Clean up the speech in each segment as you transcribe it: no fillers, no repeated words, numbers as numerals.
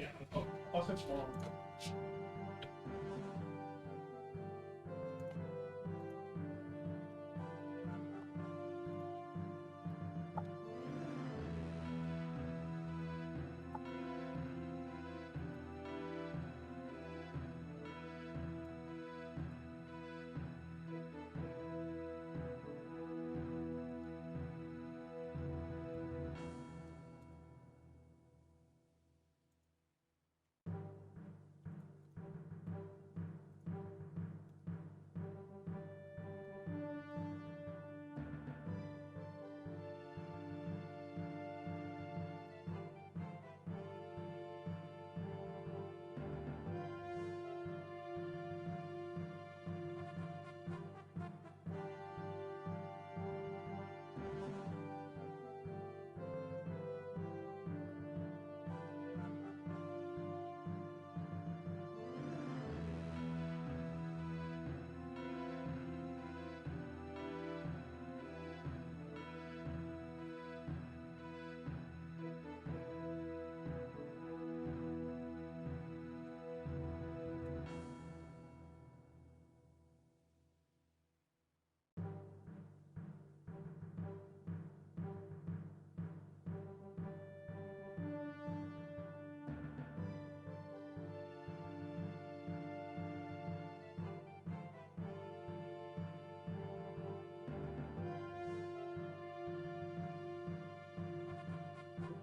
Yeah, I'll send tomorrow.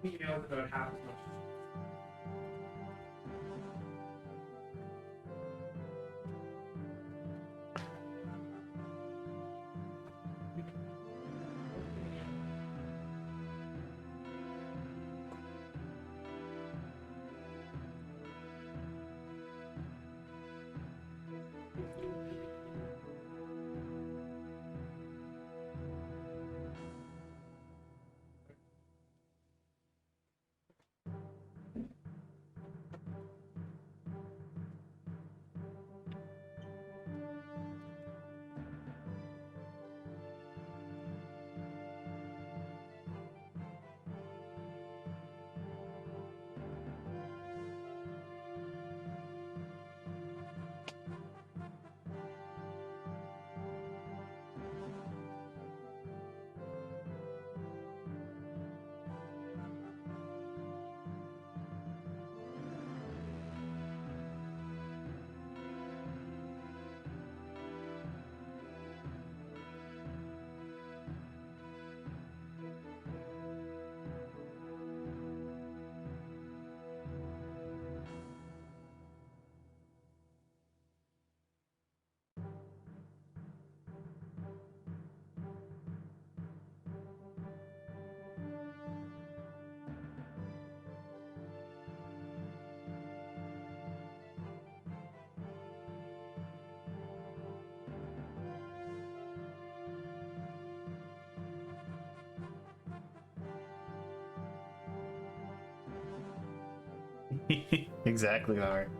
Emailed about half as much. Exactly, Howard.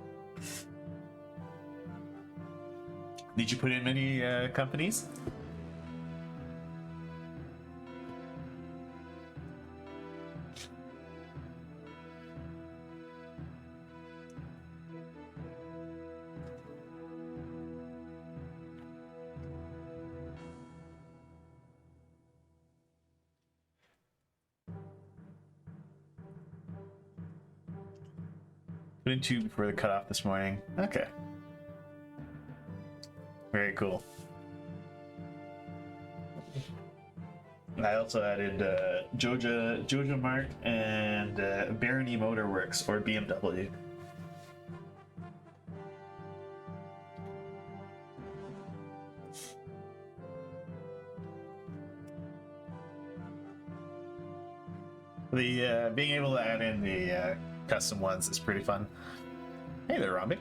Did you put in many companies? Put in 2 before the cutoff this morning. Okay. Very cool. I also added Joja Mart and Barony Motorworks or BMW. The being able to add in the custom ones is pretty fun. Hey there, Robbie.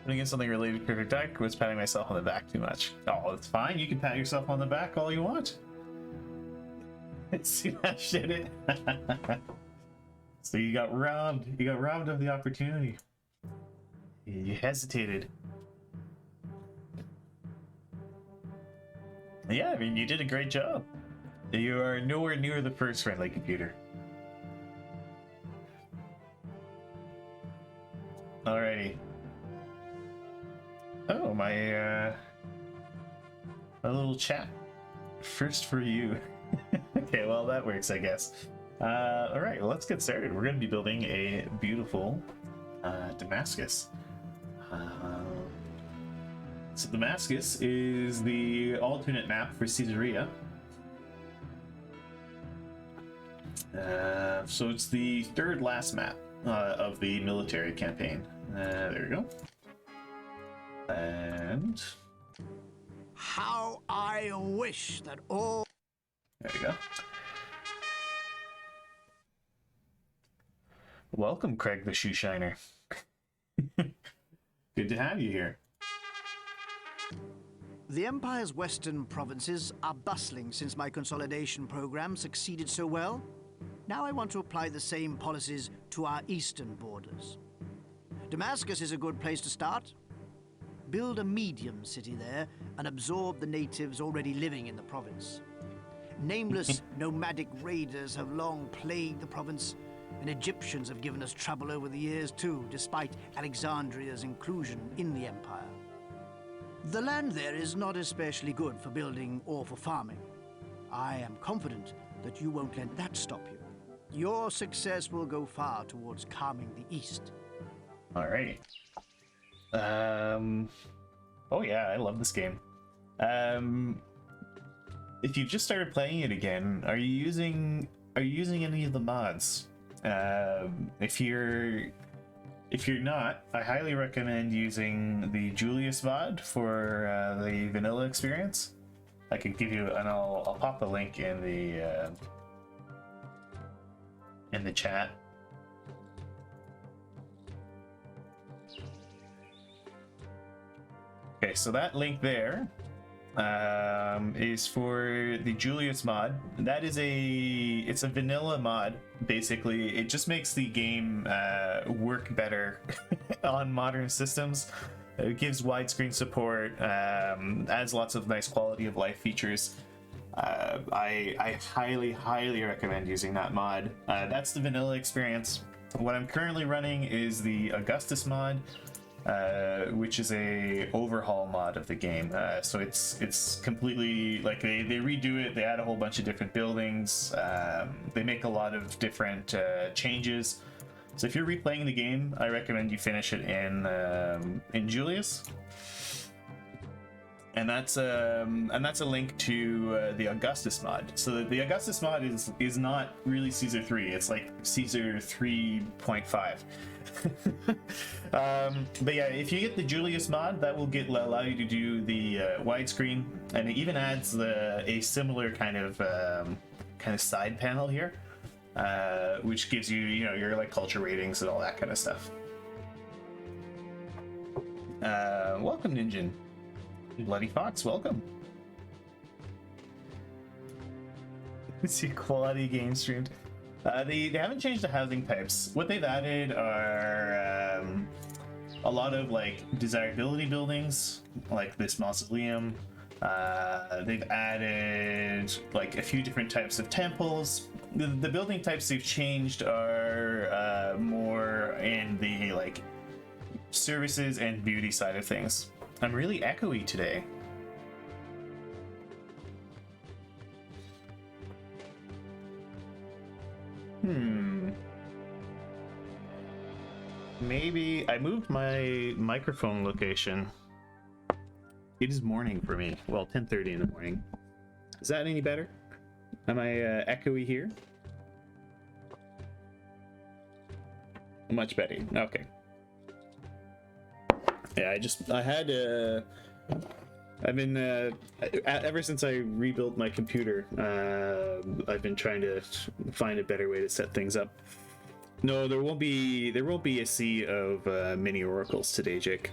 Putting in something related to Perfect Deck was patting myself on the back too much. Oh, it's fine. You can pat yourself on the back all you want. See that shit? So you got robbed. You got robbed of the opportunity. You hesitated. Yeah, I mean, you did a great job. You are nowhere near the first friendly computer. Alrighty. Oh, my little chat. First for you. Okay, well, that works, I guess. Alright, well, let's get started. We're going to be building a beautiful Damascus. So Damascus is the alternate map for Caesarea. So it's the third last map of the military campaign. There we go. And how I wish that all... There we go. Welcome, Craig the Shoe Shiner. Good to have you here. The Empire's western provinces are bustling since my consolidation program succeeded so well. Now I want to apply the same policies to our eastern borders. Damascus is a good place to start. Build a medium city there and absorb the natives already living in the province. Nameless nomadic raiders have long plagued the province, and Egyptians have given us trouble over the years too, despite Alexandria's inclusion in the Empire. The land there is not especially good for building or for farming. I am confident that you won't let that stop you. Your success will go far towards calming the East. Alrighty. Oh yeah, I love this game. If you've just started playing it again, are you using any of the mods? If you're not, I highly recommend using the Julius mod for the vanilla experience. I could give you, and I'll pop the link in the chat. Okay, so that link there is for the Julius mod. That is it's a vanilla mod. Basically, it just makes the game work better on modern systems. It gives widescreen support, adds lots of nice quality of life features. I highly recommend using that mod. That's the vanilla experience. What I'm currently running is the Augustus mod, which is a overhaul mod of the game. So it's completely like they redo it. They add a whole bunch of different buildings. They make a lot of different changes. So if you're replaying the game, I recommend you finish it in Julius. And that's a link to the Augustus mod. So the Augustus mod is not really Caesar 3. It's like Caesar 3.5. But yeah, if you get the Julius mod, that will allow you to do the widescreen, and it even adds a similar kind of side panel here, which gives you your like culture ratings and all that kind of stuff. Welcome, Ninjin. Bloody Fox, welcome. See quality game streamed. They haven't changed the housing types. What they've added are a lot of like desirability buildings, like this mausoleum. They've added like a few different types of temples. The building types they've changed are more in the like services and beauty side of things. I'm really echoey today. Maybe I moved my microphone location. It is morning for me. Well, 10:30 in the morning. Is that any better? Am I echoey here? Much better. Okay. Yeah, I've been ever since I rebuilt my computer, I've been trying to find a better way to set things up. No, there won't be a sea of mini oracles today, Jake.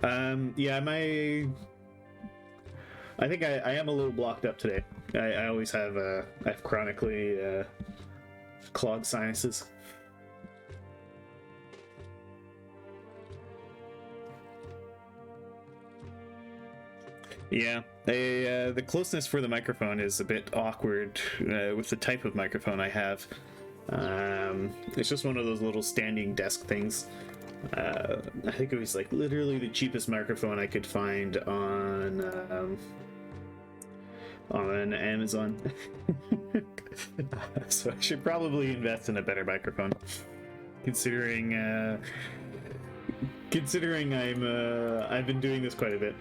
Yeah, I think I am a little blocked up today. I always have I have chronically clogged sinuses. Yeah, the closeness for the microphone is a bit awkward with the type of microphone I have. It's just one of those little standing desk things. I think it was like literally the cheapest microphone I could find on Amazon. So I should probably invest in a better microphone, considering I've been doing this quite a bit.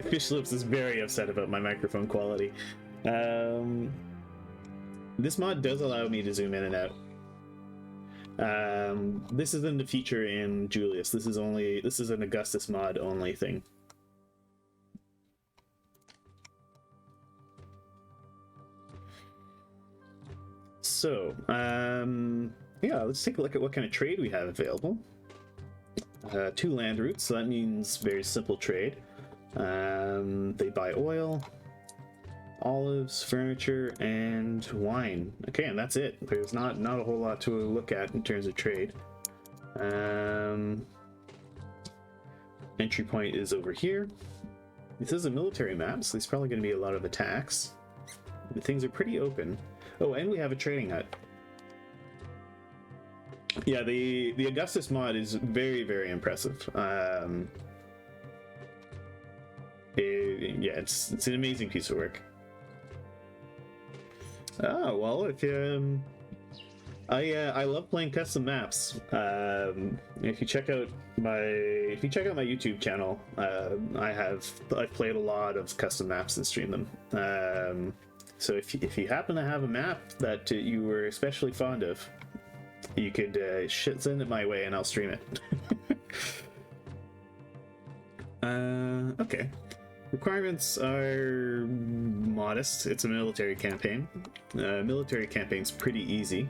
Fish Lips is very upset about my microphone quality. This mod does allow me to zoom in and out. This isn't a feature in Julius. This is an Augustus mod only thing. So, yeah, let's take a look at what kind of trade we have available. 2 land routes, so that means very simple trade. They buy oil, olives, furniture, and wine. Okay, and that's it. There's not a whole lot to look at in terms of trade. Entry point is over here. This is a military map, so there's probably going to be a lot of attacks. But things are pretty open. Oh, and we have a trading hut. Yeah, the Augustus mod is very, very impressive. Yeah, it's an amazing piece of work. Oh well, if I love playing custom maps. If you check out my YouTube channel, I've played a lot of custom maps and streamed them. So if you happen to have a map that you were especially fond of, you could send it my way and I'll stream it. Okay. Requirements are modest. It's a military campaign. Military campaign's pretty easy.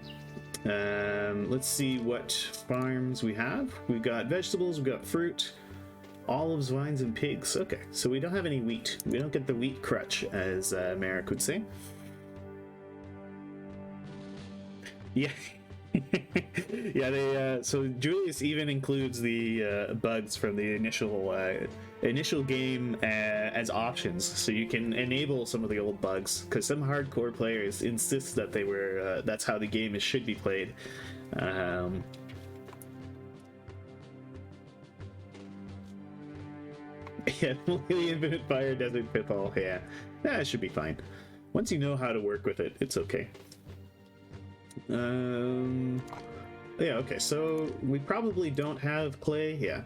Let's see what farms we have. We've got vegetables, we've got fruit, olives, vines, and pigs. Okay, so we don't have any wheat. We don't get the wheat crutch, as Merrick would say. Yeah. Yeah, so Julius even includes the bugs from the initial game as options, so you can enable some of the old bugs, because some hardcore players insist that that's how the game should be played. Yeah, the Infinite Fire Desert Pitfall. Yeah, it should be fine. Once you know how to work with it, it's okay. Yeah, okay, so we probably don't have clay. Yeah,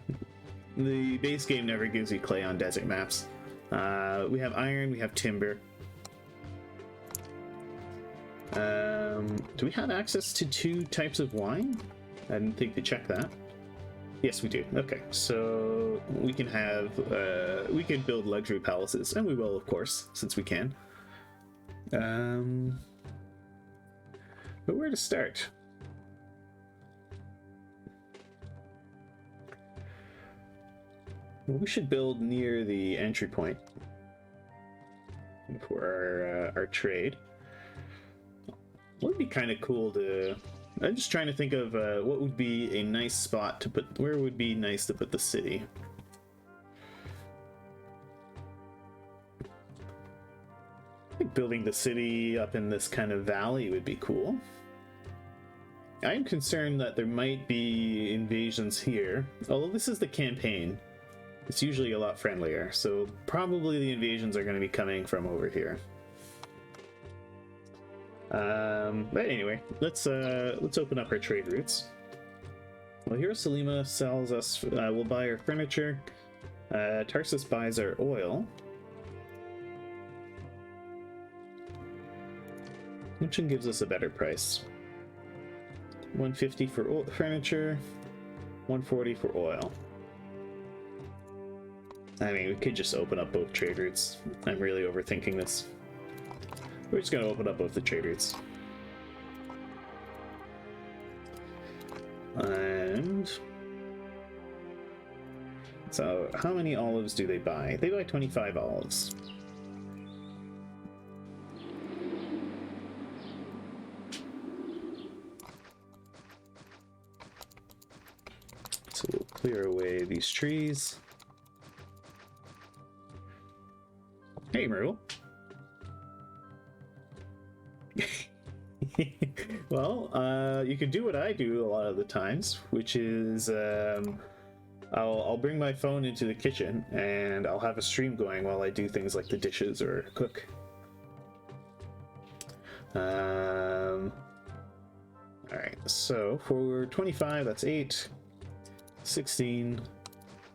the base game never gives you clay on desert maps. We have iron, we have timber. Do we have access to 2 types of wine? I didn't think to check that. Yes, we do. Okay, so we can have we can build luxury palaces, and we will, of course, since we can. But where to start? Well, we should build near the entry point for our trade. What would be kind of cool to... I'm just trying to think of what would be a nice spot to put... Where would be nice to put the city? I think building the city up in this kind of valley would be cool. I'm concerned that there might be invasions here. Although this is the campaign, it's usually a lot friendlier, so probably the invasions are going to be coming from over here. But anyway, let's open up our trade routes. Well, here Salima sells us. We'll buy our furniture. Tarsus buys our oil. Which one gives us a better price? 150 for furniture, 140 for oil. I mean, we could just open up both trade routes. I'm really overthinking this. We're just going to open up both the trade routes. And... so, how many olives do they buy? They buy 25 olives. So we'll clear away these trees. Hey, Myrtle. Well, you can do what I do a lot of the times, which is I'll bring my phone into the kitchen and I'll have a stream going while I do things like the dishes or cook. All right, so for 25, that's 8, 16,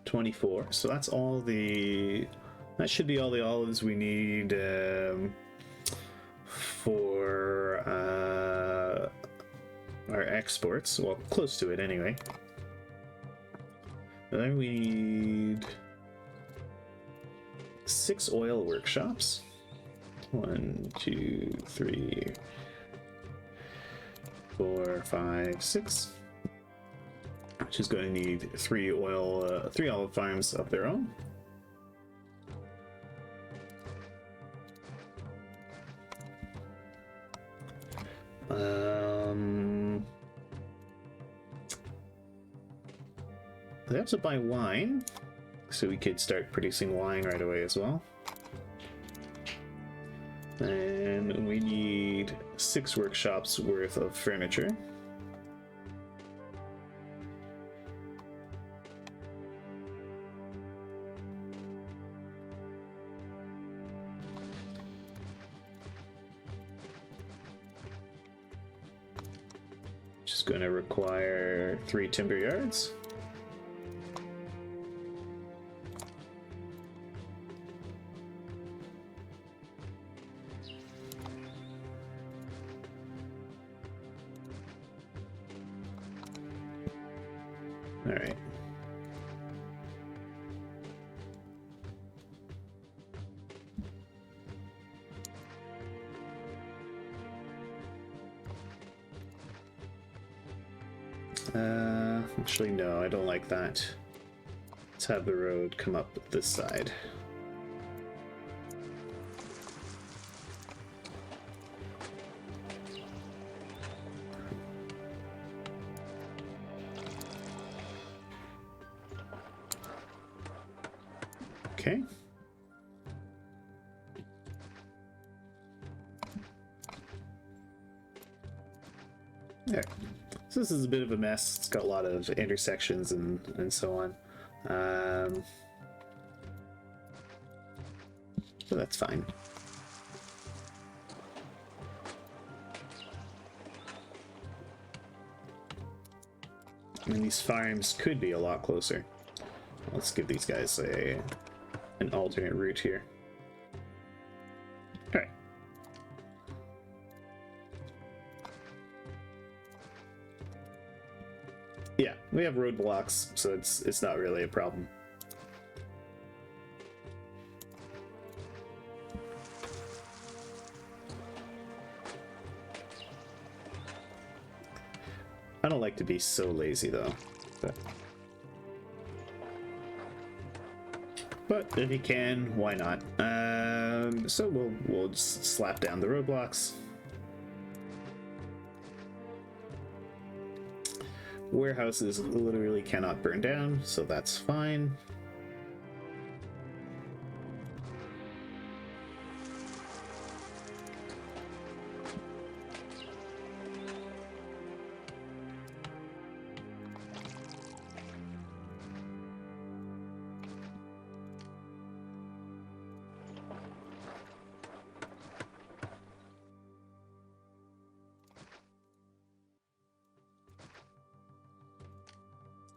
24. So that's all the... That should be all the olives we need for our exports. Well, close to it anyway. And then we need 6 oil workshops. 1, 2, 3, 4, 5, 6. Which is going to need 3 olive farms of their own. They have to buy wine, so we could start producing wine right away as well. And we need 6 workshops worth of furniture. Which is going to require 3 timber yards. All right. Actually, no, I don't like that. Let's have the road come up this side. Okay. There. So this is a bit of a mess. It's got a lot of intersections and so on. But that's fine. And these farms could be a lot closer. Let's give these guys an alternate route here. All right. Yeah, we have roadblocks, so it's not really a problem. I don't like to be so lazy though, but if you can, why not? So we'll just slap down the roadblocks. Warehouses literally cannot burn down, so that's fine.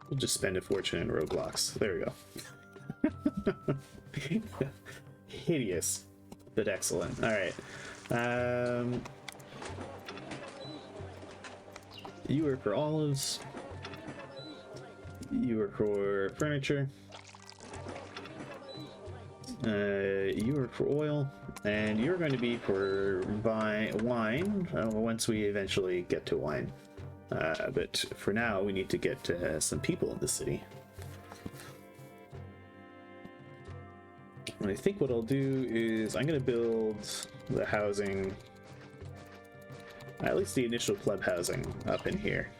We'll just spend a fortune in roadblocks. There we go. Hideous, but excellent. All right. You work for olives. You work for furniture. You work for oil. And you're going to be for wine once we eventually get to wine. But for now, we need to get some people in the city. And I think what I'll do is I'm going to build the housing, at least the initial pleb housing, up in here.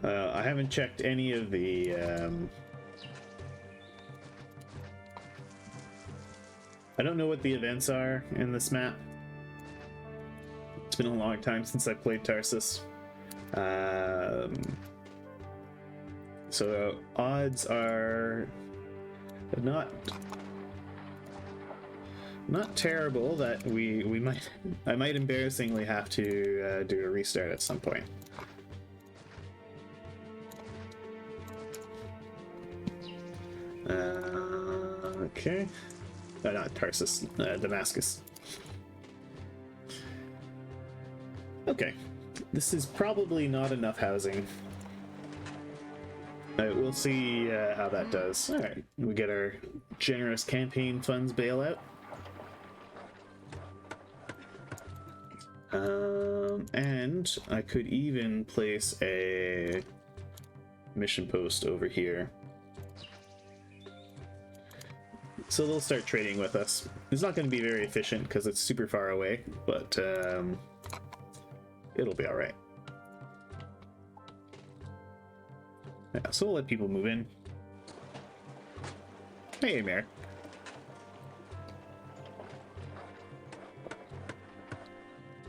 I haven't checked any of the I don't know what the events are in this map. It's been a long time since I played Tarsus. So odds are not terrible that I might embarrassingly have to do a restart at some point. Okay. Not Tarsus, Damascus. Okay. This is probably not enough housing. We'll see how that does. Alright, we get our generous campaign funds bailout. And I could even place a mission post over here. So they'll start trading with us. It's not going to be very efficient because it's super far away, but it'll be alright. Yeah, so we'll let people move in. Hey, Mayor.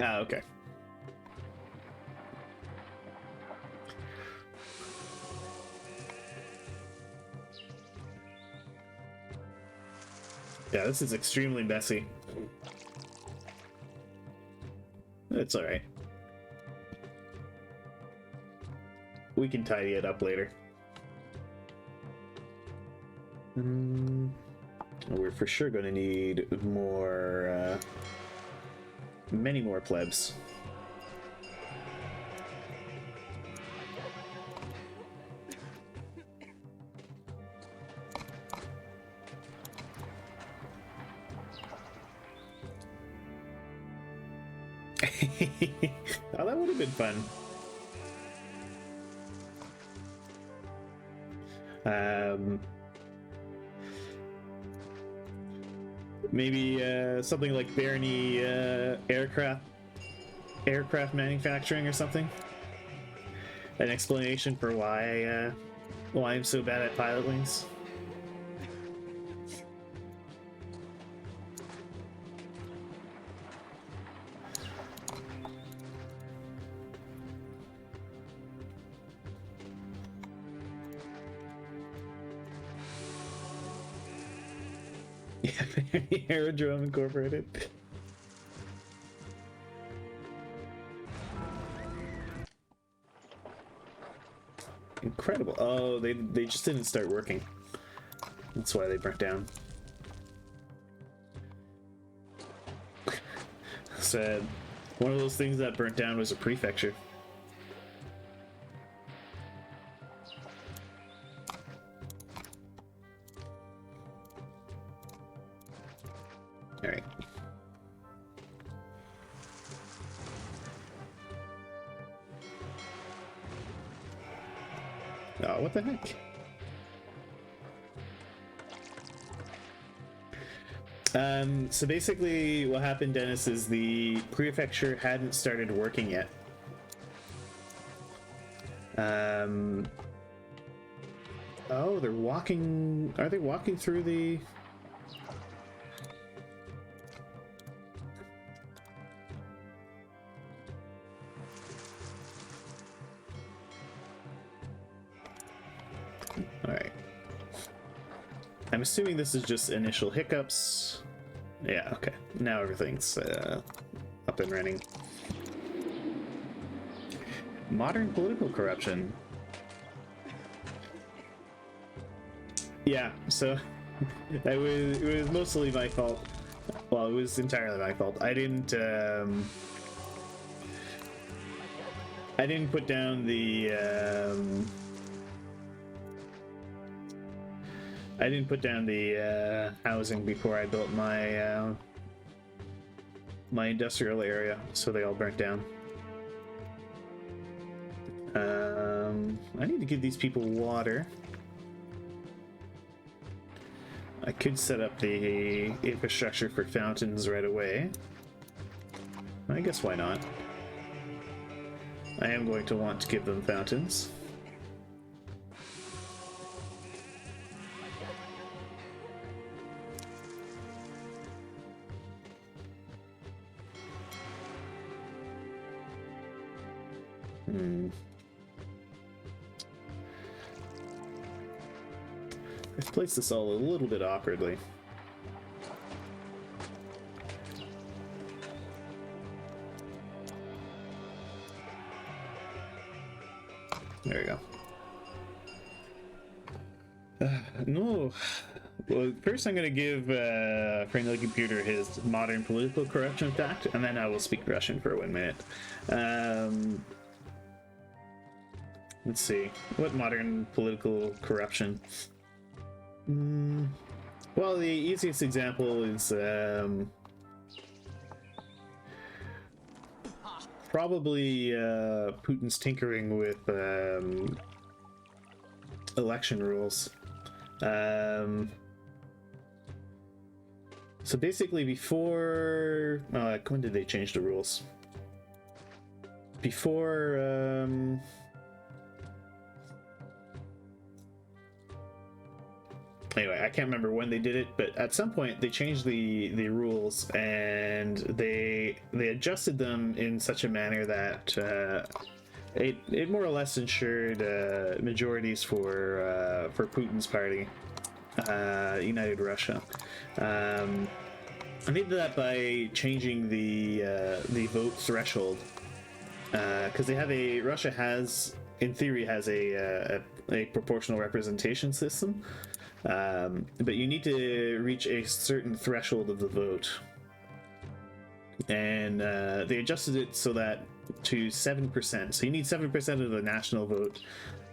Ah, okay. Yeah, this is extremely messy. It's alright. We can tidy it up later. We're for sure going to need more, many more plebs. Oh, that would have been fun. Maybe something like Barony aircraft manufacturing or something. An explanation for why I'm so bad at pilot wings. Aerodrome Incorporated. Incredible. Oh, they just didn't start working. That's why they burnt down. Sad. One of those things that burnt down was a prefecture. Alright. Oh, what the heck? So basically what happened, Dennis, is the prefecture hadn't started working yet. Oh, they're walking... Are they walking through the... Alright. I'm assuming this is just initial hiccups. Yeah, okay. Now everything's up and running. Modern political corruption. Yeah, so it was mostly my fault. Well, it was entirely my fault. I didn't put down the housing before I built my my industrial area, so they all burnt down. I need to give these people water. I could set up the infrastructure for fountains right away. I guess why not? I am going to want to give them fountains. I've placed this all a little bit awkwardly. There we go. No. Well, first I'm going to give friend of the computer his modern political corruption fact, and then I will speak Russian for 1 minute. Let's see. What modern political corruption? Well, the easiest example is probably Putin's tinkering with election rules. So basically before... when did they change the rules? Before... Anyway, I can't remember when they did it, but at some point they changed the rules, and they adjusted them in such a manner that it more or less ensured majorities for Putin's party, United Russia. And they did that by changing the vote threshold, because they have Russia has, in theory, has a proportional representation system. But you need to reach a certain threshold of the vote, and they adjusted it so that to 7%. So you need 7% of the national vote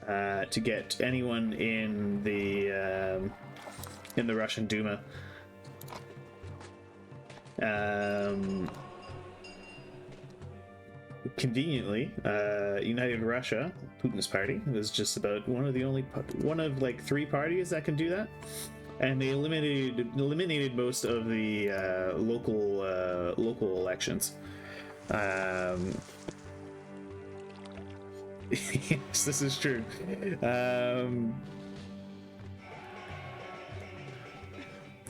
to get anyone in the Russian Duma. Conveniently, United Russia, Putin's party, was just about one of like 3 parties that can do that, and they eliminated most of the local elections. Yes, this is true.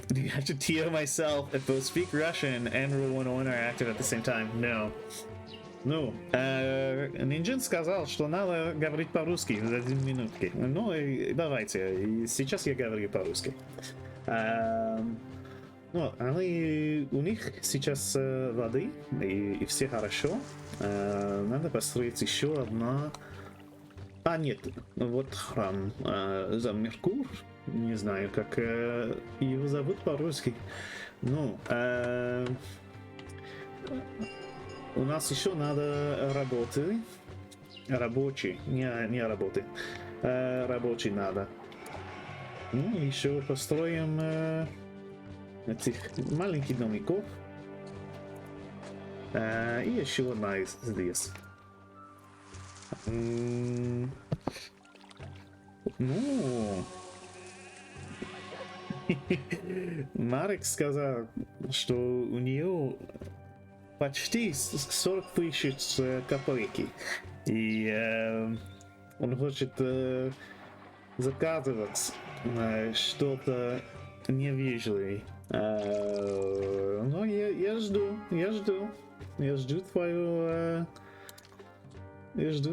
Do you have to TO myself if both speak Russian and Rule 101 are active at the same time? No. Ну, Нинджин сказал, что надо говорить по-русски за 1 минутки. Ну, давайте, сейчас я говорю по-русски. Ну, они, у них сейчас воды, и все хорошо. Надо построить еще одна... нет, вот храм за Меркур. Не знаю, как его зовут по-русски. Ну, у нас еще надо работы. Рабочий, не работы. Рабочий надо. Ну, еще построим этих маленьких домиков. И еще одна здесь. Ну... Марек сказал, что у нее почти 40 тысяч копейки. И он хочет заказывать что-то невежливое. Но я жду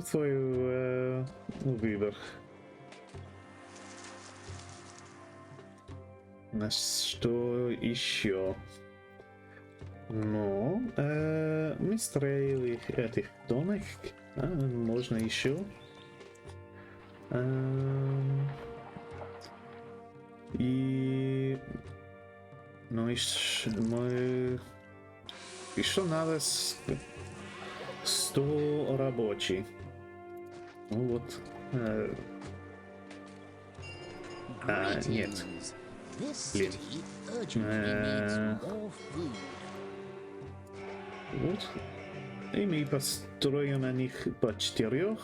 твою выбор. Что еще? Ну, мы строили этих домик. Можно еще. И... Ну, мы... Еще надо 100 рабочих. Ну вот. Нет. Блин. Вот. И мы построим на них по 4.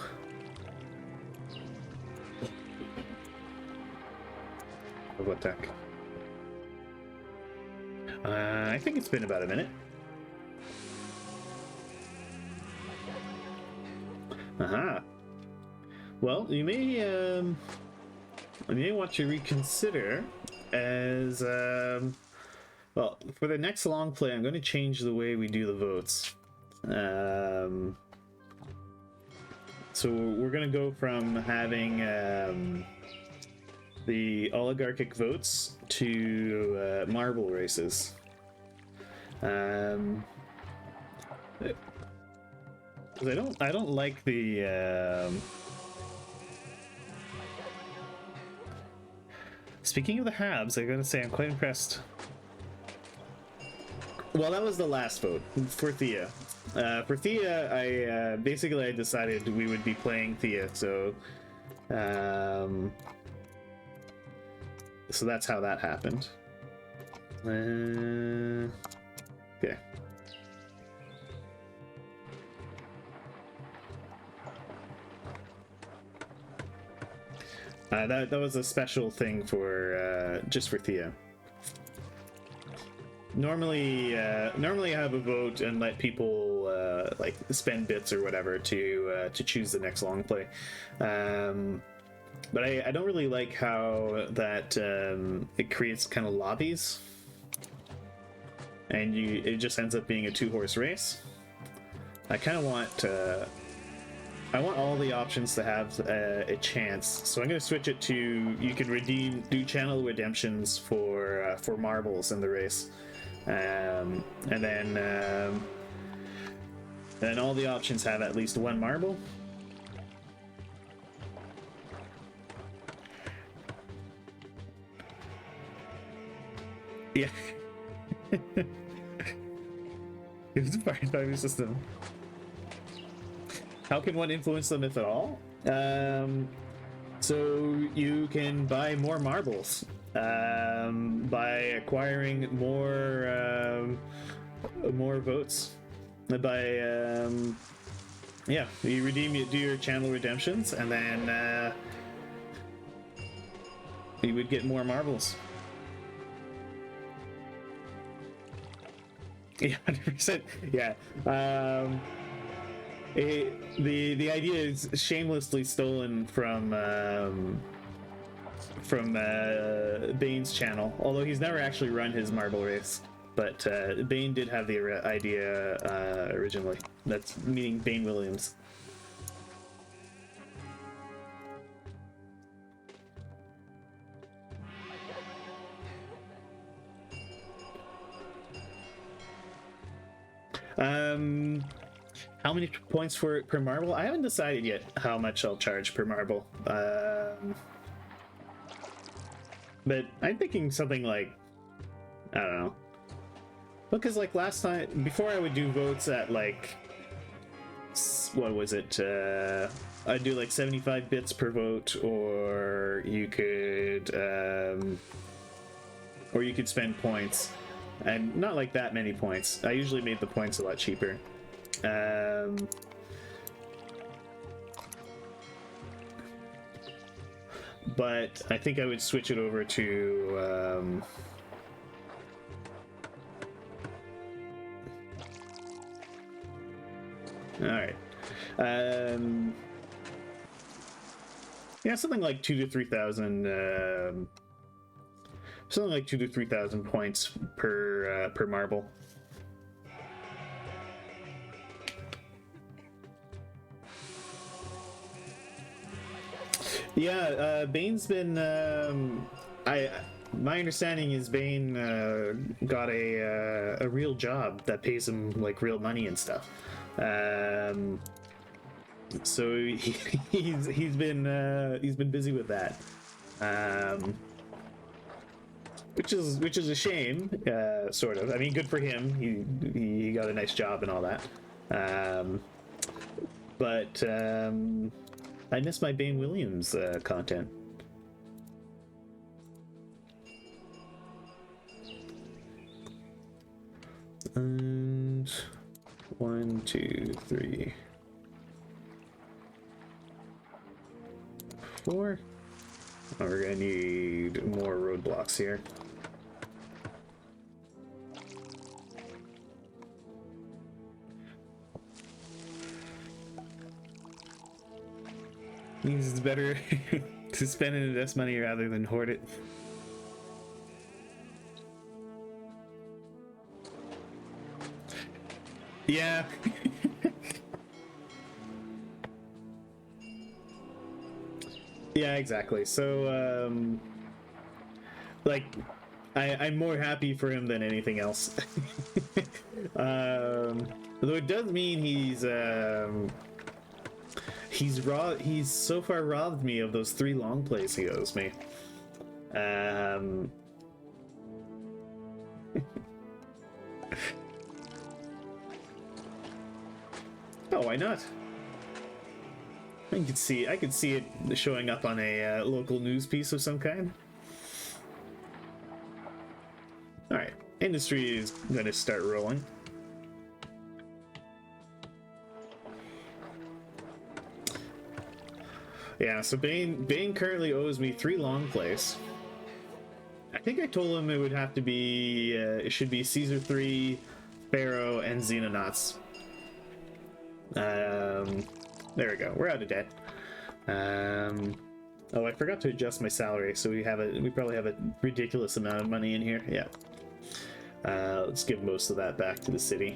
Вот так. I think it's been about a minute. Aha. Well, you may want to reconsider as well, for the next long play I'm going to change the way we do the votes. So we're gonna go from having the oligarchic votes to marble races. 'Cause I don't like the. Speaking of the Habs, I gotta say I'm quite impressed. Well, that was the last vote for Thea. For Thea, I basically I decided we would be playing Thea, so so that's how that happened. Okay. That was a special thing for just for Thea. Normally I have a vote and let people like spend bits or whatever to choose the next long play. But I don't really like how that it creates kind of lobbies, and it just ends up being a 2-horse race. I kind of want I want all the options to have a chance, so I'm going to switch it to you can do channel redemptions for marbles in the race, and then all the options have at least 1 marble. Yeah. It's a five system. How can one influence them, if at all? So you can buy more marbles by acquiring more votes. Yeah, you do your channel redemptions, and then you would get more marbles. Yeah, 100%. Yeah. The idea is shamelessly stolen from Bane's channel, although he's never actually run his marble race. But Bane did have the idea originally. That's meaning Bane Williams. How many points per marble? I haven't decided yet how much I'll charge per marble. But I'm thinking something like, I don't know. Because like last time, before I would do votes at like, what was it? I'd do like 75 bits per vote, or you could spend points, and not like that many points. I usually made the points a lot cheaper. But I think I would switch it over to all right. Yeah, something like 2,000 to 3,000 something like 2,000 to 3,000 points per marble. Yeah, Bane's been. My understanding is Bane got a real job that pays him like real money and stuff. So he's been busy with that, which is a shame, sort of. I mean, good for him. He got a nice job and all that. But I miss my Bane Williams content. And 1, 2, 3, 4. Oh, we're gonna need more roadblocks here. Means it's better to spend and invest money rather than hoard it. Yeah. Yeah, exactly. So, like, I'm more happy for him than anything else. Though it does mean he's so far robbed me of those 3 long plays he owes me. Oh, why not? I could see it showing up on a local news piece of some kind. All right, industry is going to start rolling. Yeah, so Bane currently owes me 3 long plays. I think I told him it would have to be it should be Caesar 3, Pharaoh, and Xenonauts. There we go. We're out of debt. Oh, I forgot to adjust my salary, so we probably have a ridiculous amount of money in here. Yeah. Let's give most of that back to the city.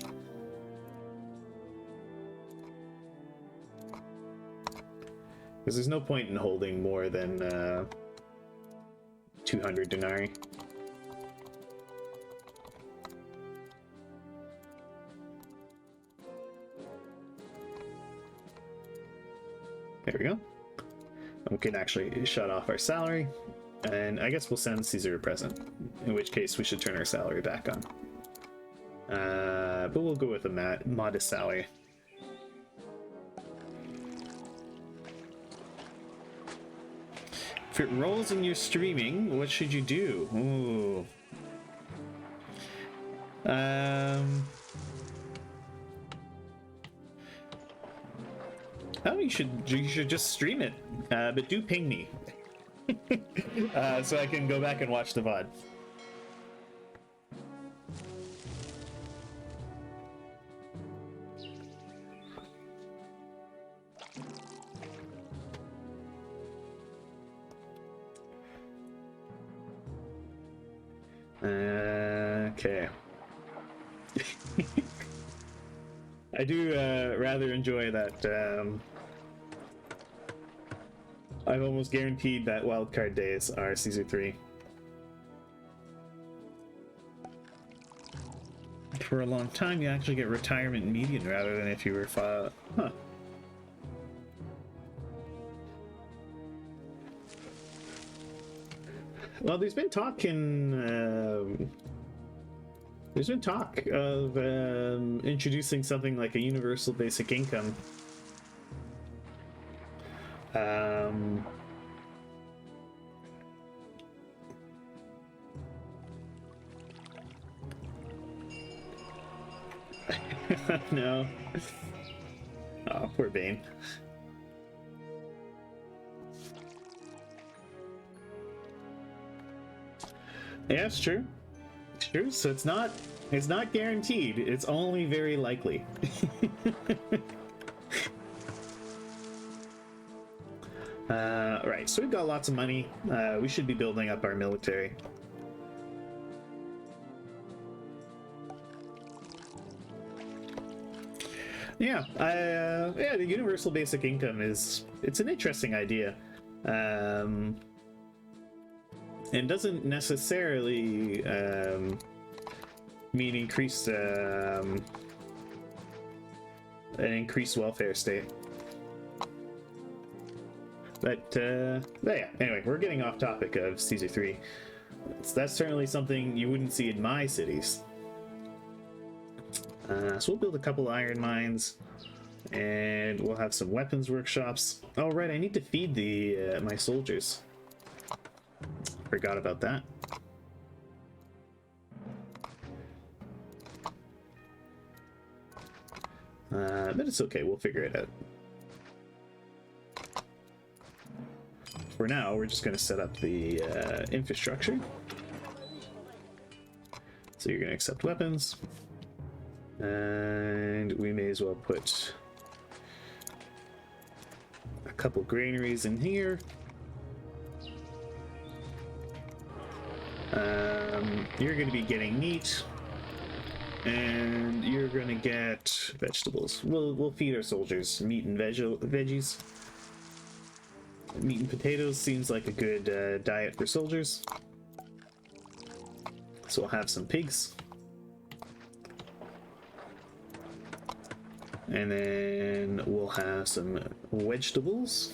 Because there's no point in holding more than 200 denarii. There we go. We can actually shut off our salary, and I guess we'll send Caesar a present, in which case we should turn our salary back on. But we'll go with a modest salary. If it rolls in your streaming, what should you do? Ooh. Oh, you should just stream it, but do ping me, so I can go back and watch the VOD. Okay. I do rather enjoy that. I've almost guaranteed that wildcard days are Caesar 3. For a long time, you actually get retirement median rather than if you were Huh. Well, there's been talk of introducing something like a universal basic income. No. Oh, poor Bane. Yeah, it's true. It's true. So it's not guaranteed. It's only very likely. Right, so we've got lots of money. We should be building up our military. Yeah, yeah, the universal basic income it's an interesting idea. And doesn't necessarily mean an increased welfare state. But yeah, anyway, we're getting off topic of Caesar 3. That's certainly something you wouldn't see in my cities. So we'll build a couple iron mines, and we'll have some weapons workshops. Oh right, I need to feed my soldiers. Forgot about that. But it's okay, we'll figure it out. For now, we're just going to set up the infrastructure. So you're going to accept weapons. And we may as well put a couple granaries in here. You're going to be getting meat, and you're going to get vegetables. We'll feed our soldiers meat and veggies. Meat and potatoes seems like a good diet for soldiers. So we'll have some pigs. And then we'll have some vegetables.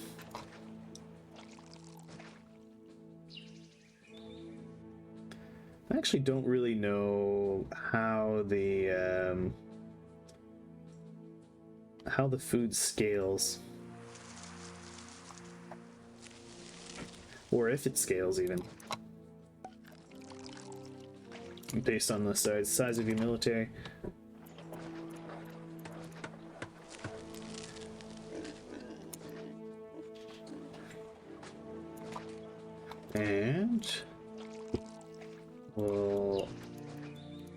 I actually don't really know how the food scales, or if it scales even, based on the size of your military. And we'll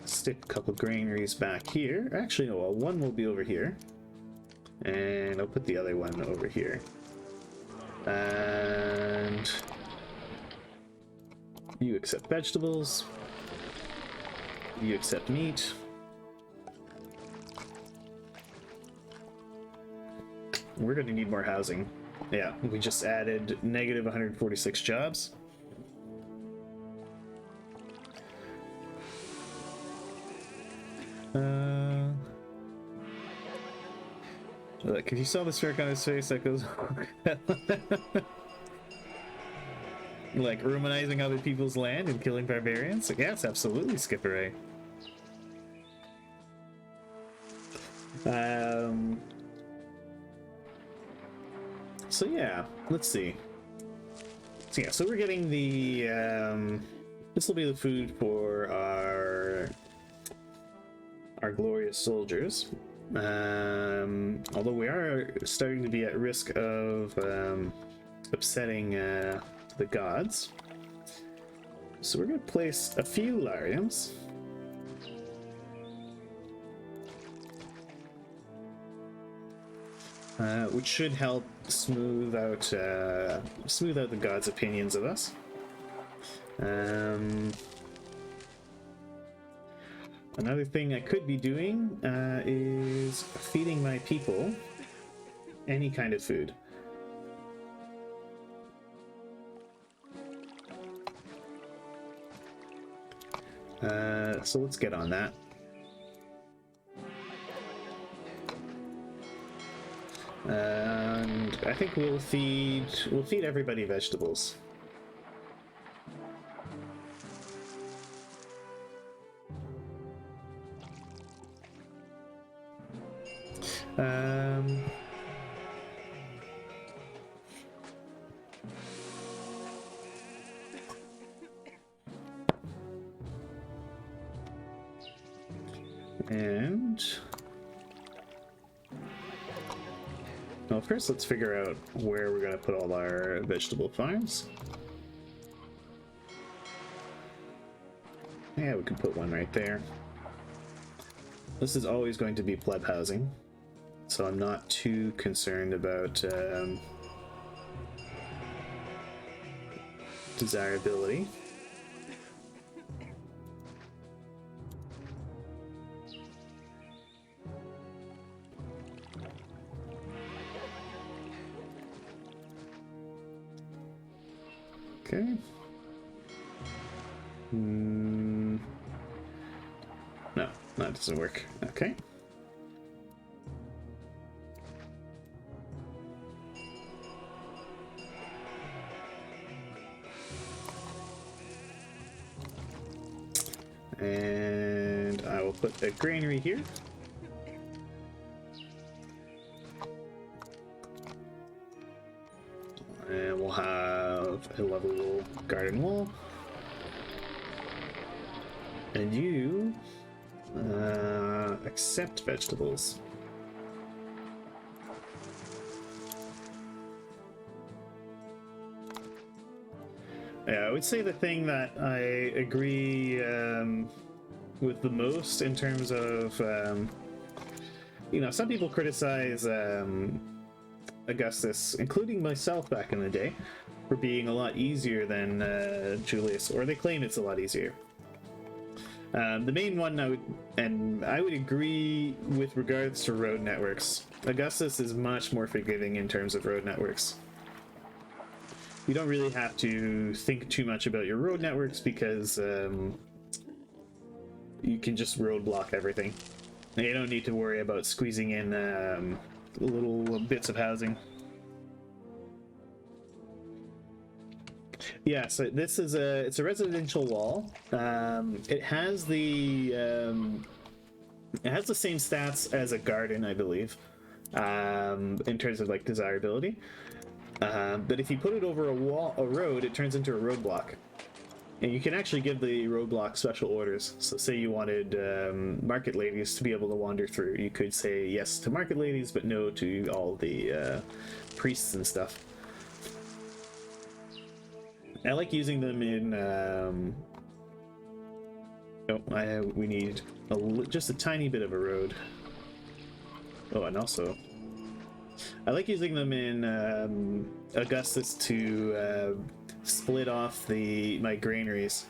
stick a couple granaries back here. Actually, no, well, one will be over here. And I'll put the other one over here. And you accept vegetables. You accept meat. We're going to need more housing. Yeah, we just added negative 146 jobs. Look, if you saw the smirk on his face, that goes like romanizing other people's land and killing barbarians. Yes, absolutely, Skipper A. So yeah, let's see. So yeah, so we're getting the this will be the food for our glorious soldiers. Although we are starting to be at risk of upsetting the gods, so we're going to place a few lariums. Which should help smooth out the gods' opinions of us. Another thing I could be doing is feeding my people any kind of food. So let's get on that. And I think we'll feed everybody vegetables. And well, first let's figure out where we're going to put all our vegetable farms. Yeah, we can put one right there. This is always going to be pleb housing, so I'm not too concerned about desirability. Okay. No, that doesn't work. Okay. And I will put a granary here. And we'll have a level garden wall. And you accept vegetables. Yeah, I would say the thing that I agree with the most in terms of, you know, some people criticize Augustus, including myself back in the day, for being a lot easier than Julius, or they claim it's a lot easier. The main one I would agree with regards to road networks. Augustus is much more forgiving in terms of road networks. you don't really have to think too much about your road networks because you can just roadblock everything. You don't need to worry about squeezing in little bits of housing. Yeah, so this is it's a residential wall. It has the same stats as a garden, I believe, in terms of like desirability. But if you put it over a road, it turns into a roadblock. And you can actually give the roadblock special orders. So say you wanted market ladies to be able to wander through. You could say yes to market ladies, but no to all the priests and stuff. I like using them in... we need just a tiny bit of a road. Oh, and also... I like using them in Augustus to split off my granaries.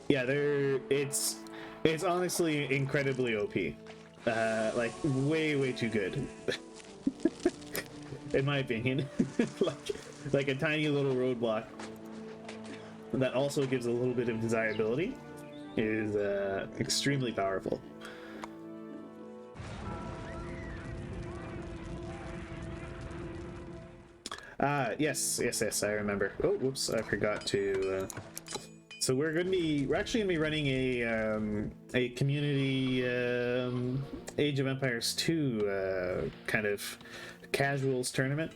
Yeah, it's honestly incredibly OP. Like way too good. In my opinion. like a tiny little roadblock that also gives a little bit of desirability is extremely powerful. Yes, I remember. Oh, whoops, I forgot to. So we're actually gonna be running a community Age of Empires 2 kind of casuals tournament.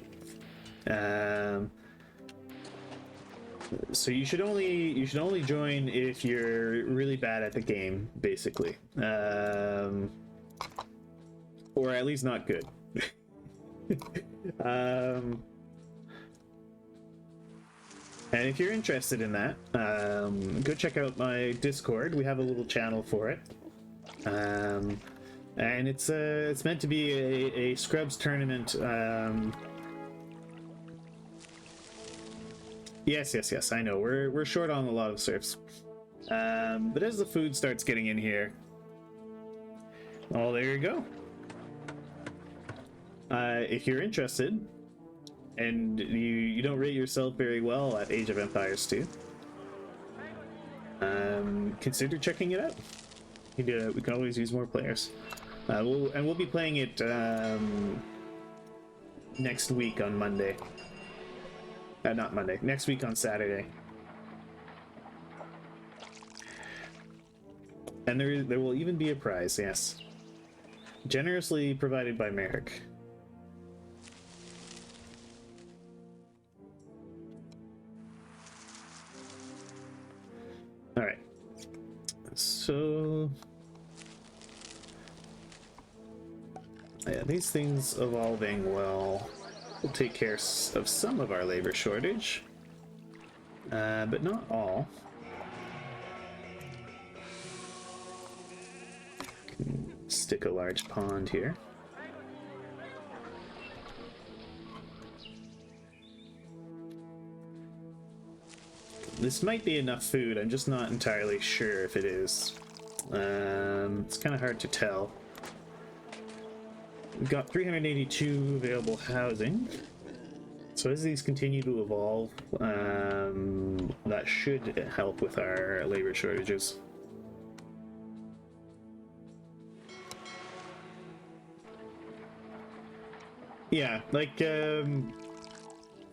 So you should only join if you're really bad at the game, basically, or at least not good. And if you're interested in that, go check out my Discord. We have a little channel for it, and it's meant to be a Scrubs tournament. Yes. I know we're short on a lot of serfs, but as the food starts getting in here, oh, there you go. If you're interested, and you don't rate yourself very well at Age of Empires 2, consider checking it out. We can always use more players. We'll be playing it next week on Monday. Not Monday. Next week on Saturday. And there will even be a prize. Yes, generously provided by Merrick. All right. So yeah, these things evolving well. We'll take care of some of our labor shortage, but not all. Stick a large pond here. This might be enough food, I'm just not entirely sure if it is. It's kind of hard to tell. We've got 382 available housing. So as these continue to evolve, that should help with our labor shortages. Yeah, like,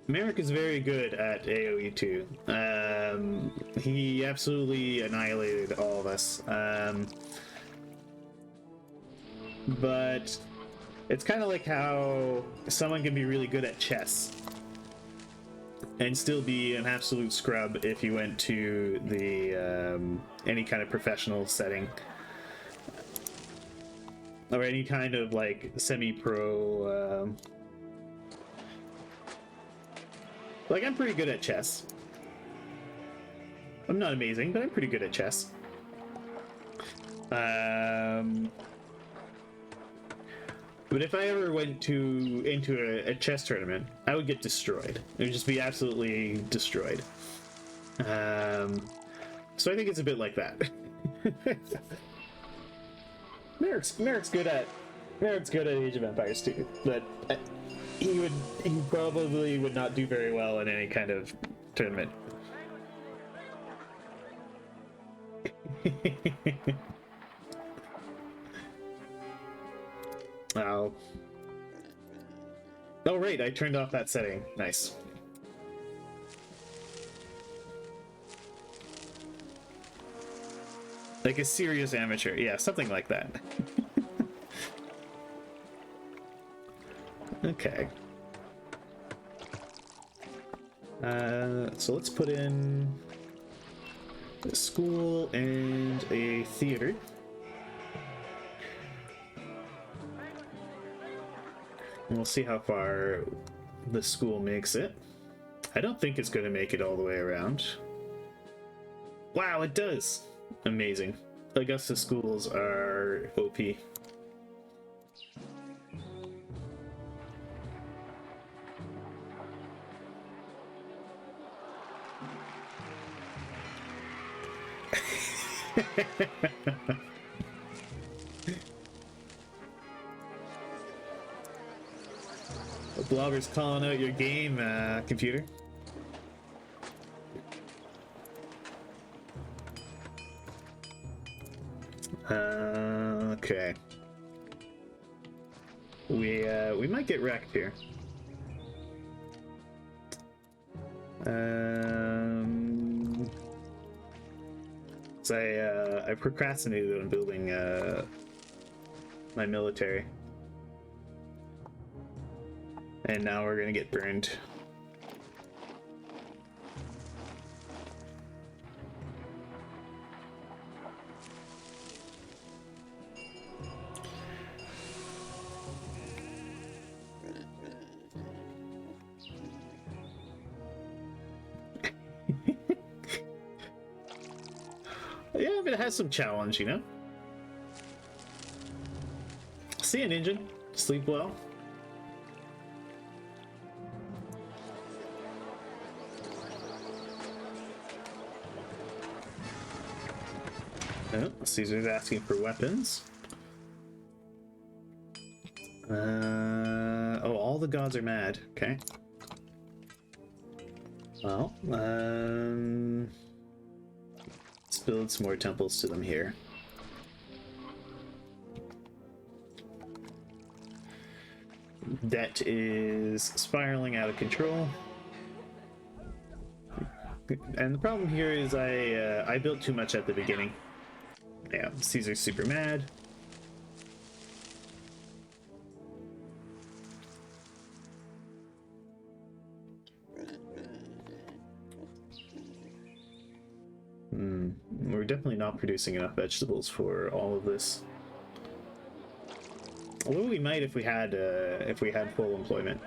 Merrick is very good at AoE 2. He absolutely annihilated all of us. But it's kind of like how someone can be really good at chess and still be an absolute scrub if you went to the any kind of professional setting or any kind of like semi-pro. Like, I'm pretty good at chess. I'm not amazing, but I'm pretty good at chess. But if I ever went into a chess tournament, I would get destroyed. It would just be absolutely destroyed. So I think it's a bit like that. Merrick's good at Age of Empires 2, but he probably would not do very well in any kind of tournament. Oh. Oh, right, I turned off that setting. Nice. Like a serious amateur. Yeah, something like that. Okay. So let's put in a school and a theater. And we'll see how far the school makes it. I don't think it's going to make it all the way around. Wow, it does! Amazing. Augustus schools are OP. Blobber's calling out your game, computer. Okay. We might get wrecked here. So I procrastinated on building my military. And now we're gonna get burned. Yeah, but it has some challenge, you know? See an engine. Sleep well. Oh, Caesar's asking for weapons. Oh, all the gods are mad. Okay. Well, let's build some more temples to them here. Debt is spiraling out of control. And the problem here is I built too much at the beginning. Yeah, Caesar's super mad. We're definitely not producing enough vegetables for all of this. Although we might if we had full employment.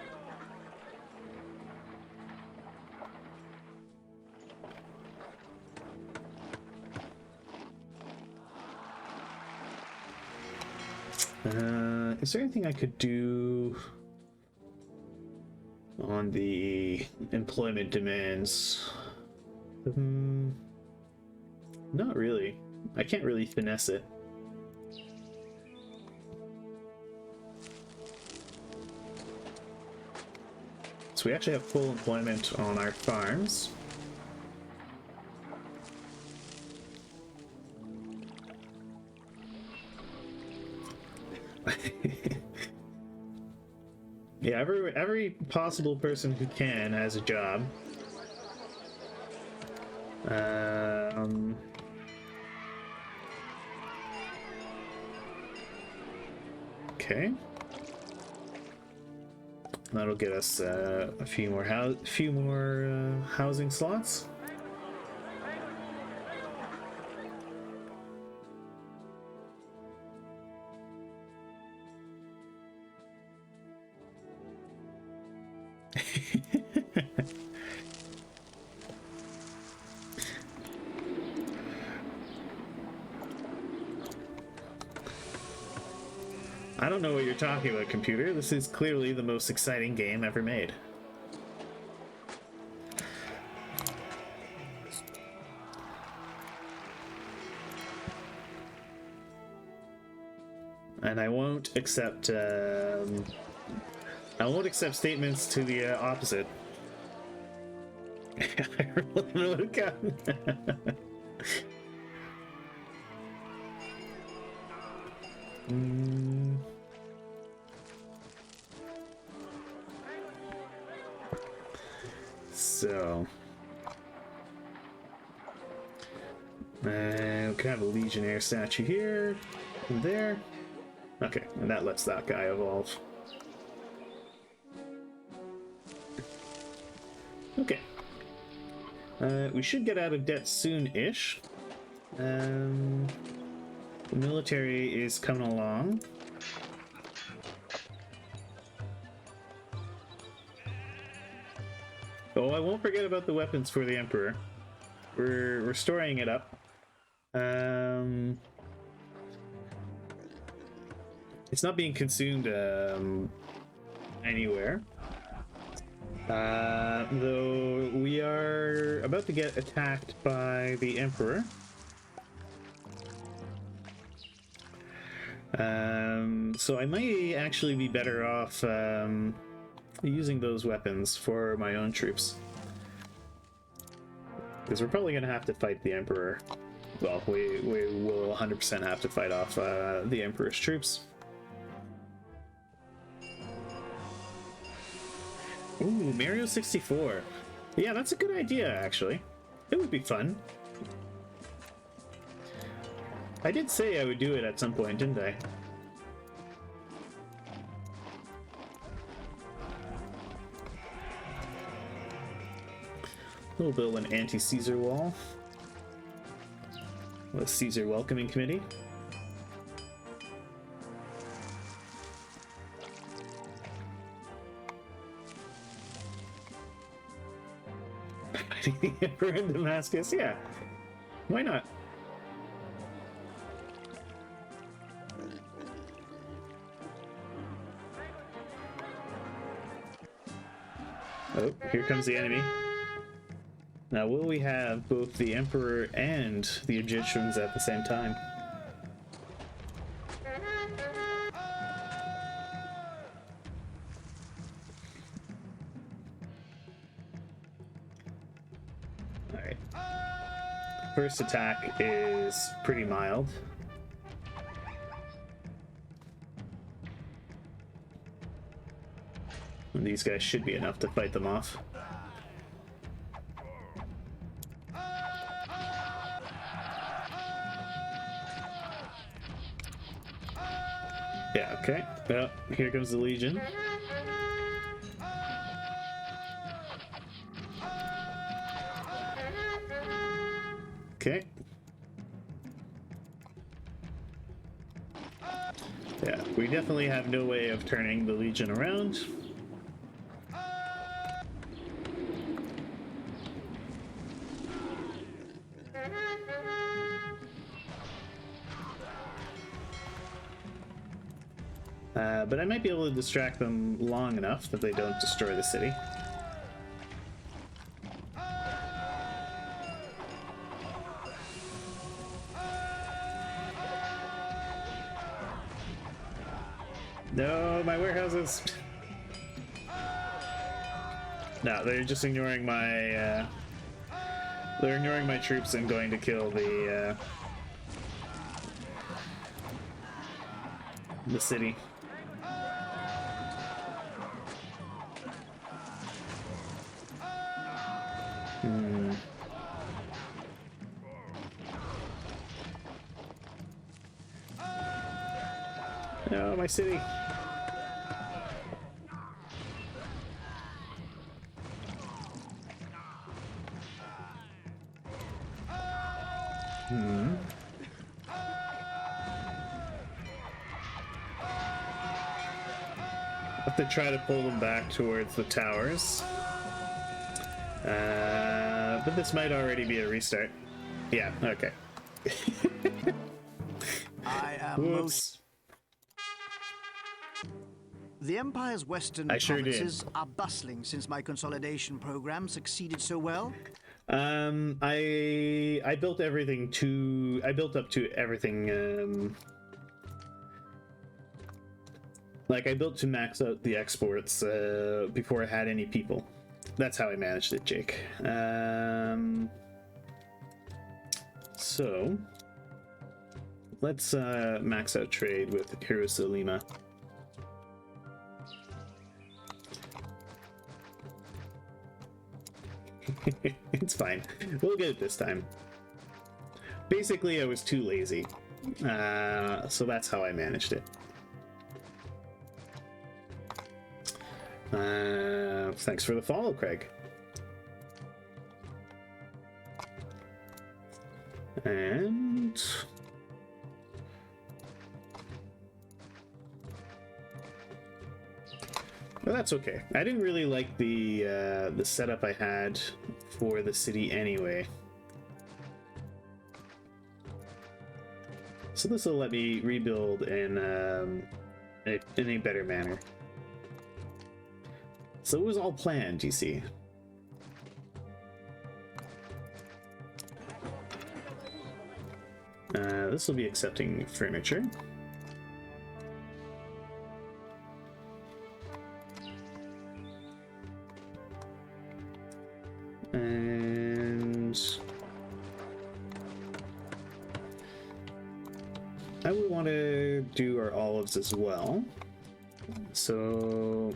Is there anything I could do on the employment demands? Not really. I can't really finesse it. So we actually have full employment on our farms. Yeah, every possible person who can has a job. Okay. That'll get us a few more housing slots. I don't know what you're talking about, computer. This is clearly the most exciting game ever made. And I won't accept I won't accept statements to the opposite. I really know what gun. So, we can have a Legionnaire statue here and there. Okay, and that lets that guy evolve. Okay. We should get out of debt soon-ish. The military is coming along. Oh, I won't forget about the weapons for the Emperor. We're storing it up. It's not being consumed anywhere. Though we are about to get attacked by the Emperor. So I might actually be better off using those weapons for my own troops. Because we're probably going to have to fight the Emperor. Well, we will 100% have to fight off the Emperor's troops. Ooh, Mario 64. Yeah, that's a good idea, actually. It would be fun. I did say I would do it at some point, didn't I? We'll build an anti-Caesar wall. A Caesar welcoming committee. Emperor in Damascus, yeah. Why not? Oh, here comes the enemy. Now, will we have both the Emperor and the Egyptians at the same time? Alright. First attack is pretty mild. And these guys should be enough to fight them off. Yeah, okay. Well, here comes the Legion. Okay. Yeah, we definitely have no way of turning the Legion around. But I might be able to distract them long enough that they don't destroy the city. No, my warehouses! No, they're just ignoring my, they're ignoring my troops and going to kill the city. No, my city. Have to try to pull them back towards the towers. But this might already be a restart. Yeah, okay. I am most... The Empire's western provinces are bustling since my consolidation program succeeded so well. I built everything to... I built up to everything, Like, I built to max out the exports before I had any people. That's how I managed it, Jake. So let's max out trade with Hirosalima. It's fine. We'll get it this time. Basically, I was too lazy. So that's how I managed it. Thanks for the follow, Craig. And well, that's okay. I didn't really like the setup I had for the city anyway. So this will let me rebuild in a better manner. So it was all planned, you see. This will be accepting furniture. And I would want to do our olives as well. So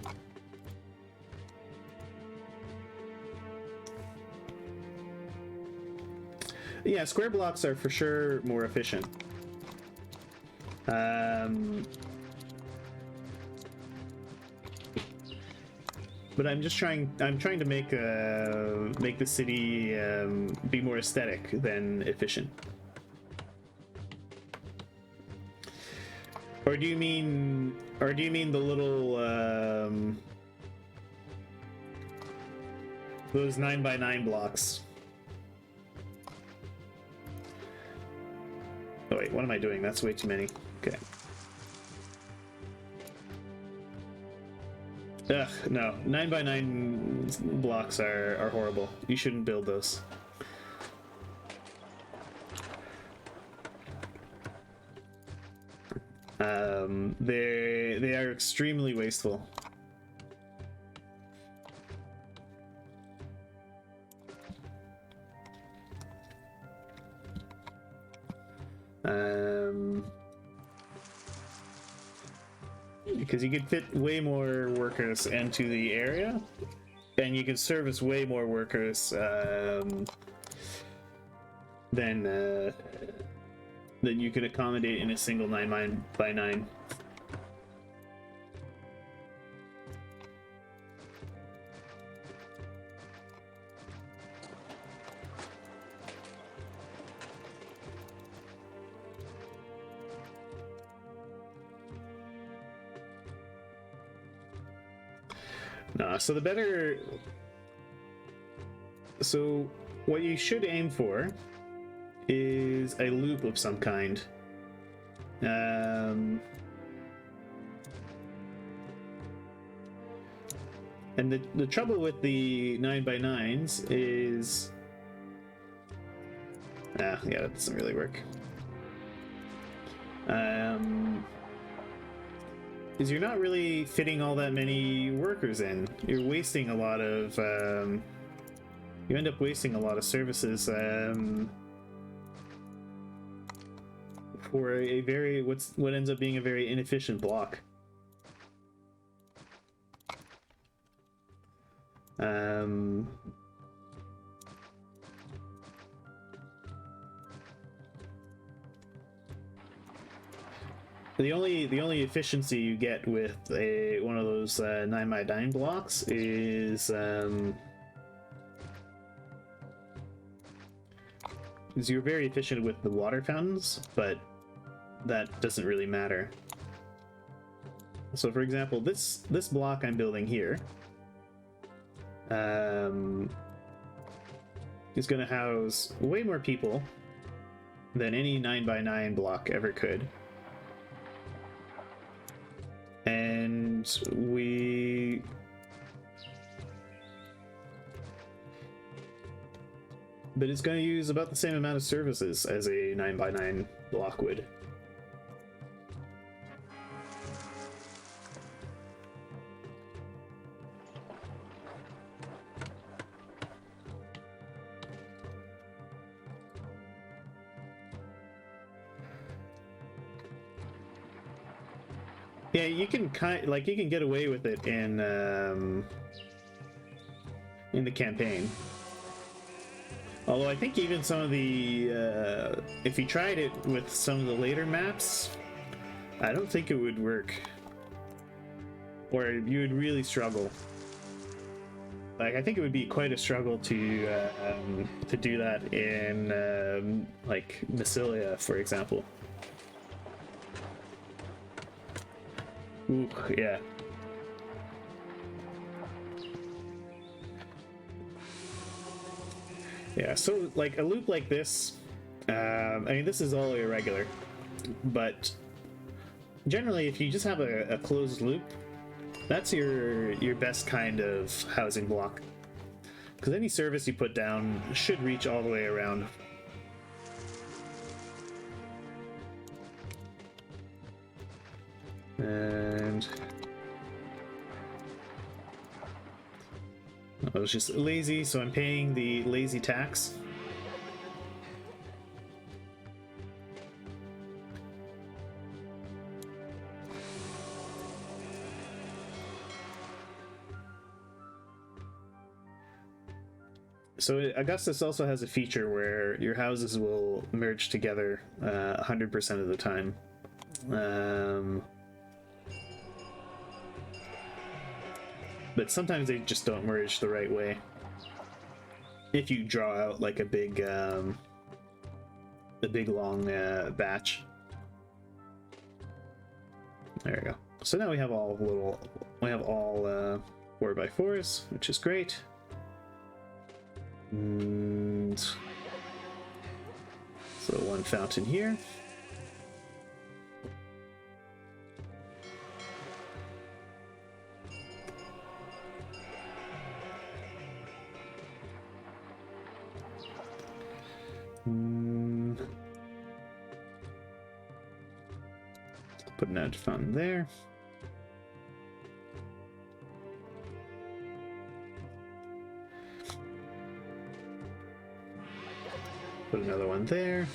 yeah, square blocks are for sure more efficient. But I'm trying to make the city be more aesthetic than efficient. Or do you mean the little those 9x9 blocks? Oh wait, what am I doing? That's way too many. Okay. Ugh, no. 9x9 blocks are horrible. You shouldn't build those. They are extremely wasteful. Because you could fit way more workers into the area, and you can service way more workers than you could accommodate in a single 9x9. Nah, so what you should aim for is a loop of some kind. And the trouble with the 9x9s is yeah, that doesn't really work. Is you're not really fitting all that many workers in. You're wasting a lot of you end up wasting a lot of services for a very what ends up being a very inefficient block. The only efficiency you get with one of those 9x9 blocks is you're very efficient with the water fountains, but that doesn't really matter. So, for example, this block I'm building here is going to house way more people than any 9x9 block ever could. And but it's going to use about the same amount of services as a 9x9 block would. Yeah, you can you can get away with it in the campaign. Although I think even some of the if you tried it with some of the later maps, I don't think it would work, or you would really struggle. Like, I think it would be quite a struggle to do that in like Massilia, for example. Ooh, yeah. Yeah, so like a loop like this, I mean, this is all irregular, but generally if you just have a closed loop, that's your best kind of housing block, because any service you put down should reach all the way around. And I was just lazy, so I'm paying the lazy tax. So Augustus also has a feature where your houses will merge together 100% of the time. But sometimes they just don't merge the right way. If you draw out like a big long batch. There we go. So now we have all 4x4s, which is great. And so one fountain here. Put an edge fountain there. Put another one there.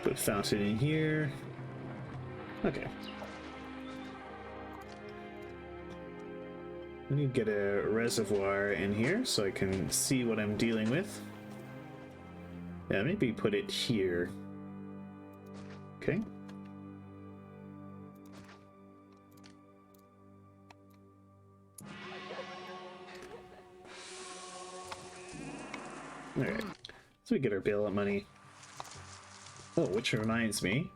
Put a fountain in here. Okay. I need to get a reservoir in here so I can see what I'm dealing with. Yeah, maybe put it here. Okay. Alright, so we get our bailout money. Oh, which reminds me,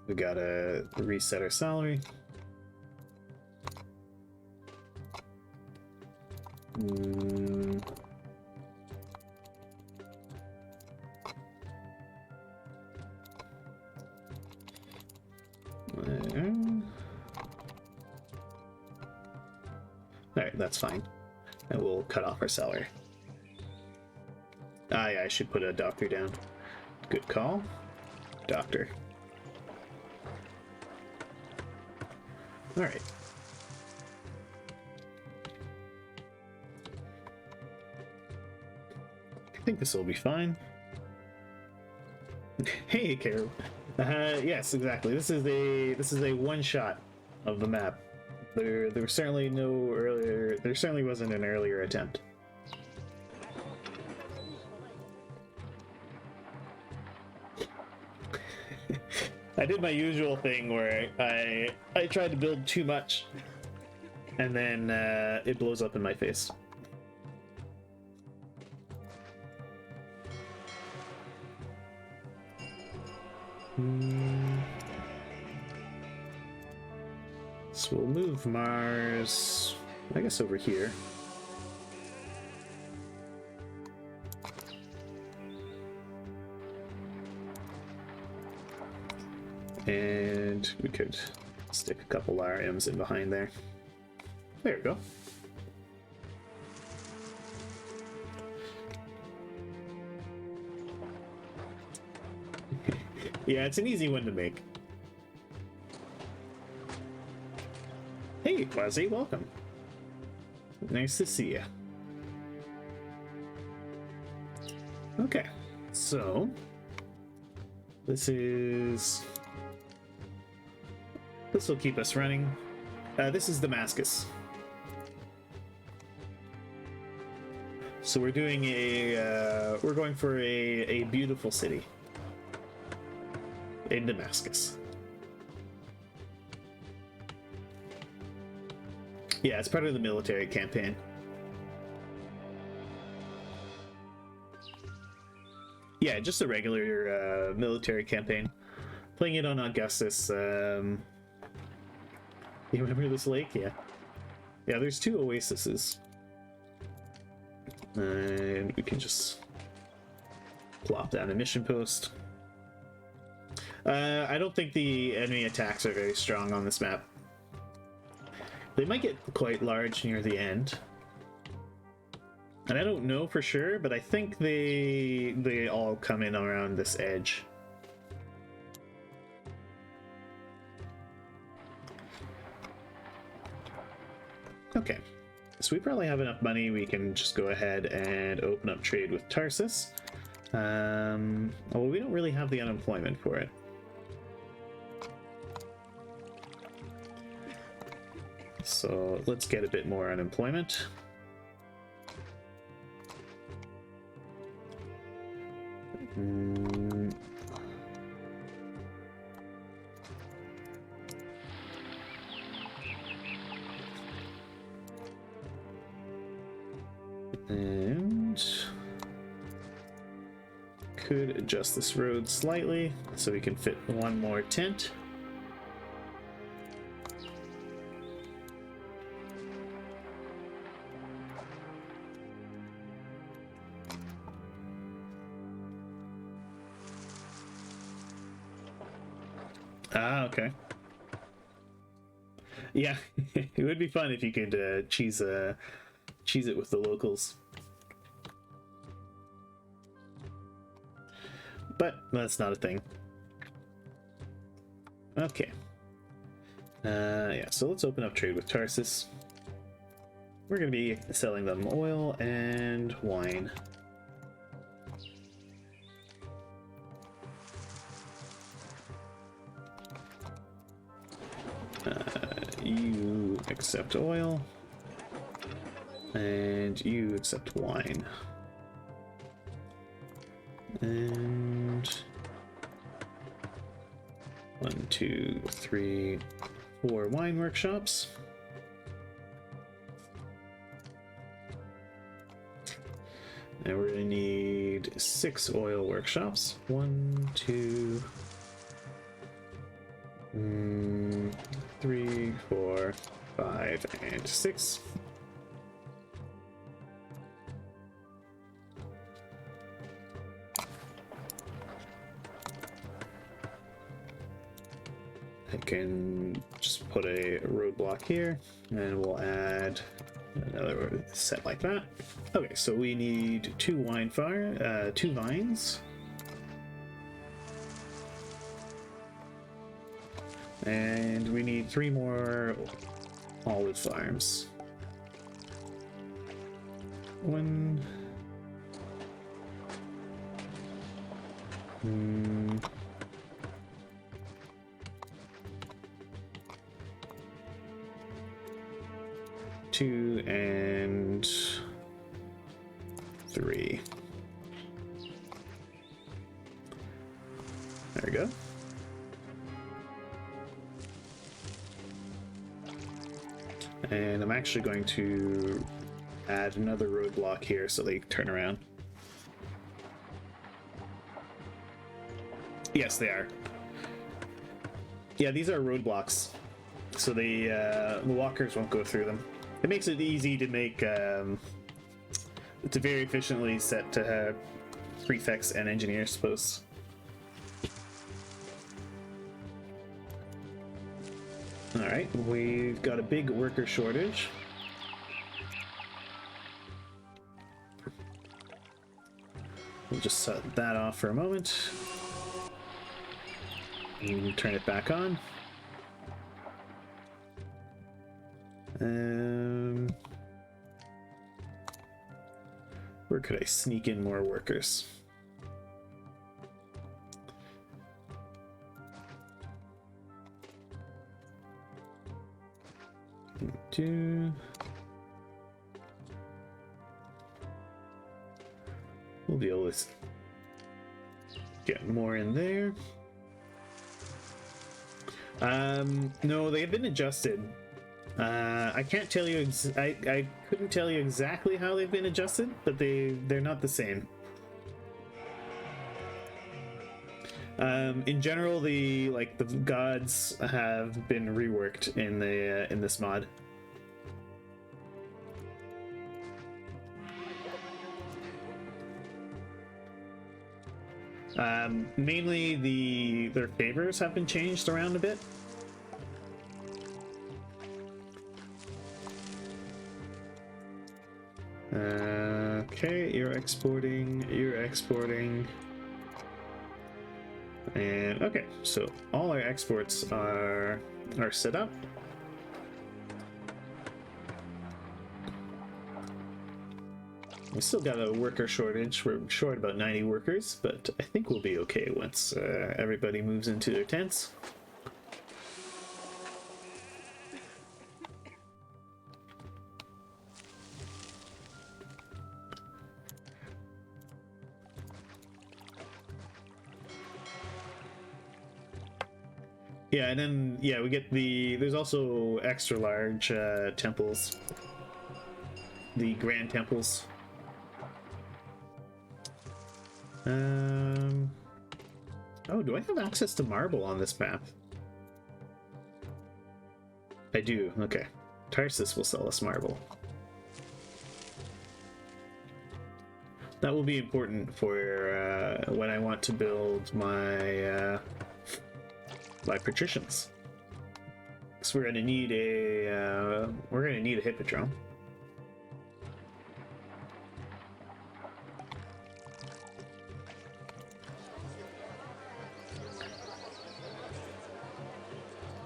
we gotta reset our salary. Alright, that's fine. And we'll cut off our salary. Ah, yeah, I should put a doctor down. Good call. Doctor. Alright. I think this will be fine. Hey, Carol. Yes, exactly. This is a one shot of the map. There was certainly no earlier. There certainly wasn't an earlier attempt. I did my usual thing where I tried to build too much, and then it blows up in my face. So we'll move Mars, I guess, over here. And we could stick a couple RMs in behind there. There we go. Yeah, it's an easy one to make. Hey, Quasi, welcome. Nice to see you. Okay, so this will keep us running. This is Damascus. So we're doing we're going for a beautiful city in Damascus. Yeah, it's part of the military campaign. Yeah, just a regular military campaign. Playing it on Augustus. You remember this lake? Yeah. Yeah, there's 2 oases. And we can just plop down a mission post. I don't think the enemy attacks are very strong on this map. They might get quite large near the end. And I don't know for sure, but I think they all come in around this edge. Okay. So we probably have enough money. We can just go ahead and open up trade with Tarsus. Well, we don't really have the unemployment for it. So let's get a bit more unemployment. And could adjust this road slightly so we can fit one more tent. Ah, okay. Yeah, it would be fun if you could cheese it with the locals. But that's not a thing. Okay. Yeah, so let's open up trade with Tarsus. We're going to be selling them oil and wine. You accept oil, and you accept wine. And 1, 2, 3, 4 wine workshops. And we're gonna need 6 oil workshops. 1, 2, 3, 4, 5, and 6. I can just put a roadblock here, and we'll add another set like that. Okay, so we need 2 2 vines. And we need 3 more olive farms. 1. 2 and 3. There we go. And I'm actually going to add another roadblock here so they turn around. Yes, they are. Yeah, these are roadblocks, so the walkers won't go through them. It makes it easy to make to very efficiently set prefects and engineers posts. All right, we've got a big worker shortage. We'll just set that off for a moment. And turn it back on. Where could I sneak in more workers? do. We'll be able to get more in there. No, they've been adjusted. I can't tell you. I couldn't tell you exactly how they've been adjusted, but they're not the same. In general, the gods have been reworked in this mod. Mainly their favors have been changed around a bit. Okay, you're exporting. And okay, so all our exports are set up. We still got a worker shortage. We're short about 90 workers, but I think we'll be okay once everybody moves into their tents. Yeah, and then we get there's also extra large temples, the grand temples. Oh, do I have access to marble on this map? I do. Okay, Tarsus will sell us marble. That will be important for when I want to build my my patricians. So we're gonna need a hippodrome.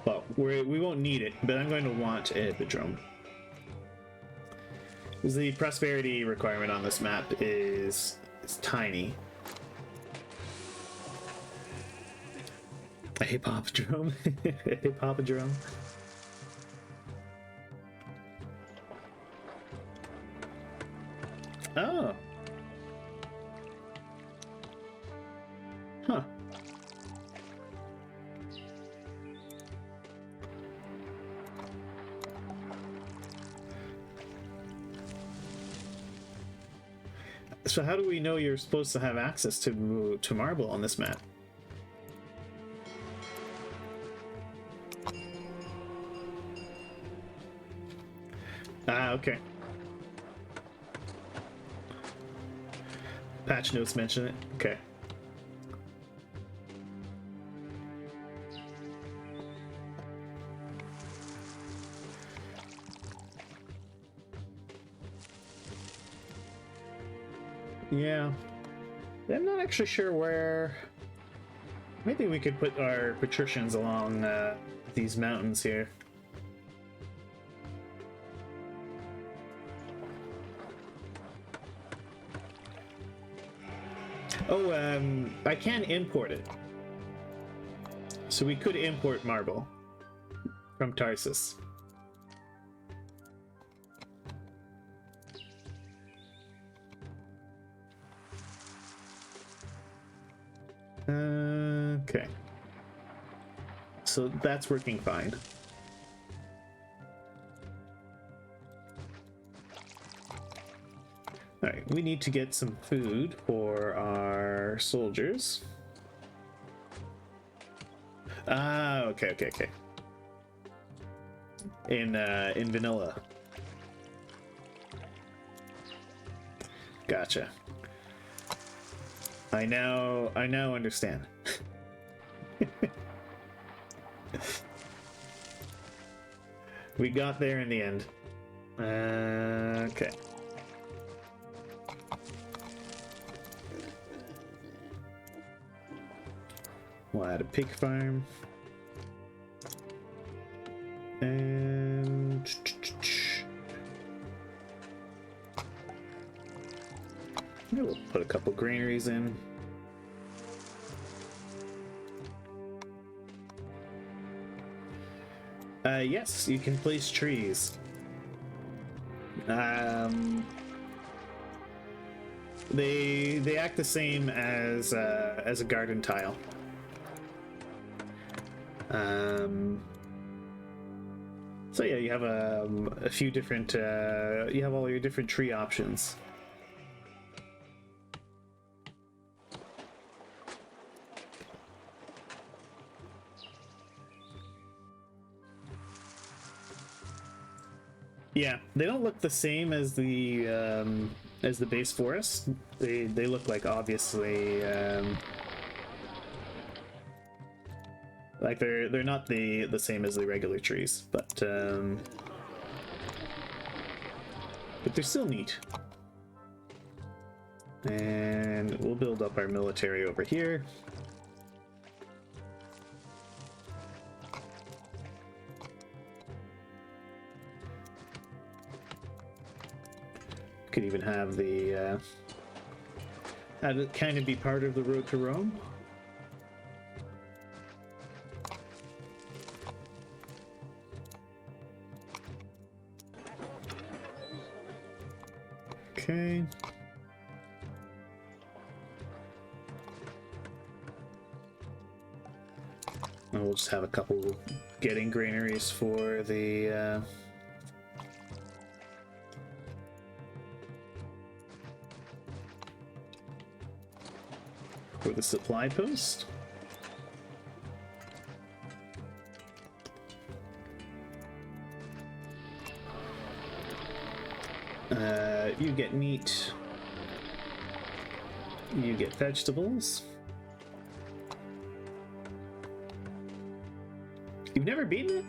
Well, we won't need it, but I'm going to want a hippodrome. Because the prosperity requirement on this map is tiny. A hippodrome. A hippodrome. Oh. Huh. So how do we know you're supposed to have access to marble on this map? Okay. Patch notes mention it. Okay. Yeah. I'm not actually sure where. Maybe we could put our patricians along these mountains here. Oh, I can import it. So we could import marble from Tarsus. Okay. So that's working fine. Alright, we need to get some food for our soldiers. Okay. In vanilla. Gotcha. I now understand. We got there in the end. Okay. We'll add a pig farm. And we'll put a couple granaries in. Yes, you can place trees. They act the same as a garden tile. So yeah, you have a few different. You have all your different tree options. Yeah, they don't look the same as the base forest. They look like obviously like they're not the same as the regular trees, but they're still neat. And we'll build up our military over here. Could even have the have it kind of be part of the road to Rome. Okay. And we'll just have a couple getting granaries for the supply post. You get meat. You get vegetables. You've never beaten it?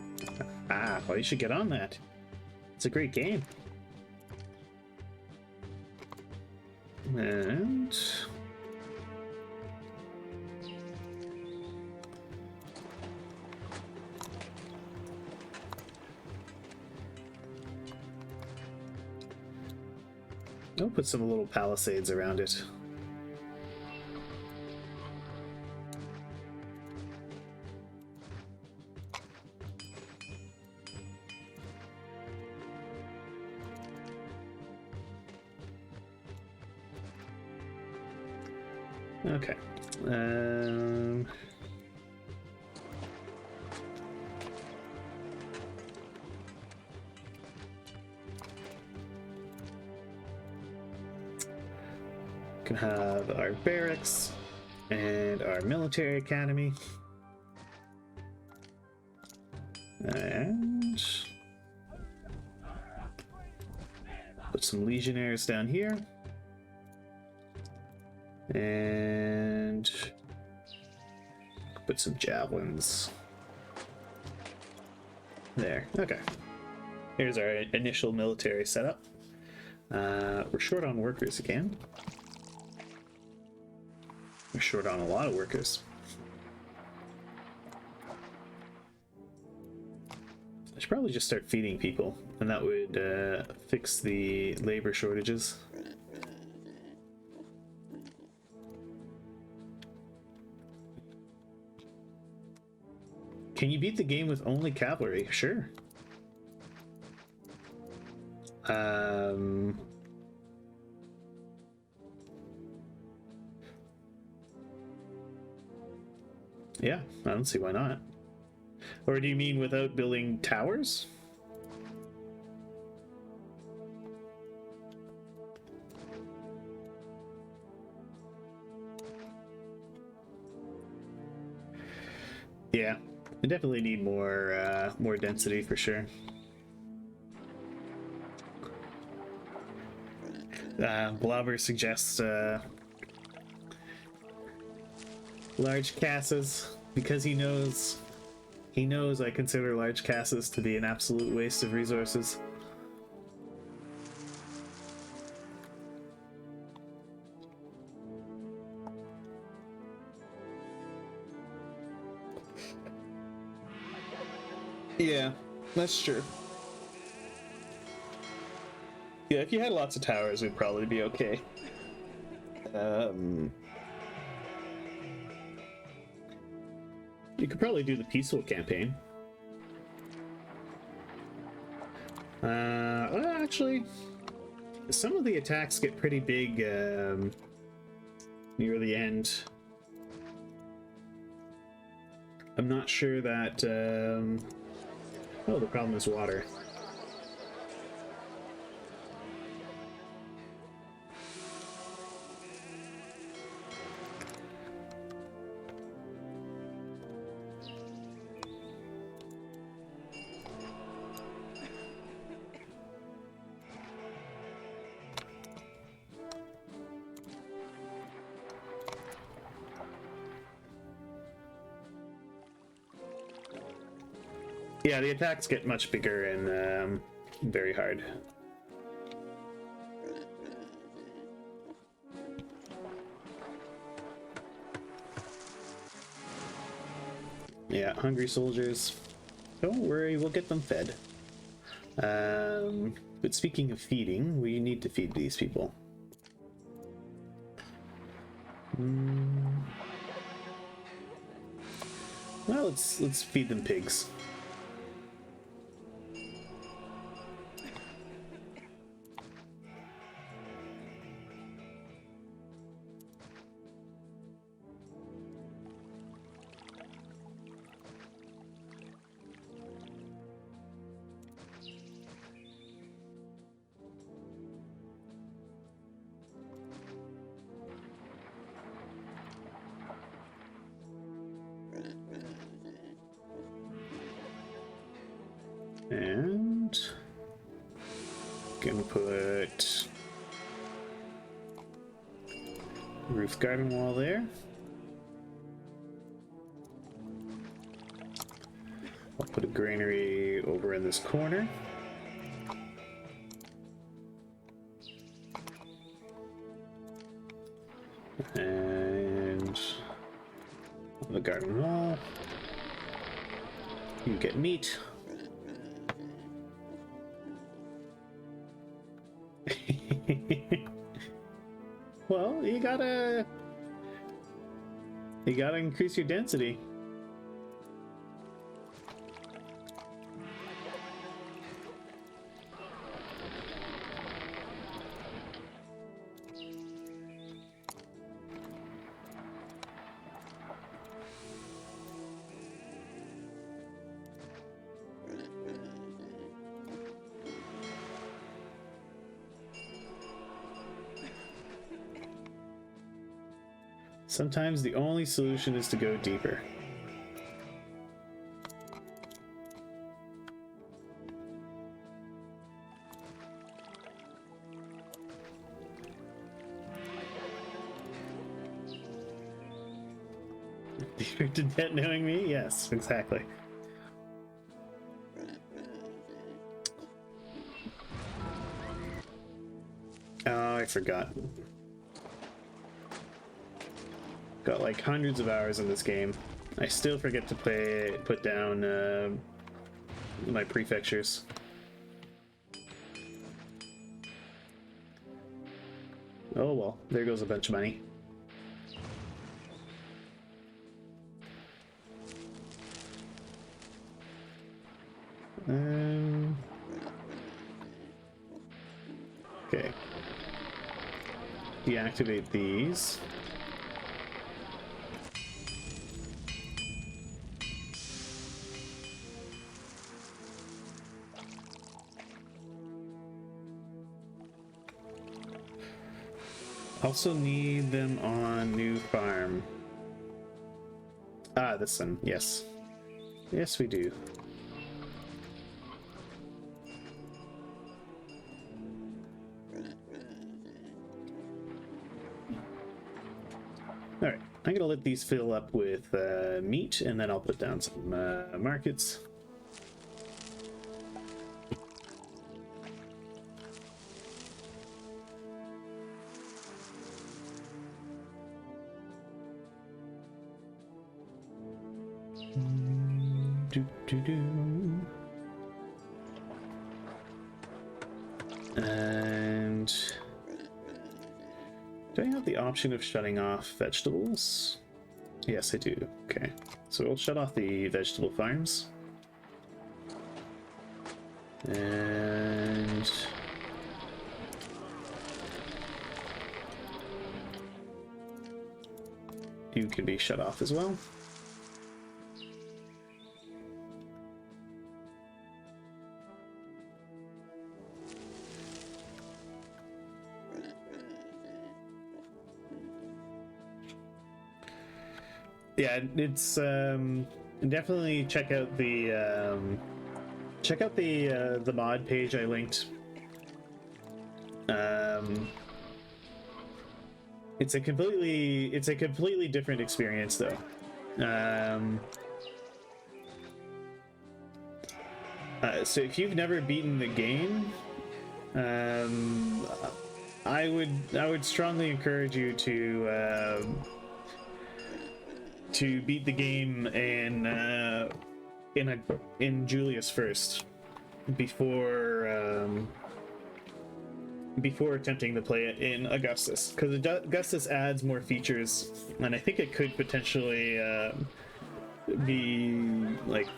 Ah, well, you should get on that. It's a great game. And I'll put some little palisades around it. Okay. Can have our barracks and our military academy. And put some legionnaires down here. And put some javelins there. Okay. Here's our initial military setup. We're short on workers again. We're short on a lot of workers. I should probably just start feeding people, and that would fix the labor shortages. Can you beat the game with only cavalry? Sure. Yeah, I don't see why not. Or do you mean without building towers? Yeah, I definitely need more density for sure. Blobber suggests large casas because he knows I consider large casas to be an absolute waste of resources. Yeah, that's true. Yeah, if you had lots of towers, we'd probably be okay. You could probably do the peaceful campaign. Well, actually, some of the attacks get pretty big near the end. I'm not sure that... Oh, the problem is water. Yeah, the attacks get much bigger and very hard. Yeah, hungry soldiers. Don't worry, we'll get them fed. But speaking of feeding, we need to feed these people. Well, let's feed them pigs. And gonna put roof garden wall there. I'll put a granary over in this corner. And on the garden wall, you get meat. Well, you gotta increase your density. Sometimes the only solution is to go deeper. Deeper to debt knowing me? Yes, exactly. Oh, I forgot. Got like hundreds of hours in this game. I still forget to put down my prefectures. Oh well, there goes a bunch of money. Okay. Deactivate these. Also need them on new farm. Ah, this one, yes. Yes, we do. Alright, I'm gonna let these fill up with meat, and then I'll put down some markets. And do I have the option of shutting off vegetables? Yes, I do. Okay, so we'll shut off the vegetable farms. And and you can be shut off as well. Yeah, it's definitely check out the mod page I linked. It's a completely different experience though. So if you've never beaten the game, I would strongly encourage you to beat the game in Julius first before attempting to play it in Augustus, because Augustus adds more features, and I think it could potentially be like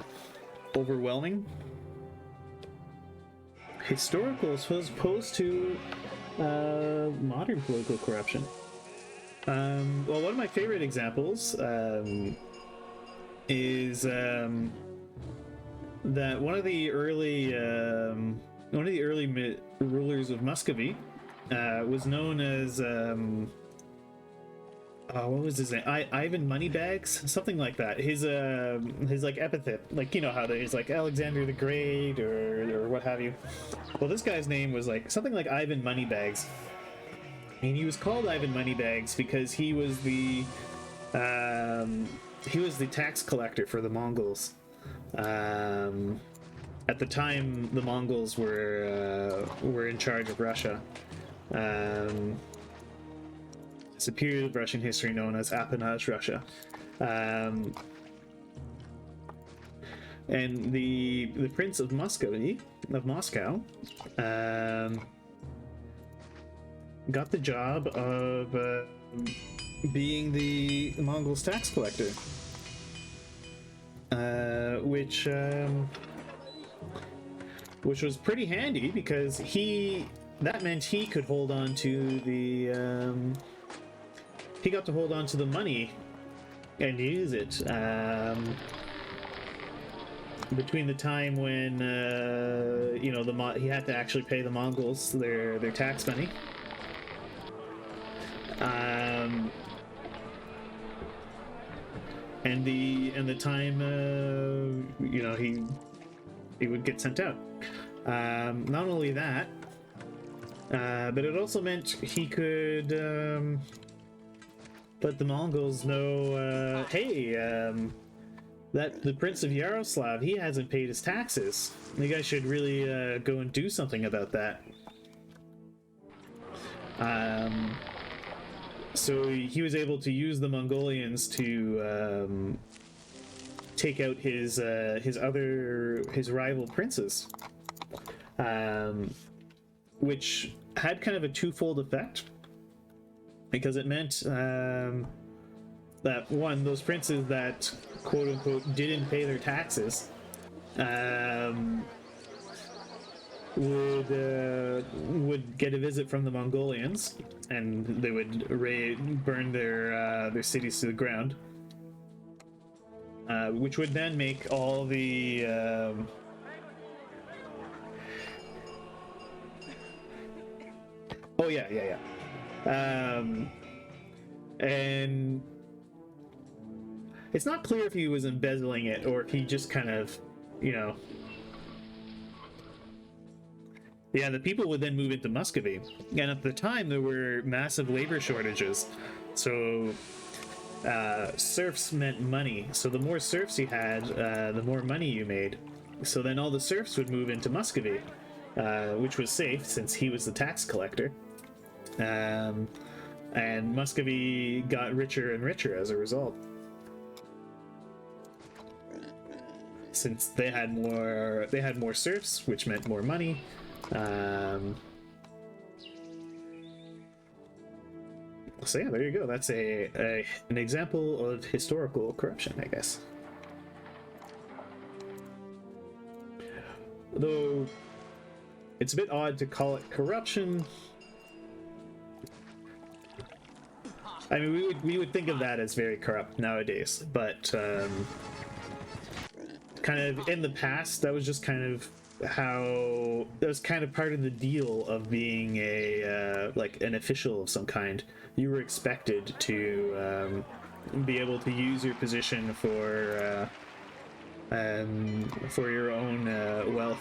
overwhelming. Historical as opposed to modern political corruption. Well, one of my favorite examples is that one of the early rulers of Muscovy was known as what was his name? Ivan Moneybags, something like that. His like epithet, like, you know how there's like Alexander the Great or what have you. Well, this guy's name was like something like Ivan Moneybags. And he was called Ivan Moneybags because he was the tax collector for the Mongols. At the time, the Mongols were in charge of Russia. It's a period of Russian history known as Appanage Russia. And the Prince of Moscow got the job of being the Mongols' tax collector, which was pretty handy because that meant he could hold on to the he got to hold on to the money and use it between the time when you know, he had to actually pay the Mongols their tax money. And the time you know, he would get sent out. Not only that, but it also meant he could let the Mongols know, hey, that the Prince of Yaroslav, he hasn't paid his taxes. You guys should really go and do something about that. So he was able to use the Mongolians to take out his rival princes, which had kind of a twofold effect, because it meant that one, those princes that quote unquote didn't pay their taxes would get a visit from the Mongolians, and they would burn their cities to the ground, which would then make all the and it's not clear if he was embezzling it or if he just kind of, you know. Yeah, the people would then move into Muscovy, and at the time there were massive labor shortages, so serfs meant money. So the more serfs you had, the more money you made. So then all the serfs would move into Muscovy, which was safe since he was the tax collector. And Muscovy got richer and richer as a result, since they had more serfs, which meant more money. So yeah, there you go. That's an example of historical corruption, I guess. Though It's a bit odd to call it corruption. I mean, we would think of that as very corrupt nowadays, but kind of in the past, that was just kind of how that was kind of part of the deal of being a like an official of some kind. You were expected to be able to use your position for your own wealth.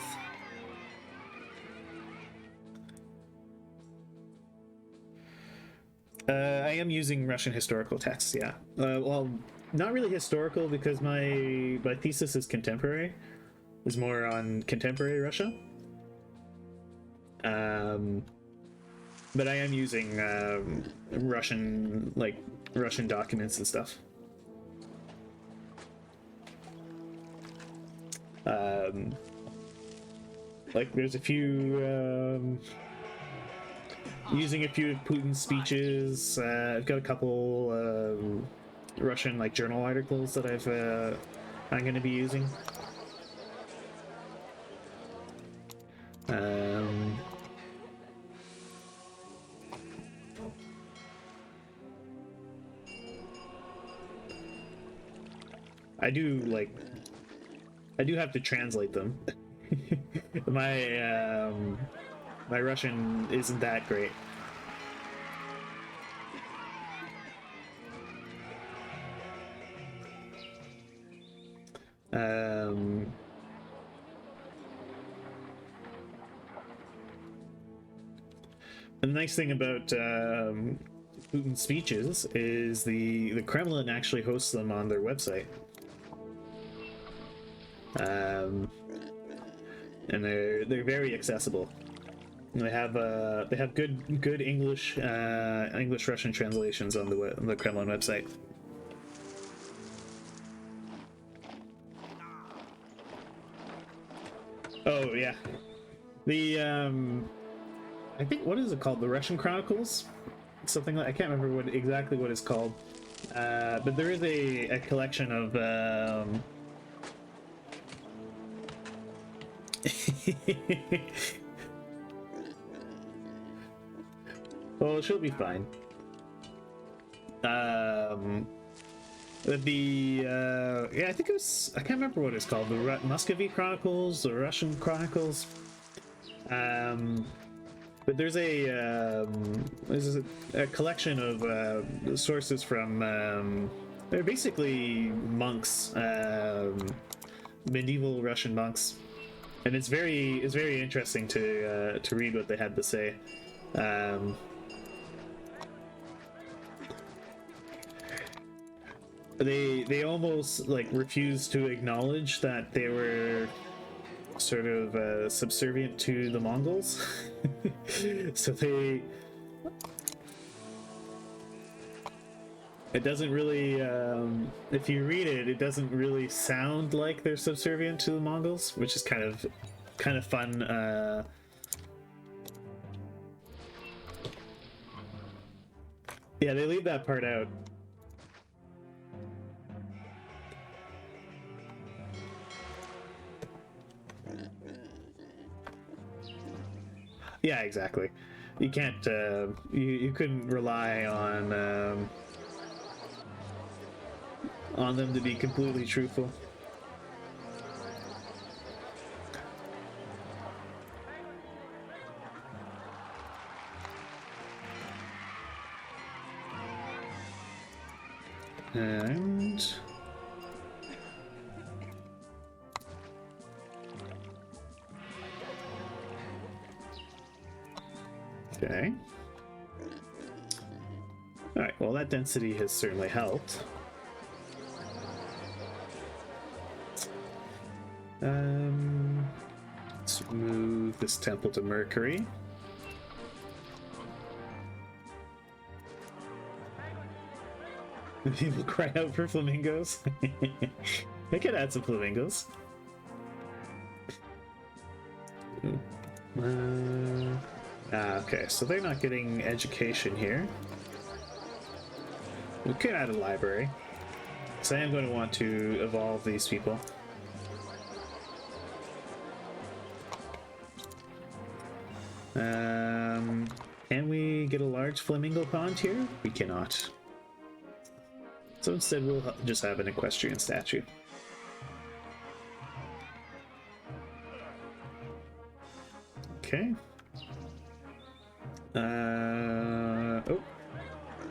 I am using Russian historical texts, yeah. Well, not really historical because my thesis is contemporary. Is more on contemporary Russia. But I am using Russian documents and stuff. Like there's a few using a few of Putin's speeches. I've got a couple Russian like journal articles that I'm going to be using. I do have to translate them. My Russian isn't that great. The nice thing about Putin's speeches is the Kremlin actually hosts them on their website, and they're very accessible. They have good English Russian translations on the Kremlin website. Oh yeah, I think, what is it called? The Russian Chronicles? Something like, I can't remember exactly what it's called. But there is a collection of well, she'll be fine. Yeah, I think it was, I can't remember what it's called. The Muscovy Chronicles, the Russian Chronicles. But there's a collection of sources from they're basically monks, medieval Russian monks, and it's very interesting to read what they had to say. They almost like refused to acknowledge that they were sort of subservient to the Mongols. So it doesn't really if you read it, it doesn't really sound like they're subservient to the Mongols, which is kind of fun. Yeah, they leave that part out. Yeah, exactly. You can't. You couldn't rely on them to be completely truthful. And okay. All right. Well, that density has certainly helped. Let's move this temple to Mercury. People cry out for flamingos. I could add some flamingos. Okay, so they're not getting education here. We could add a library. So I am going to want to evolve these people. Can we get a large flamingo pond here? We cannot. So instead we'll just have an equestrian statue. Okay. Oh.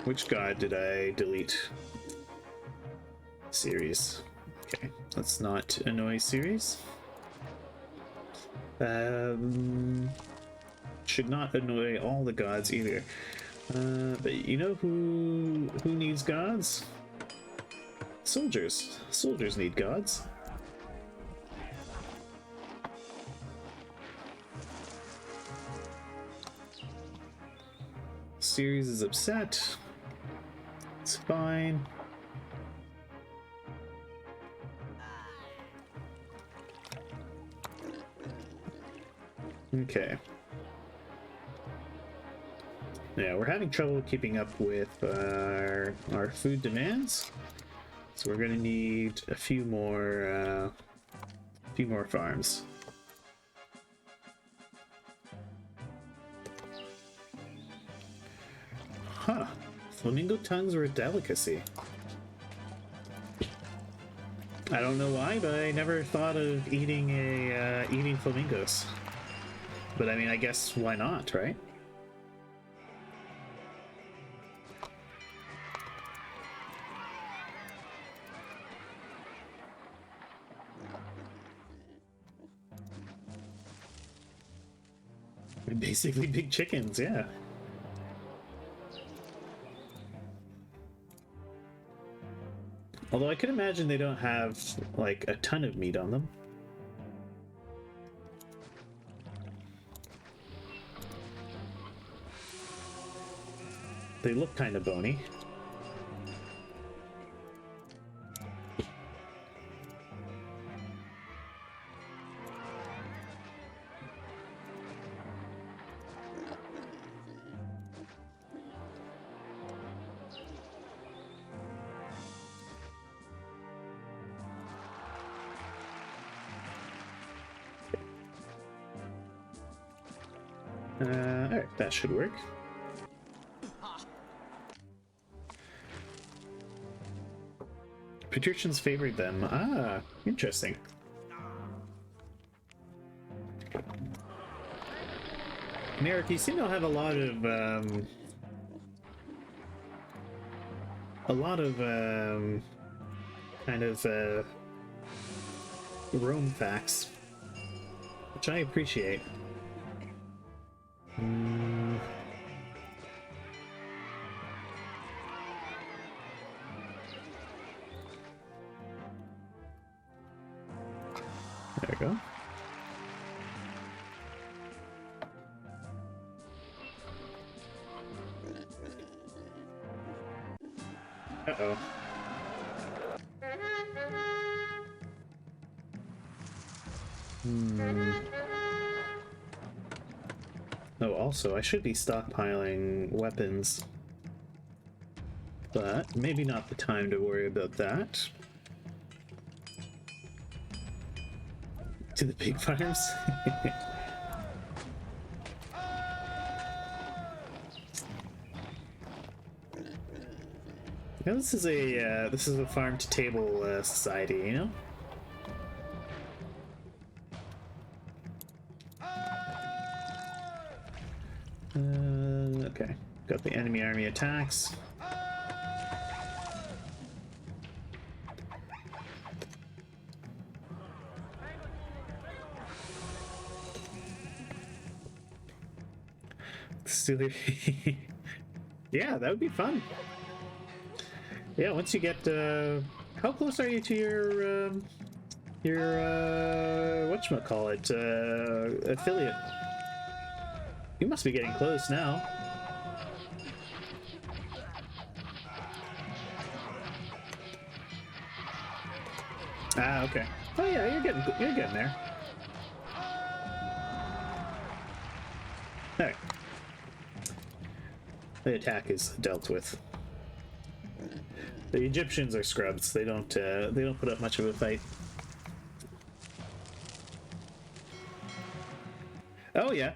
Which god did I delete? Series. Okay, let's not annoy series. Should not annoy all the gods either. But you know who needs gods? Soldiers. Soldiers need gods. Series is upset. It's fine. Okay. Yeah, we're having trouble keeping up with our food demands, so we're gonna need a few more farms. Huh. Flamingo tongues were a delicacy. I don't know why, but I never thought of eating eating flamingos. But I mean, I guess why not, right? They're basically big chickens, yeah. Although I could imagine they don't have, like, a ton of meat on them. They look kind of bony. Alright, that should work. Patricians favored them. Ah, interesting. Merrick, you seem to have a lot of kind of Rome facts, which I appreciate. There we go. Uh-oh. Oh, also, I should be stockpiling weapons. But maybe not the time to worry about that. To the pig farms? Yeah, this is a farm to table society, you know? Okay, got the enemy army attacks. Yeah, that would be fun. Yeah, once you get how close are you to your whatchamacallit affiliate? You must be getting close now. Ah, okay. Oh yeah, you're getting there. Alright. The attack is dealt with. The Egyptians are scrubs. They don't put up much of a fight. Oh yeah.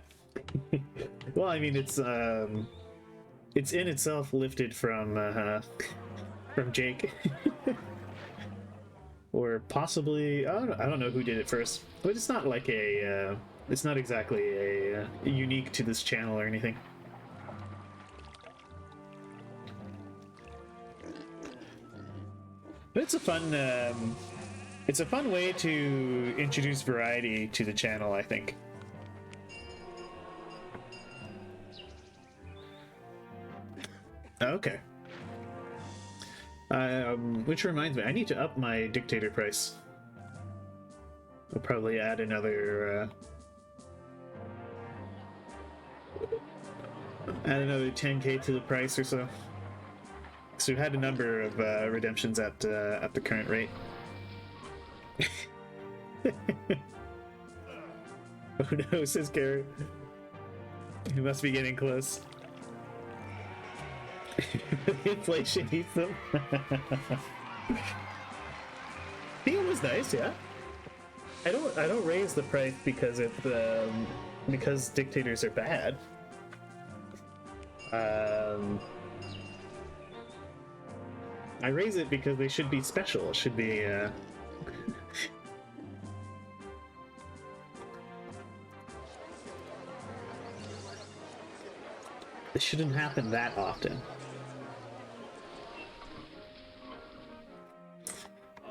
Well, I mean, it's in itself lifted from Jake. Or possibly, I don't know who did it first, but it's not like it's not exactly a unique to this channel or anything. But it's a fun way to introduce variety to the channel, I think. Okay. Which reminds me, I need to up my dictator price. I'll probably add another 10k to the price or so. So we've had a number of redemptions at the current rate. Oh no, says Garrett. He must be getting close. Inflation eats them. Deal was nice, yeah. I don't raise the price because because dictators are bad. I raise it because they should be special. It should be it shouldn't happen that often.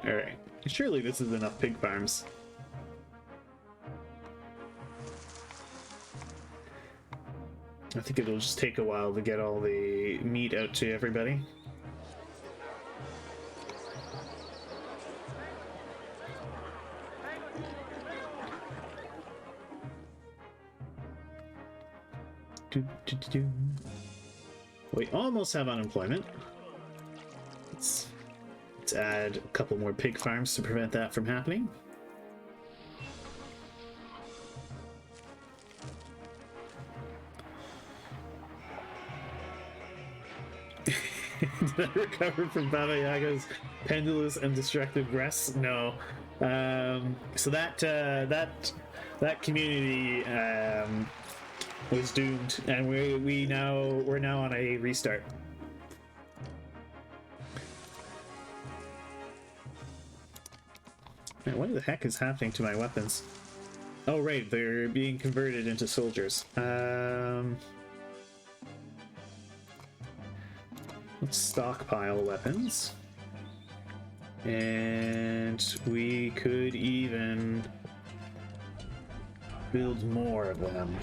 Alright. Surely this is enough pig farms. I think it'll just take a while to get all the meat out to everybody. We almost have unemployment. Let's add a couple more pig farms to prevent that from happening. Did I recover from Baba Yaga's pendulous and destructive breasts? No. So that community was doomed, and we're now on a restart. Man, what the heck is happening to my weapons? Oh right, they're being converted into soldiers. Let's stockpile weapons. And we could even build more of them.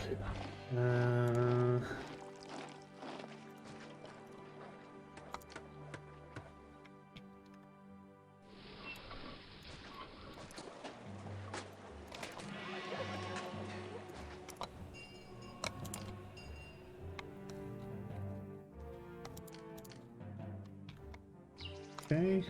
Okay.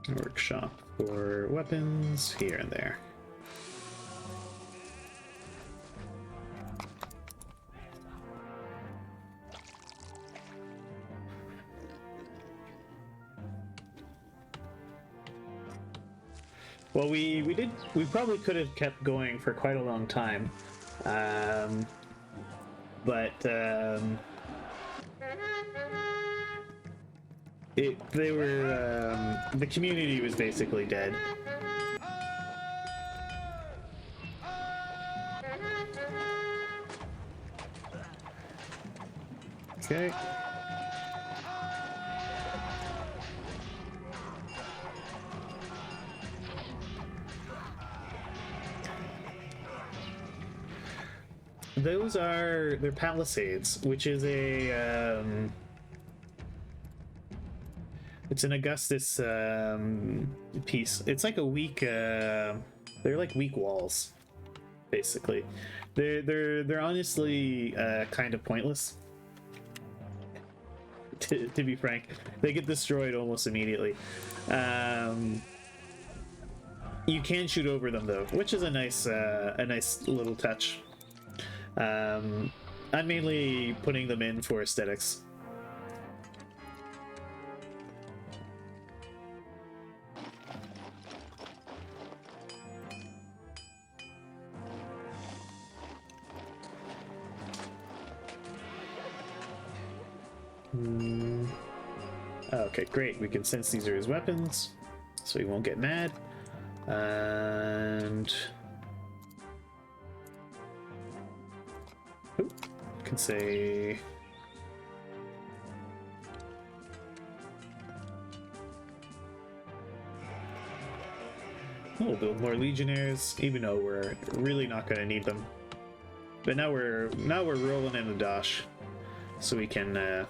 Workshop for weapons here and there. Well, we probably could have kept going for quite a long time, but the community was basically dead. Okay. They're palisades, which is it's an Augustus piece. It's like a weak they're like weak walls, basically. They're honestly kind of pointless. To be frank, they get destroyed almost immediately. You can shoot over them though, which is a nice little touch. I'm mainly putting them in for aesthetics. Okay, great. We can sense these are his weapons, so he won't get mad. And can say we'll build more legionnaires, even though we're really not going to need them. But now we're rolling in the dosh, so we can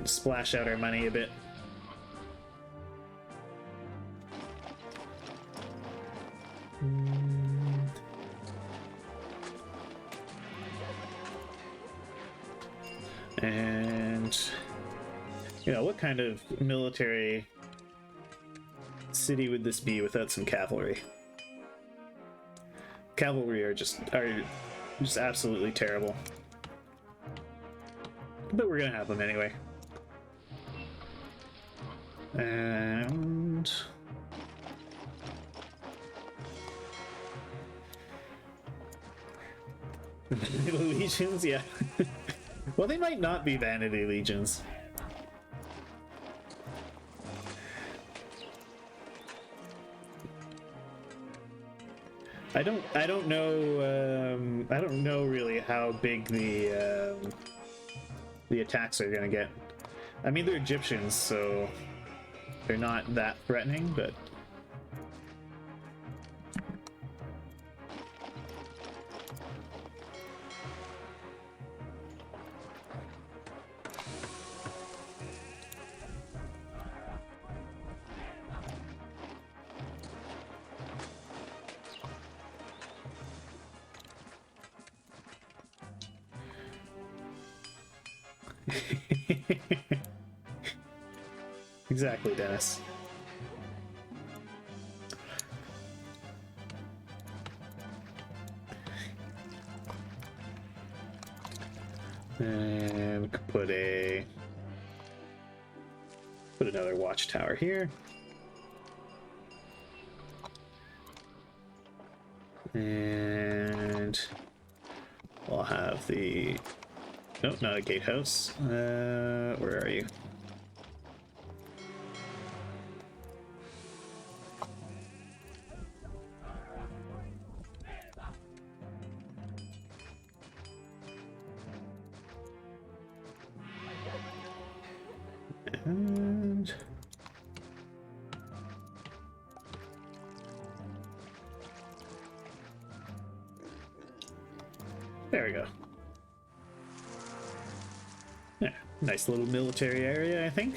splash out our money a bit. And you know, what kind of military city would this be without some cavalry? Cavalry are just absolutely terrible. But we're gonna have them anyway. And legions, yeah. Well, they might not be vanity legions. I don't know really how big the attacks are gonna get. I mean, they're Egyptians, so they're not that threatening, but exactly, Dennis. And we could put another watchtower here. And we'll have the... Nope, not a gatehouse. Where are you? And there we go. Yeah, nice little military area, I think.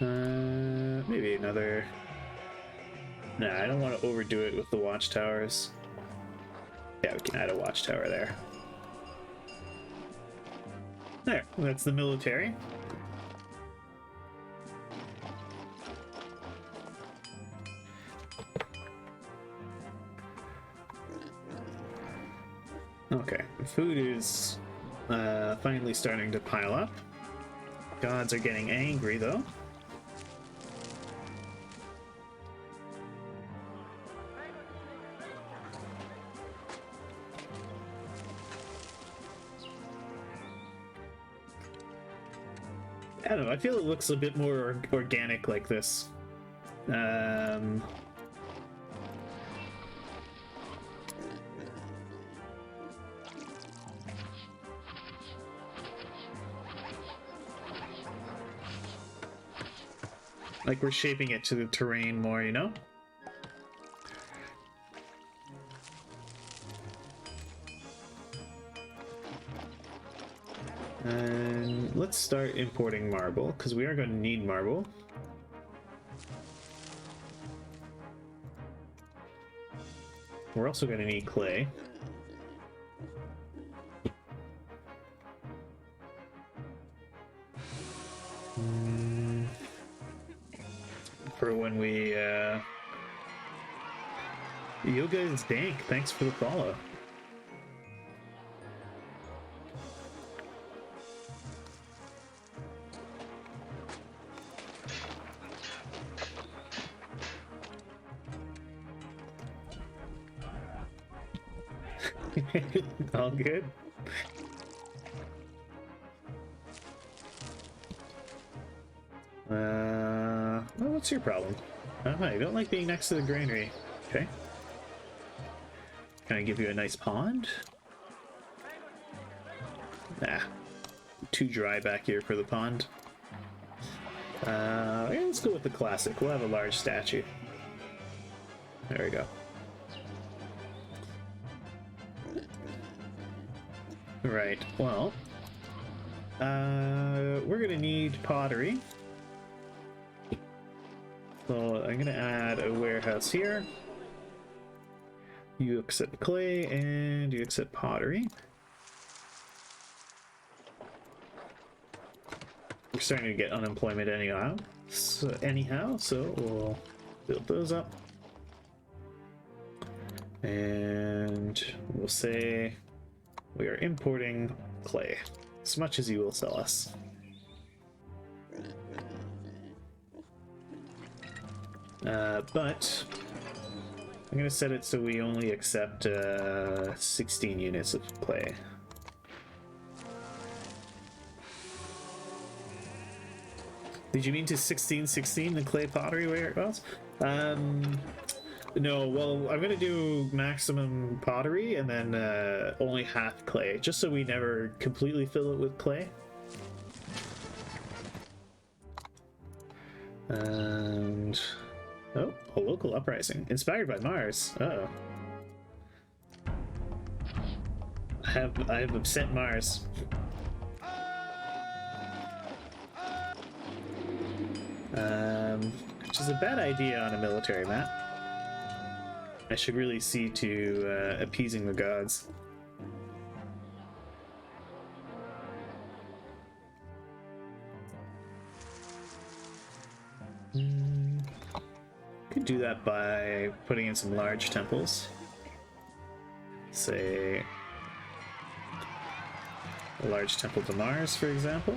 Maybe another... Nah, I don't want to overdo it with the watchtowers. Yeah, we can add a watchtower there. There, that's the military. Okay, food is finally starting to pile up. Gods are getting angry, though. I don't know, I feel it looks a bit more organic like this. Like we're shaping it to the terrain more, you know? And let's start importing marble, because we are going to need marble. We're also going to need clay. For when we... Yoga is dank, thanks for the follow. All good. Well, what's your problem? I don't like being next to the granary. Okay. Can I give you a nice pond? Nah. Too dry back here for the pond. Yeah, let's go with the classic. We'll have a large statue. There we go. Right, well, we're gonna need pottery. So I'm gonna add a warehouse here. You accept clay and you accept pottery. We're starting to get unemployment anyhow, so we'll build those up. And we'll say we are importing clay, as much as you will sell us. But I'm going to set it so we only accept 16 units of clay. Did you mean to 1616 the clay pottery warehouse? No, well, I'm gonna do maximum pottery and then only half clay, just so we never completely fill it with clay. And oh, a local uprising inspired by Mars. Uh-oh. I have upset Mars. Which is a bad idea on a military map. I should really see to appeasing the gods. Could do that by putting in some large temples. Say a large temple to Mars, for example.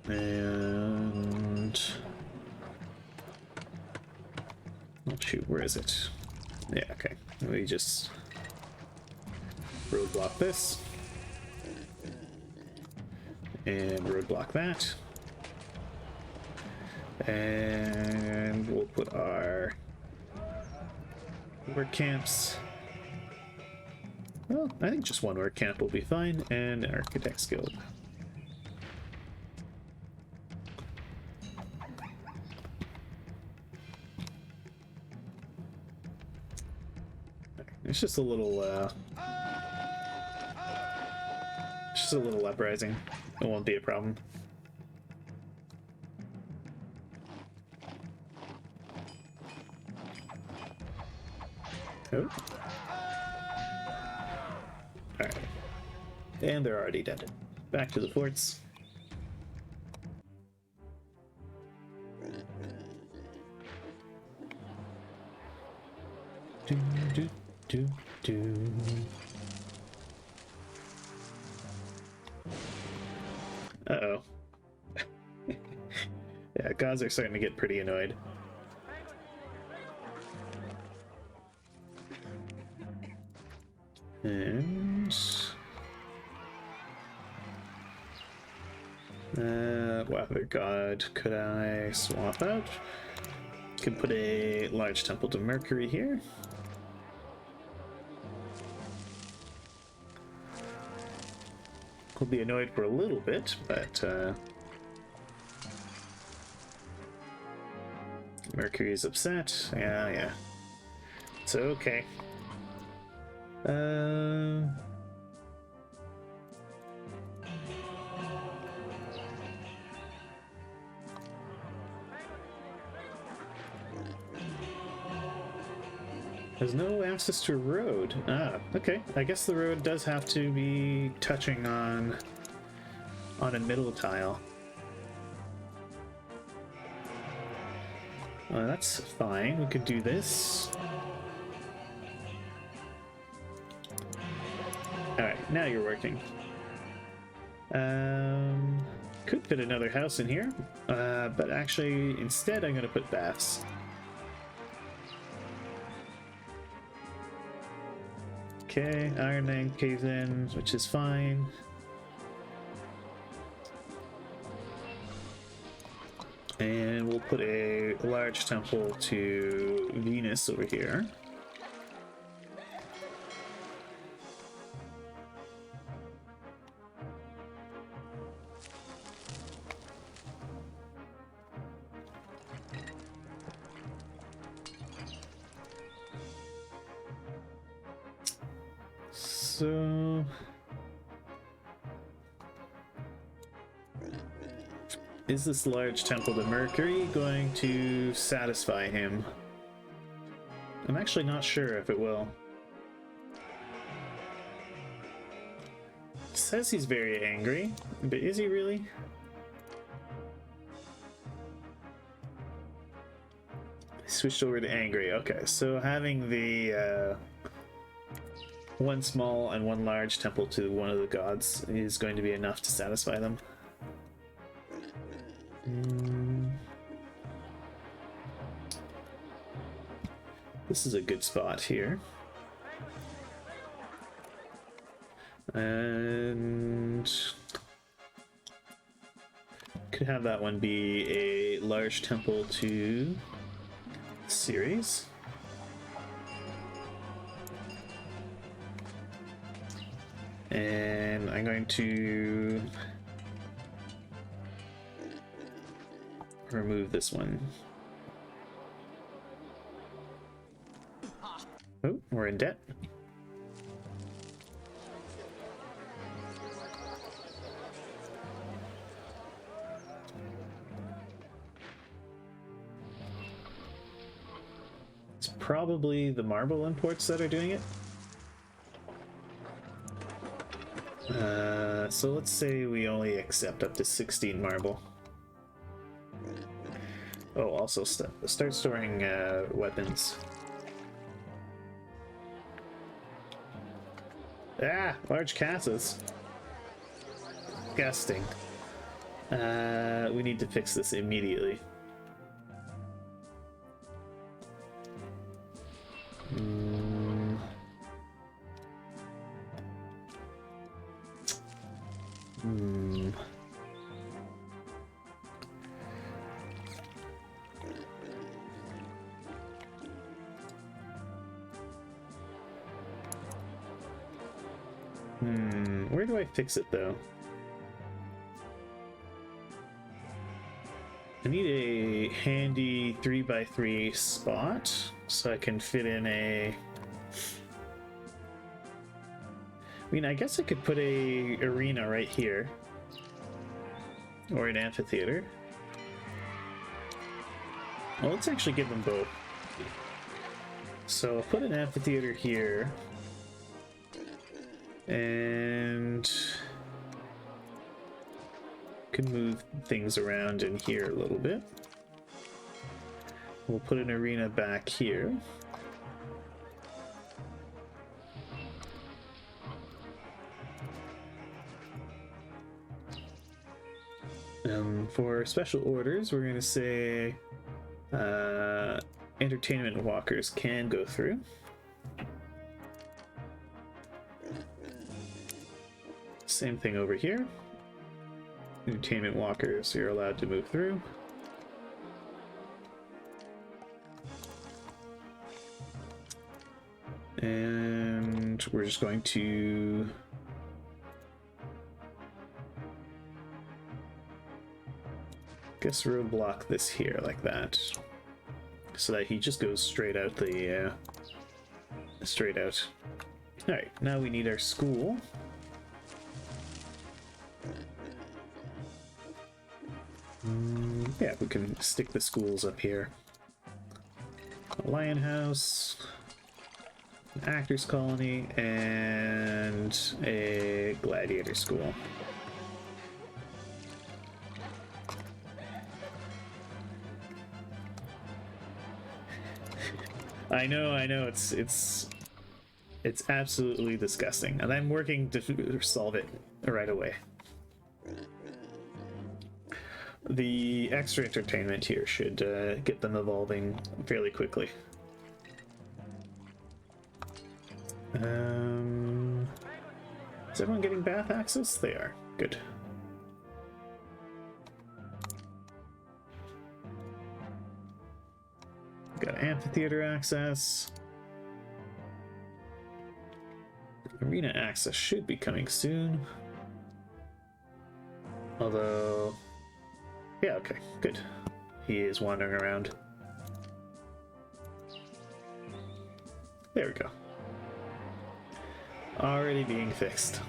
And oh shoot, where is it? Yeah, okay. We just roadblock this and roadblock that, and we'll put our work camps. Well, I think just one work camp will be fine, and an architect's guild. It's just a little uprising. It won't be a problem. Oh. Alright. And they're already dead. Back to the forts. Do, do, do, do. Uh-oh. Yeah, gods are starting to get pretty annoyed. And what other god could I swap out? Could put a large temple to Mercury here. We'll be annoyed for a little bit, but Mercury's upset. Yeah. It's okay. There's no access to a road. Ah, okay. I guess the road does have to be touching on a middle tile. That's fine. We could do this. Alright, now you're working. Could fit another house in here, but actually, instead I'm going to put baths. Okay, Iron Man caves in, which is fine. And we'll put a large temple to Venus over here. So is this large temple to Mercury going to satisfy him? I'm actually not sure if it will. It says he's very angry, but is he really? Switched over to angry. Okay, so having the one small and one large temple to one of the gods is going to be enough to satisfy them. This is a good spot here. And could have that one be a large temple to Ceres. And I'm going to remove this one. Oh, we're in debt. It's probably the marble imports that are doing it. So let's say we only accept up to 16 marble. Oh, also start storing weapons. Ah, large casas. Disgusting. We need to fix this immediately. Where do I fix it though? I need a handy 3x3 spot so I can fit in a... I mean, I guess I could put a arena right here. Or an amphitheater. Well, let's actually give them both. So I'll put an amphitheater here. And can move things around in here a little bit. We'll put an arena back here. For special orders, we're going to say entertainment walkers can go through. Same thing over here. Entertainment walkers, you're allowed to move through. And we're just going to roadblock this here like that, so that he just goes straight out the straight out. All right, now we need our school. Yeah, we can stick the schools up here. A lion house, an actors colony, and a gladiator school. I know, it's absolutely disgusting, and I'm working to solve it right away. The extra entertainment here should get them evolving fairly quickly. Is everyone getting bath access? They are. Good. Got amphitheater access. Arena access should be coming soon. Although... yeah, okay, good. He is wandering around. There we go. Already being fixed.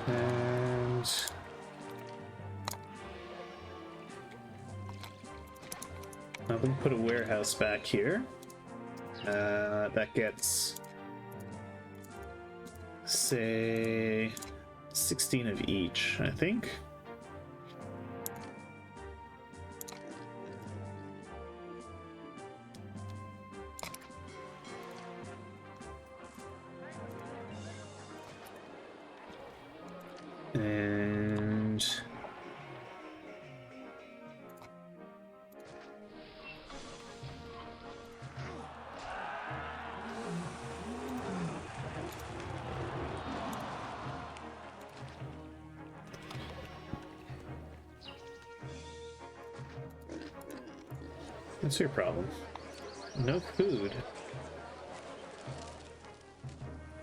And I'm going to put a warehouse back here. That gets, say, 16 of each, I think. And what's your problem? No food.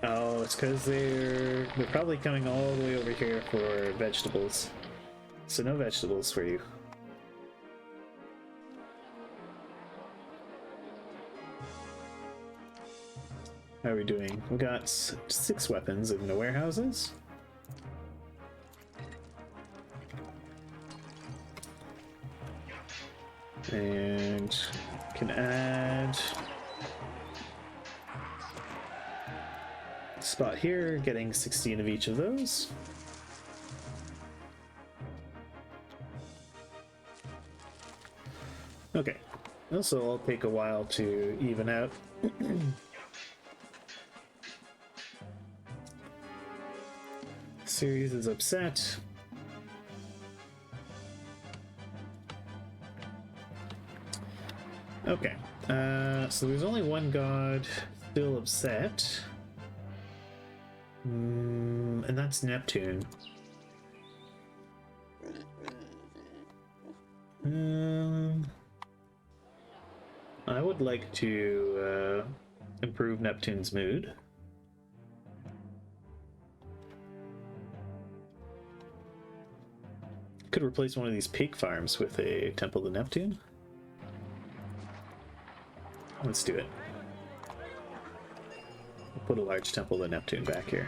Oh, it's because they're probably coming all the way over here for vegetables. So no vegetables for you. How are we doing? We got 6 weapons in the warehouses. And can add spot here, getting 16 of each of those. Okay, this will take a while to even out. Series is upset. Okay, so there's only one god still upset. And that's Neptune. I would like to improve Neptune's mood. Could replace one of these pig farms with a Temple to Neptune. Let's do it. We'll put a large Temple to Neptune back here.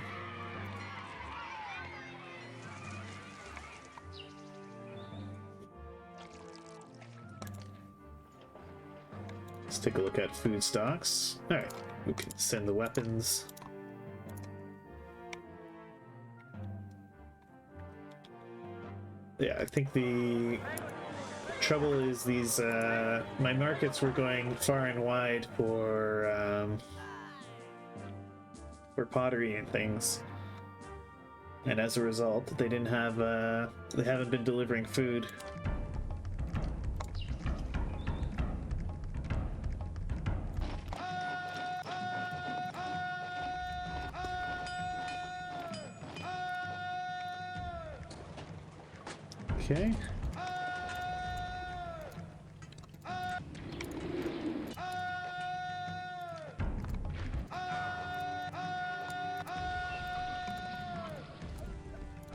Let's take a look at food stocks. Alright, we can send the weapons. Yeah, I think the trouble is these, my markets were going far and wide for pottery and things. And as a result, they didn't have, they haven't been delivering food. Okay.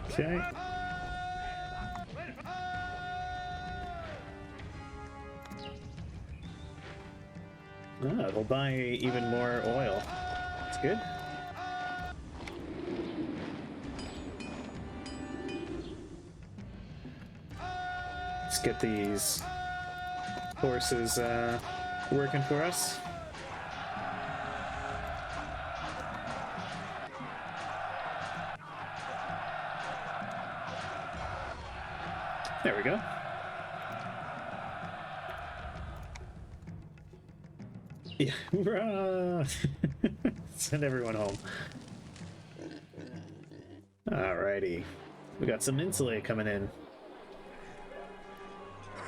Okay. Ah, we'll buy even more oil. That's good. Let's get these horses working for us. There we go. Yeah, bruh. Send everyone home. Alrighty. We got some insulate coming in.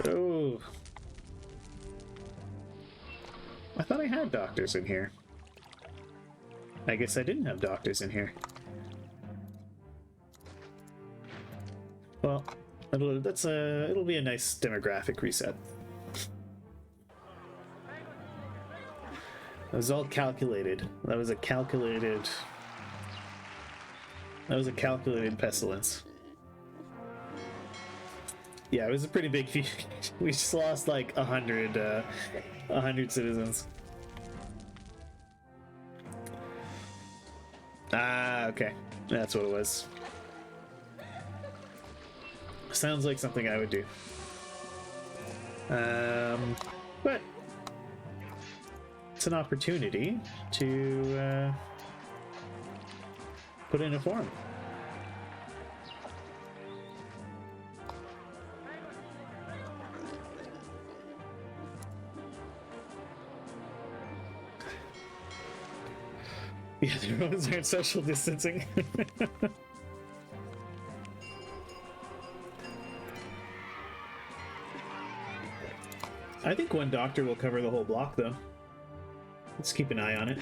Oh. I thought I had doctors in here. I guess I didn't have doctors in here. Well, it'll be a nice demographic reset. That was all calculated. That was a calculated pestilence. Yeah, it was a pretty big feat. We just lost like 100 citizens. Ah, okay. That's what it was. Sounds like something I would do. But it's an opportunity to put in a forum. Yeah, the roads aren't social distancing. I think one doctor will cover the whole block, though. Let's keep an eye on it.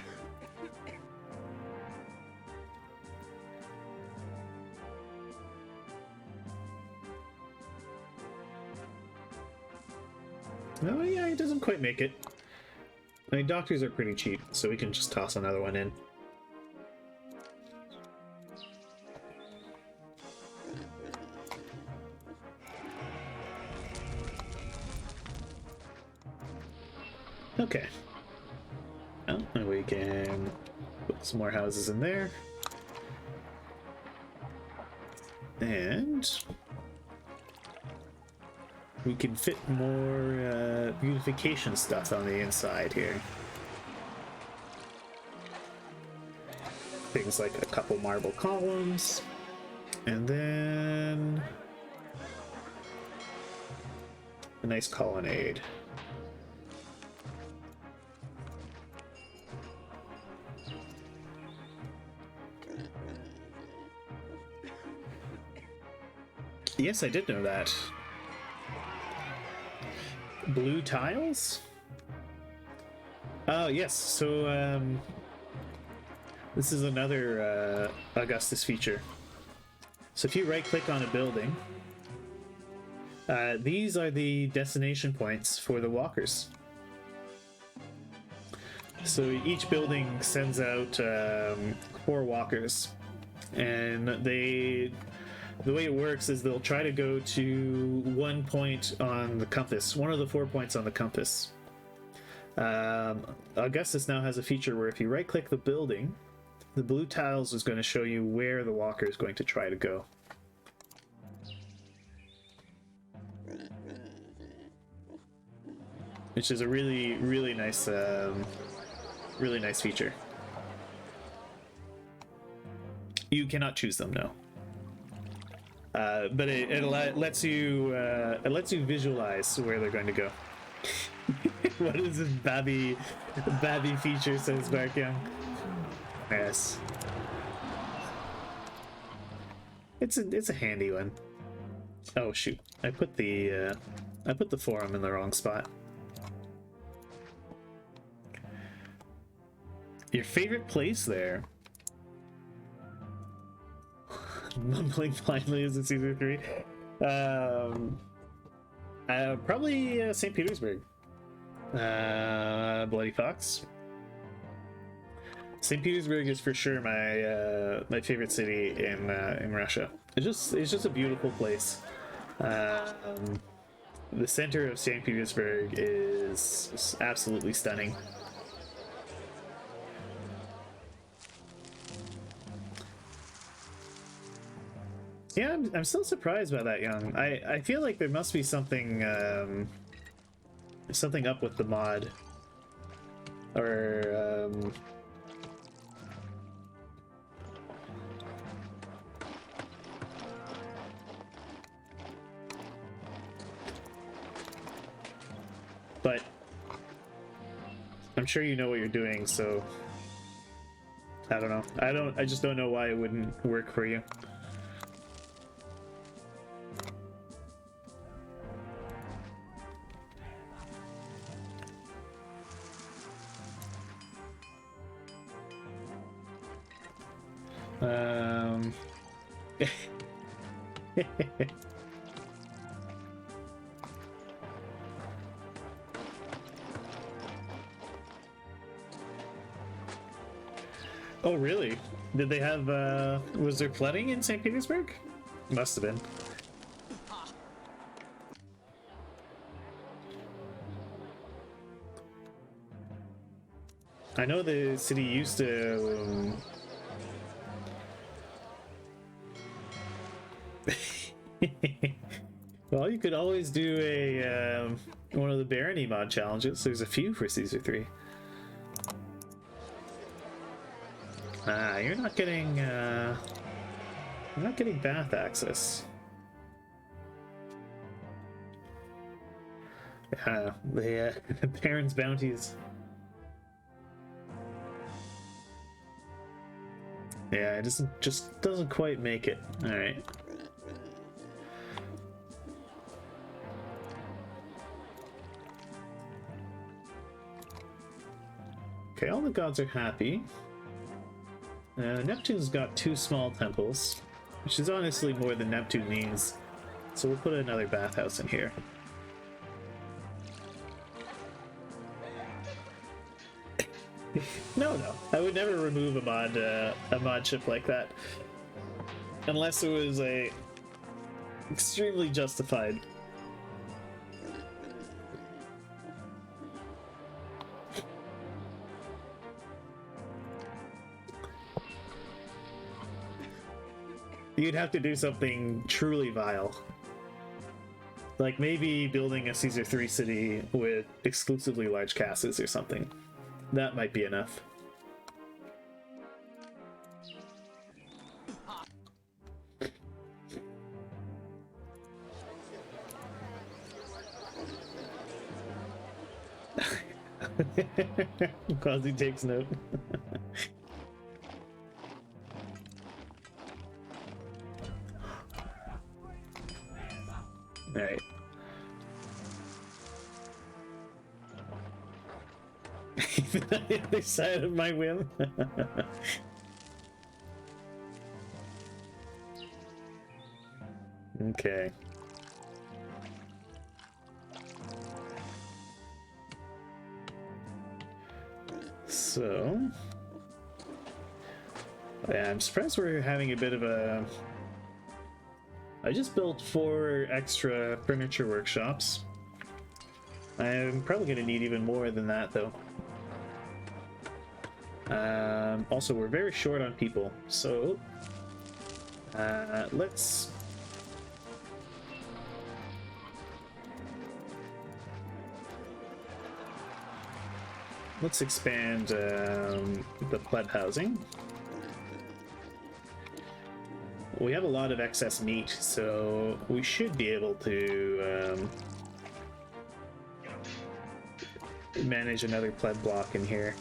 Oh, yeah, it doesn't quite make it. I mean, doctors are pretty cheap, so we can just toss another one in. Okay. Well, and we can put some more houses in there. And we can fit more beautification stuff on the inside here. Things like a couple marble columns, and then a nice colonnade. Yes, I did know that. Blue tiles? Oh, yes. So, this is another Augustus feature. So if you right-click on a building, these are the destination points for the walkers. So each building sends out 4 walkers, and the way it works is they'll try to go to one point on the compass, one of the 4 points on the compass. Augustus now has a feature where if you right-click the building, the blue tiles is going to show you where the walker is going to try to go. Which is a really nice feature. You cannot choose them, no. But it lets you visualize where they're going to go. What is this babby feature, says Bark Young? Yes, it's a handy one. Oh shoot! I put the forum in the wrong spot. Your favorite place there? Mumbling blindly is in season 3. Probably St. Petersburg. Bloody Fox. St. Petersburg is for sure my favorite city in Russia. It's just a beautiful place. The center of St. Petersburg is absolutely stunning. Yeah, I'm still surprised by that, Young. I feel like there must be something something up with the mod, or but I'm sure you know what you're doing, so I don't know. I just don't know why it wouldn't work for you. Oh, really? Did they have, was there flooding in St. Petersburg? Must have been. I know the city used to, well, you could always do a, one of the Barony mod challenges. There's a few for Caesar 3. You're not getting bath access. The Baron's bounties. Yeah, it just doesn't quite make it. All right. Okay, all the gods are happy. Neptune's got 2 small temples, which is honestly more than Neptune needs. So we'll put another bathhouse in here. No, I would never remove a mod chip like that, unless it was extremely justified. You'd have to do something truly vile. Like maybe building a Caesar 3 city with exclusively large castles or something. That might be enough. Quasi takes note. Alright. The other side of my whim. Okay. So, yeah, I'm surprised we're having a bit of a... I just built 4 extra furniture workshops. I'm probably going to need even more than that, though. Also, we're very short on people, so let's expand the pleb housing. We have a lot of excess meat, so we should be able to manage another pleb block in here.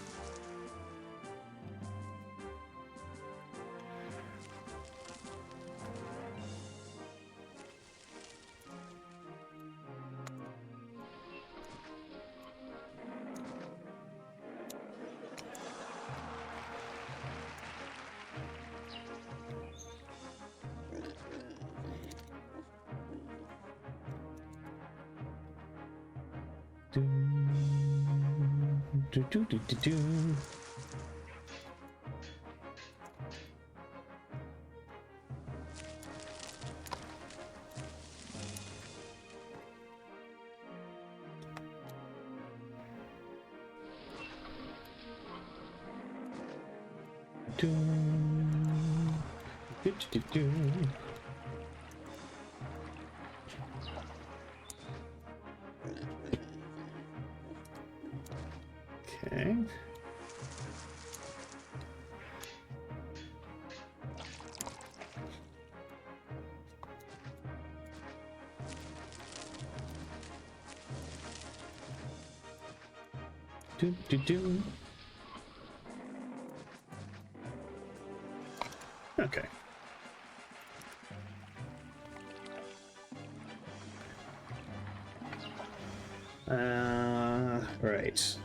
Okay. Do, do, do. Okay. Right.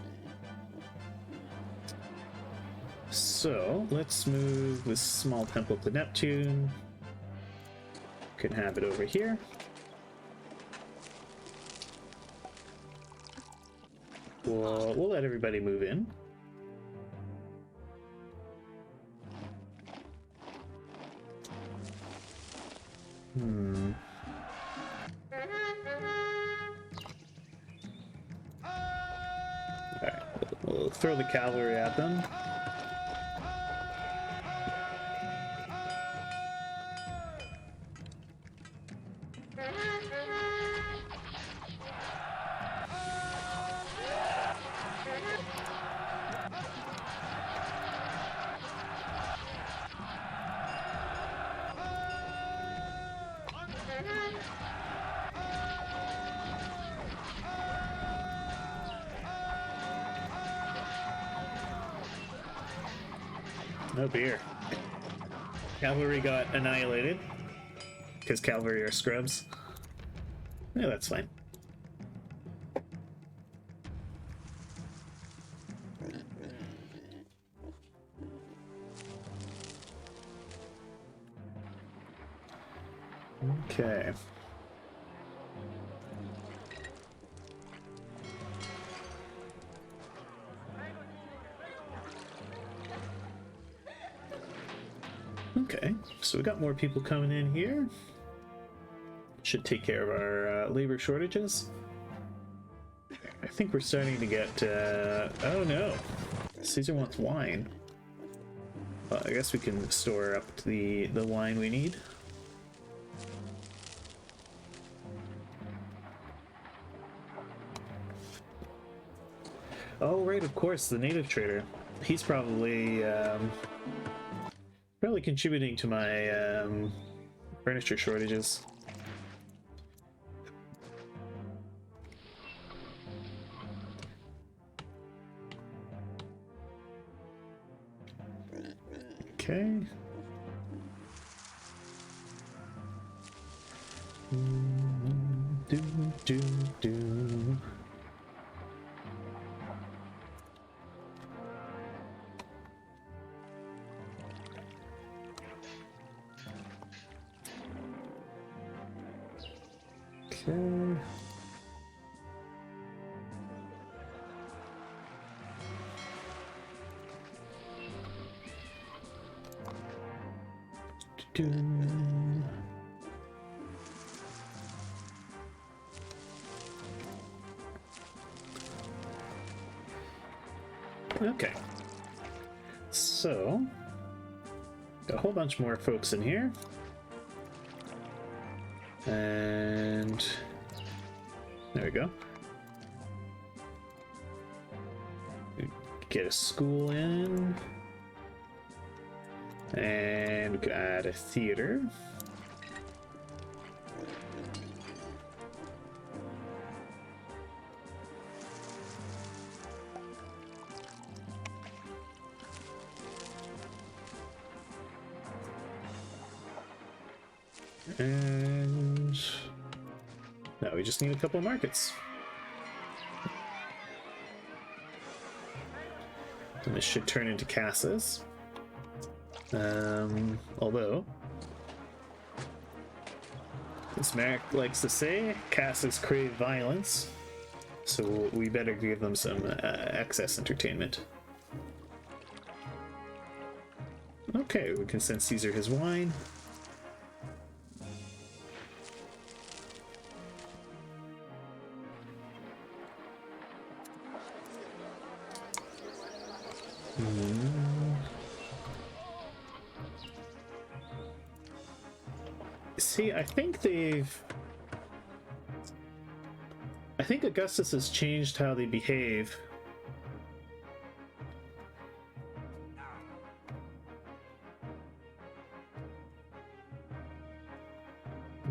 So let's move this small temple to Neptune. Can have it over here. We'll let everybody move in. Alright, we'll throw the cavalry at them. Oh dear. Cavalry got annihilated. Because cavalry are scrubs. Yeah, that's fine. Okay. Okay, so we got more people coming in here. Should take care of our labor shortages. I think we're starting to get, oh no, Caesar wants wine. Well, I guess we can store up the wine we need. Oh right, of course, the native trader. He's probably contributing to my furniture shortages. Okay. Do. Okay. Okay. So, got a whole bunch more folks in here. And there we go. Get a school in. And we can add a theater. And now we just need a couple of markets. And this should turn into casas. Although, as Merrick likes to say, casas crave violence, so we better give them some excess entertainment. Okay, we can send Caesar his wine. See, I think Augustus has changed how they behave.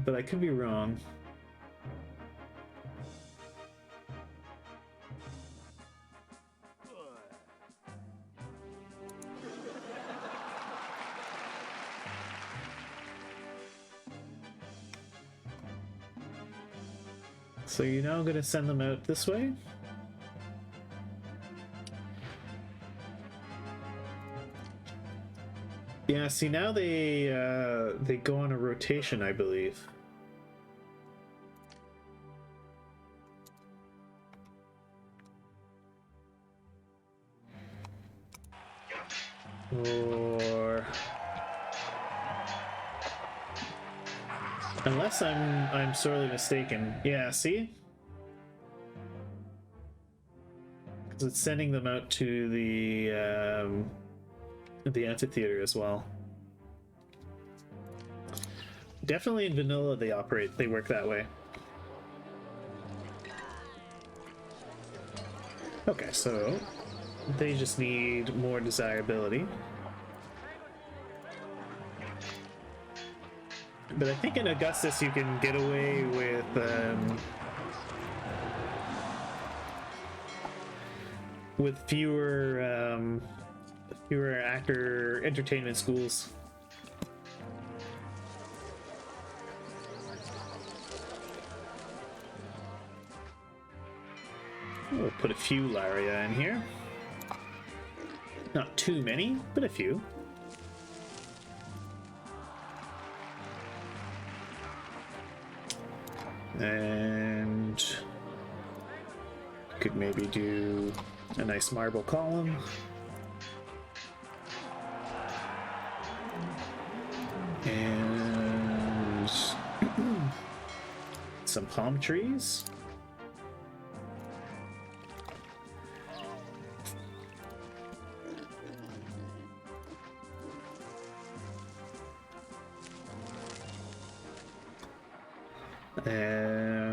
But I could be wrong. So you're now going to send them out this way? Yeah, see now they go on a rotation, I believe. Or unless I'm sorely mistaken. Yeah, see? Because it's sending them out to the amphitheater as well. Definitely in vanilla they work that way. Okay, so they just need more desirability. But I think in Augustus you can get away with fewer actor entertainment schools. We'll put a few Laria in here. Not too many, but a few. And could maybe do a nice marble column. And some palm trees.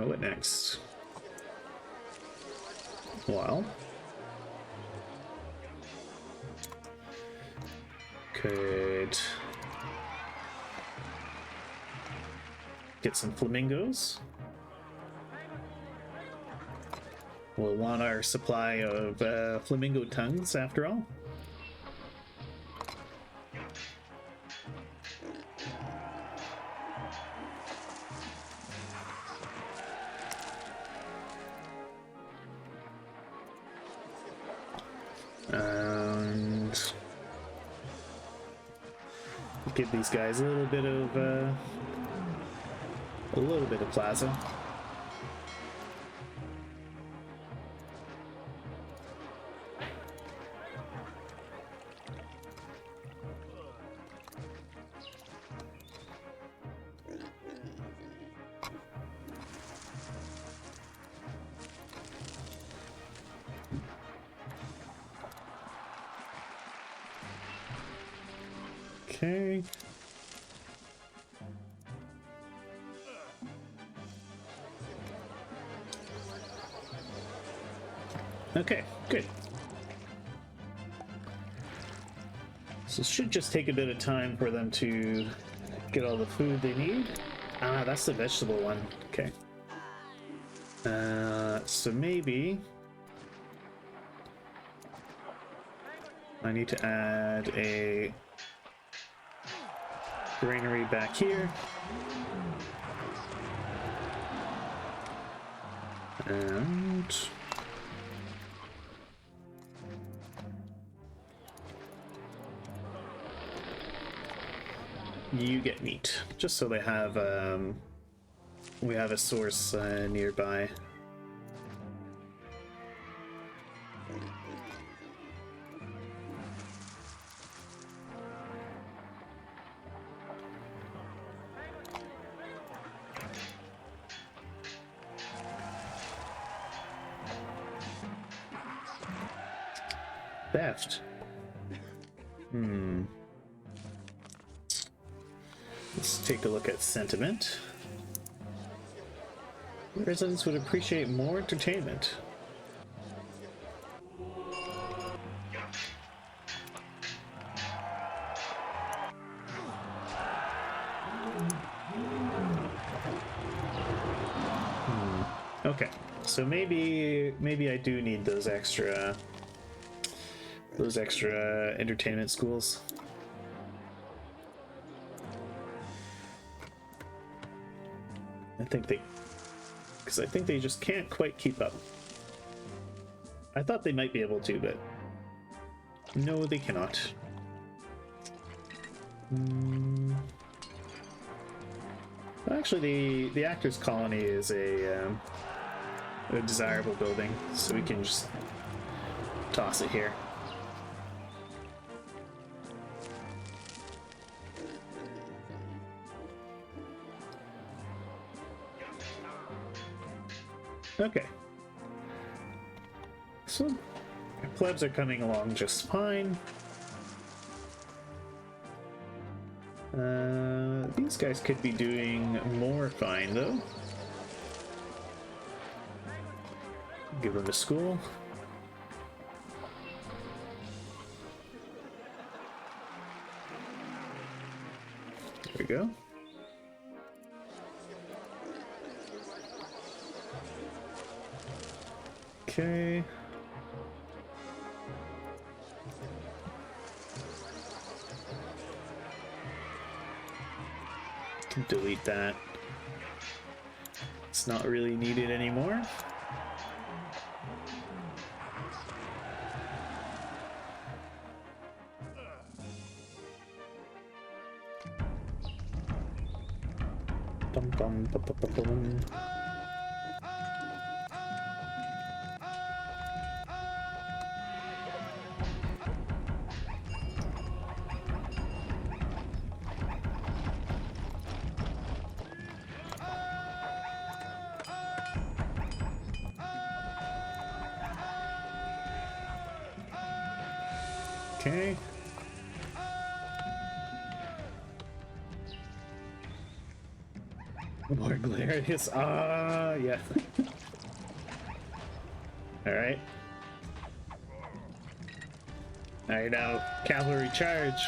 What next? Well, could get some flamingos. We'll want our supply of flamingo tongues after all. And give these guys a little bit of plaza. Okay. Okay, good. So it should just take a bit of time for them to get all the food they need. Ah, that's the vegetable one. Okay. So maybe I need to add a granary back here. And you get meat, just so they have we have a source nearby. Theft. Let's take a look at sentiment. Residents would appreciate more entertainment. Okay, so maybe I do need those extra entertainment schools. I think because I think they just can't quite keep up. I thought they might be able to, but no, they cannot. Actually, the Actors Colony is a desirable building, so we can just toss it here. Okay. So, our plebs are coming along just fine. These guys could be doing more fine, though. Give them to school. There we go. Okay. Delete that. It's not really needed anymore. Dum dum ba ba ba bum. Okay. More glorious. Ah, yeah. All right. All right, now cavalry charge.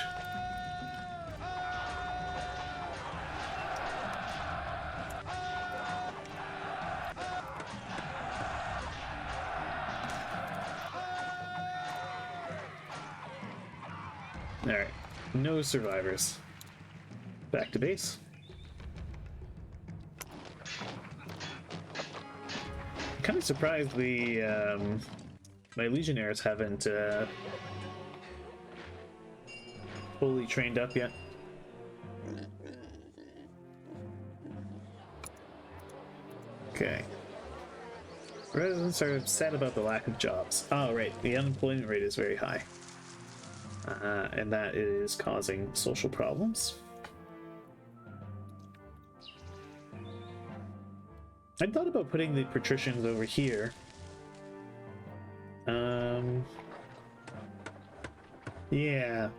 All right, no survivors. Back to base. Kind of surprised the my legionnaires haven't fully trained up yet. Okay. Residents are upset about the lack of jobs. Oh, right. The unemployment rate is very high. And that is causing social problems. I thought about putting the patricians over here. Yeah.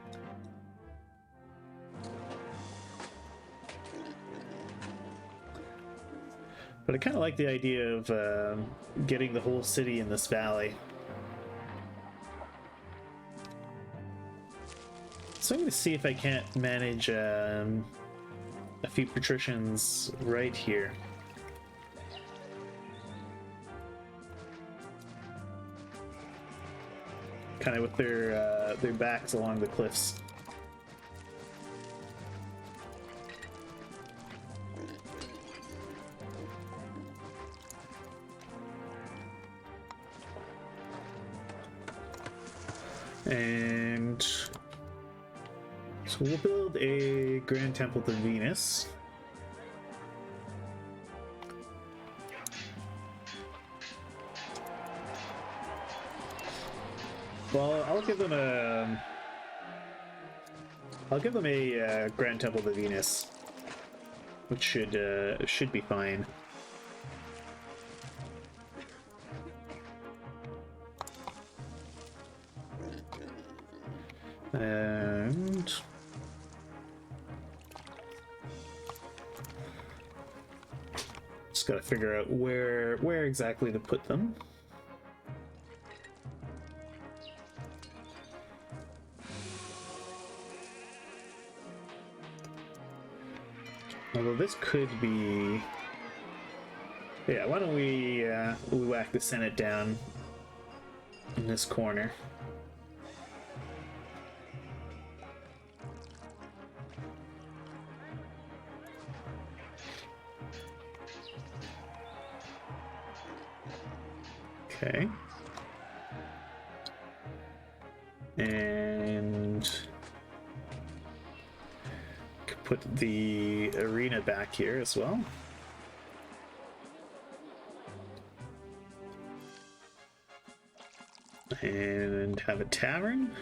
But I kind of like the idea of getting the whole city in this valley. So I'm going to see if I can't manage a few patricians right here. Kind of with their backs along the cliffs. And so we'll build a Grand Temple to Venus. Well, I'll give them a Grand Temple to Venus, which should be fine. And just gotta figure out where exactly to put them. Although this could be, yeah. Why don't we whack the Senate down in this corner? Okay. And could put the arena back here as well. And have a tavern.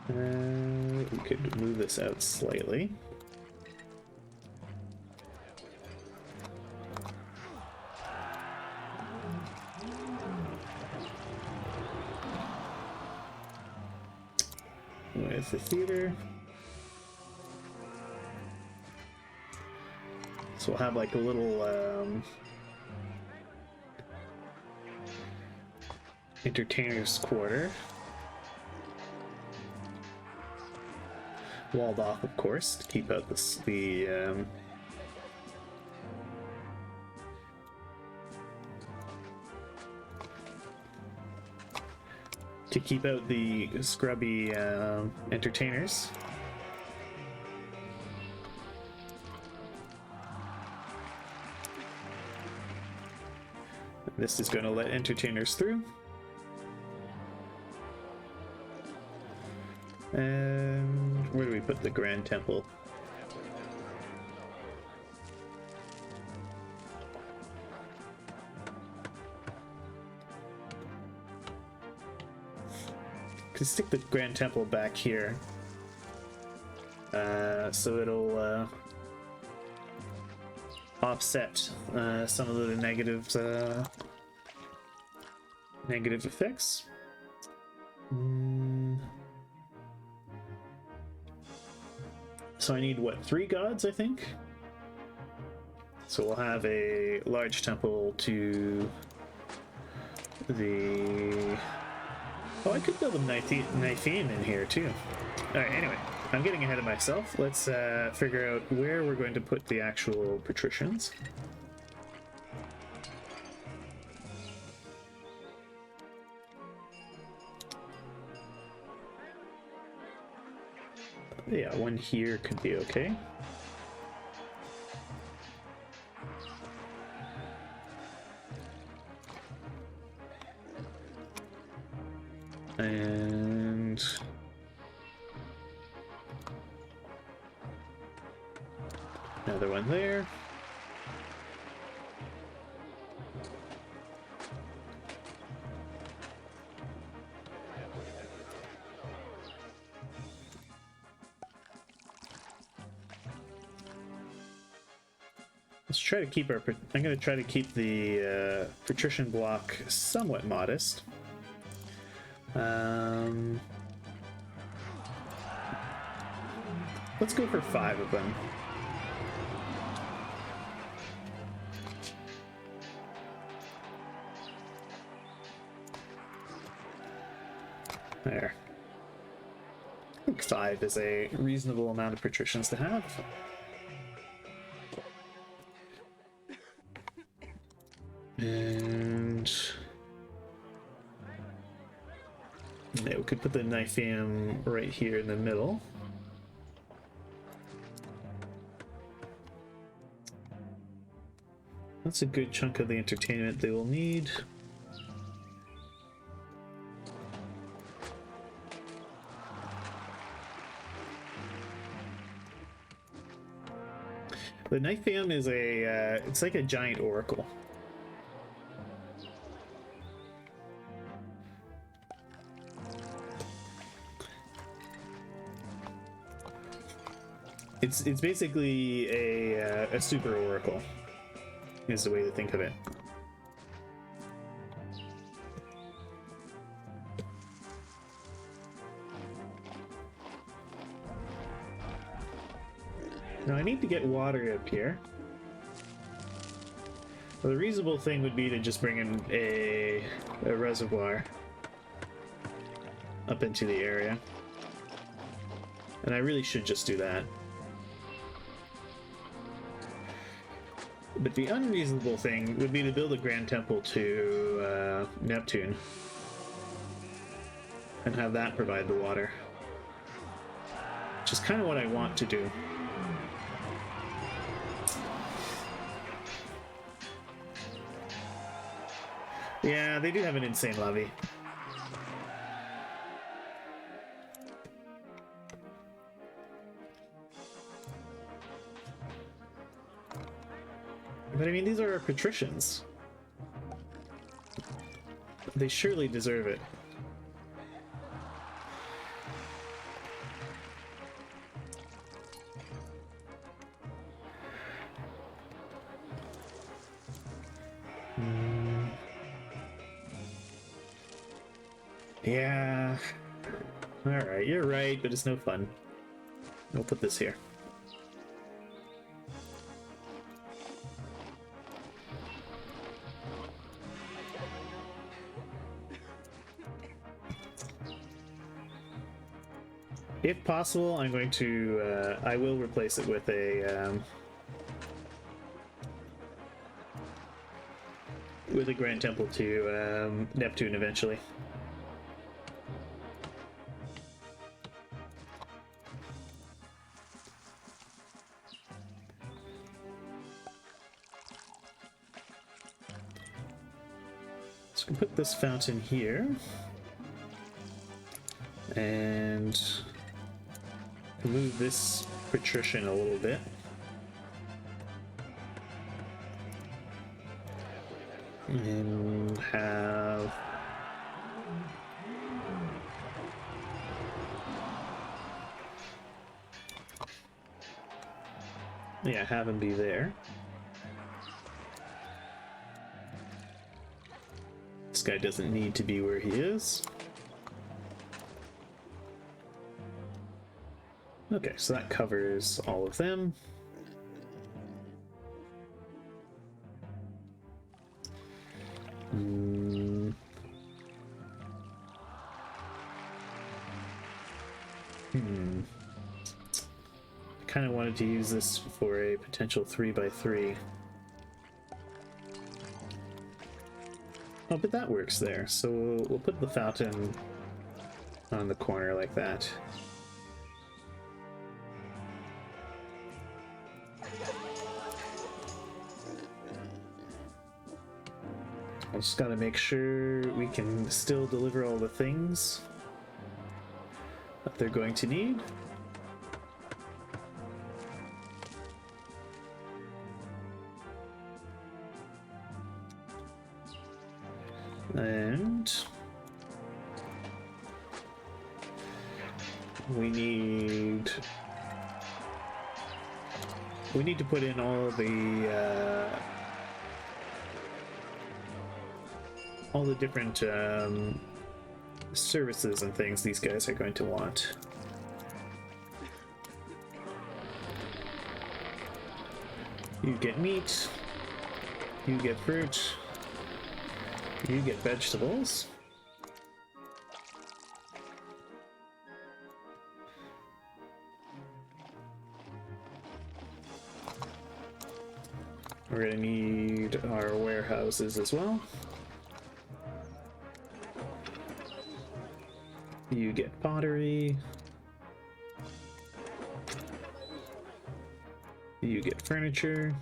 And we could move this out slightly. With the theater. So we'll have like a little entertainer's quarter. Walled off, of course, to keep out the scrubby entertainers. This is going to let entertainers through. And where do we put the Grand Temple? Could stick the Grand Temple back here, so it'll offset some of the negative effects. So I need, what, 3 gods, I think? So we'll have a large temple to the... Oh, I could build a Nithian in here, too. Alright, anyway, I'm getting ahead of myself. Let's figure out where we're going to put the actual patricians. Yeah, one here could be okay. And another one there. Let's try to keep our... I'm going to try to keep the patrician block somewhat modest. Let's go for 5 of them. There. I think 5 is a reasonable amount of patricians to have. And yeah, we could put the Nithium right here in the middle. That's a good chunk of the entertainment they will need. The Nithium is a, it's like a giant oracle. It's basically a super oracle, is the way to think of it. Now I need to get water up here. Well, the reasonable thing would be to just bring in a reservoir up into the area. And I really should just do that. But the unreasonable thing would be to build a grand temple to Neptune and have that provide the water. Which is kind of what I want to do. Yeah, they do have an insane levy. But I mean, these are our patricians. They surely deserve it. Yeah. Alright, you're right, but it's no fun. We'll put this here. If possible, I'm going to, I will replace it with a Grand Temple to Neptune eventually. So we can put this fountain here. And move this patrician a little bit. And have have him be there. This guy doesn't need to be where he is. Okay, so that covers all of them. I kind of wanted to use this for a potential 3x3. Oh, but that works there. So we'll put the fountain on the corner like that. I just gotta make sure we can still deliver all the things that they're going to need. And we need to put in all the different services and things these guys are going to want. You get meat, you get fruit, you get vegetables. We're gonna need our warehouses as well. You get pottery. You get furniture.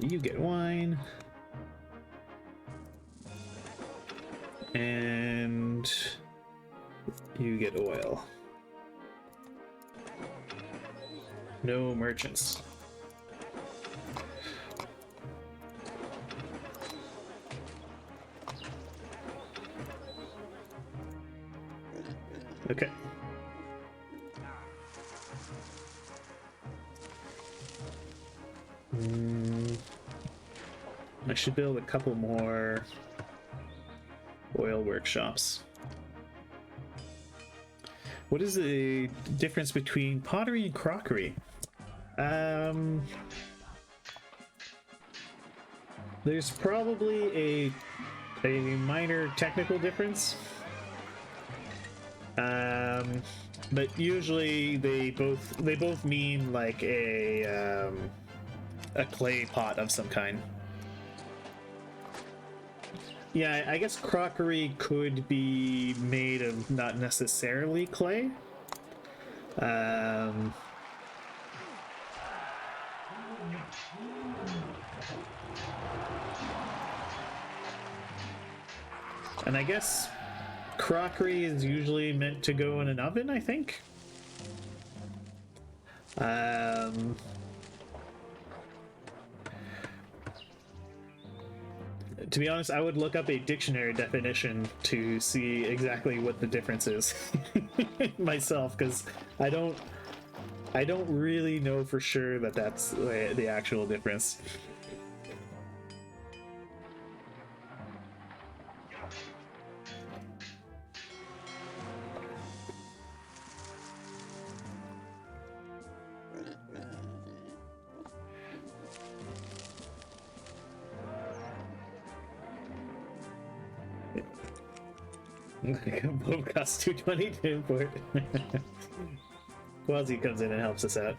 You get wine. And you get oil. No merchants. Okay. I should build a couple more oil workshops. What is the difference between pottery and crockery? There's probably a minor technical difference. But usually they both mean like a clay pot of some kind. Yeah, I guess crockery could be made of not necessarily clay. And I guess crockery is usually meant to go in an oven, I think. To be honest, I would look up a dictionary definition to see exactly what the difference is myself, because I don't really know for sure that that's the actual difference. Both costs 220 to import. Quasi comes in and helps us out.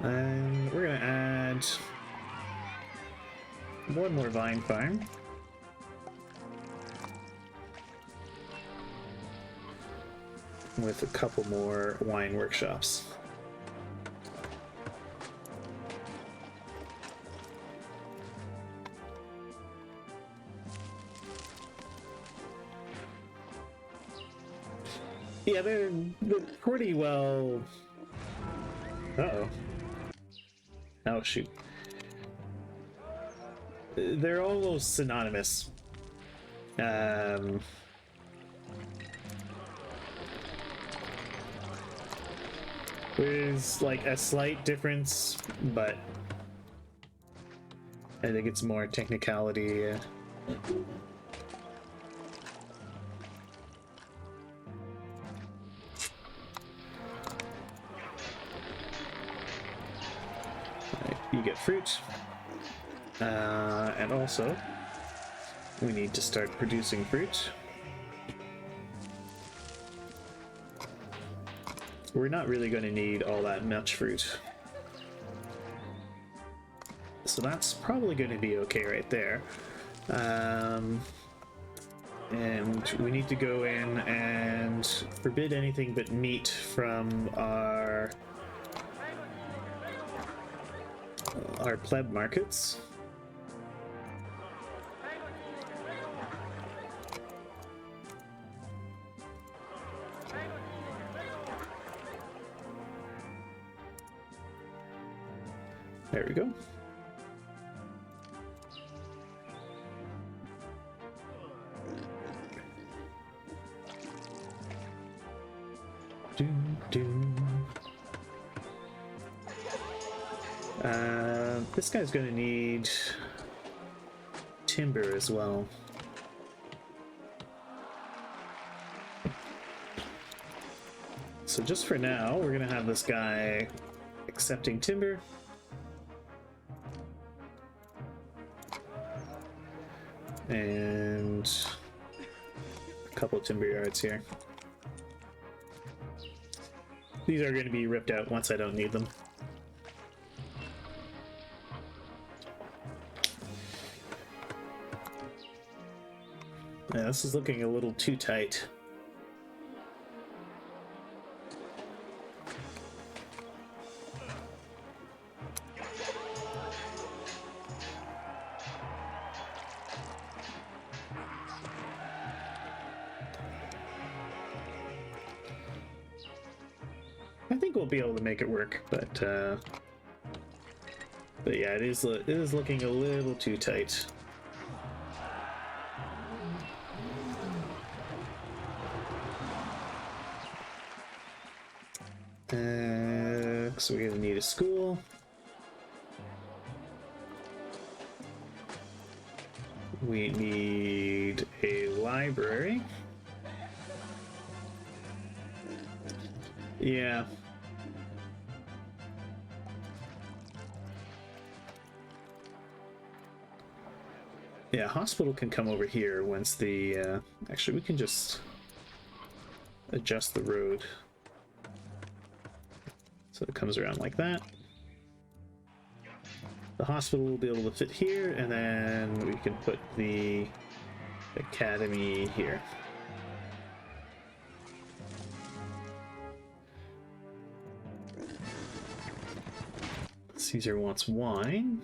And we're gonna add one more vine farm. With a couple more wine workshops. Yeah, they're pretty well... Uh-oh. Oh, shoot. They're almost synonymous. There's like a slight difference, but I think it's more technicality. You get fruit, and also we need to start producing fruit. We're not really going to need all that much fruit, so that's probably going to be okay right there. And we need to go in and forbid anything but meat from our pleb markets. There we go. This guy's gonna need timber as well. So just for now, we're gonna have this guy accepting timber. And a couple timber yards here. These are going to be ripped out once I don't need them. Yeah, this is looking a little too tight. I think we'll be able to make it work, but yeah, it is looking a little too tight. So we're gonna need a school. We need a library. Yeah. Yeah, hospital can come over here once the... actually, we can just adjust the road. So it comes around like that. The hospital will be able to fit here, and then we can put the academy here. Caesar wants wine.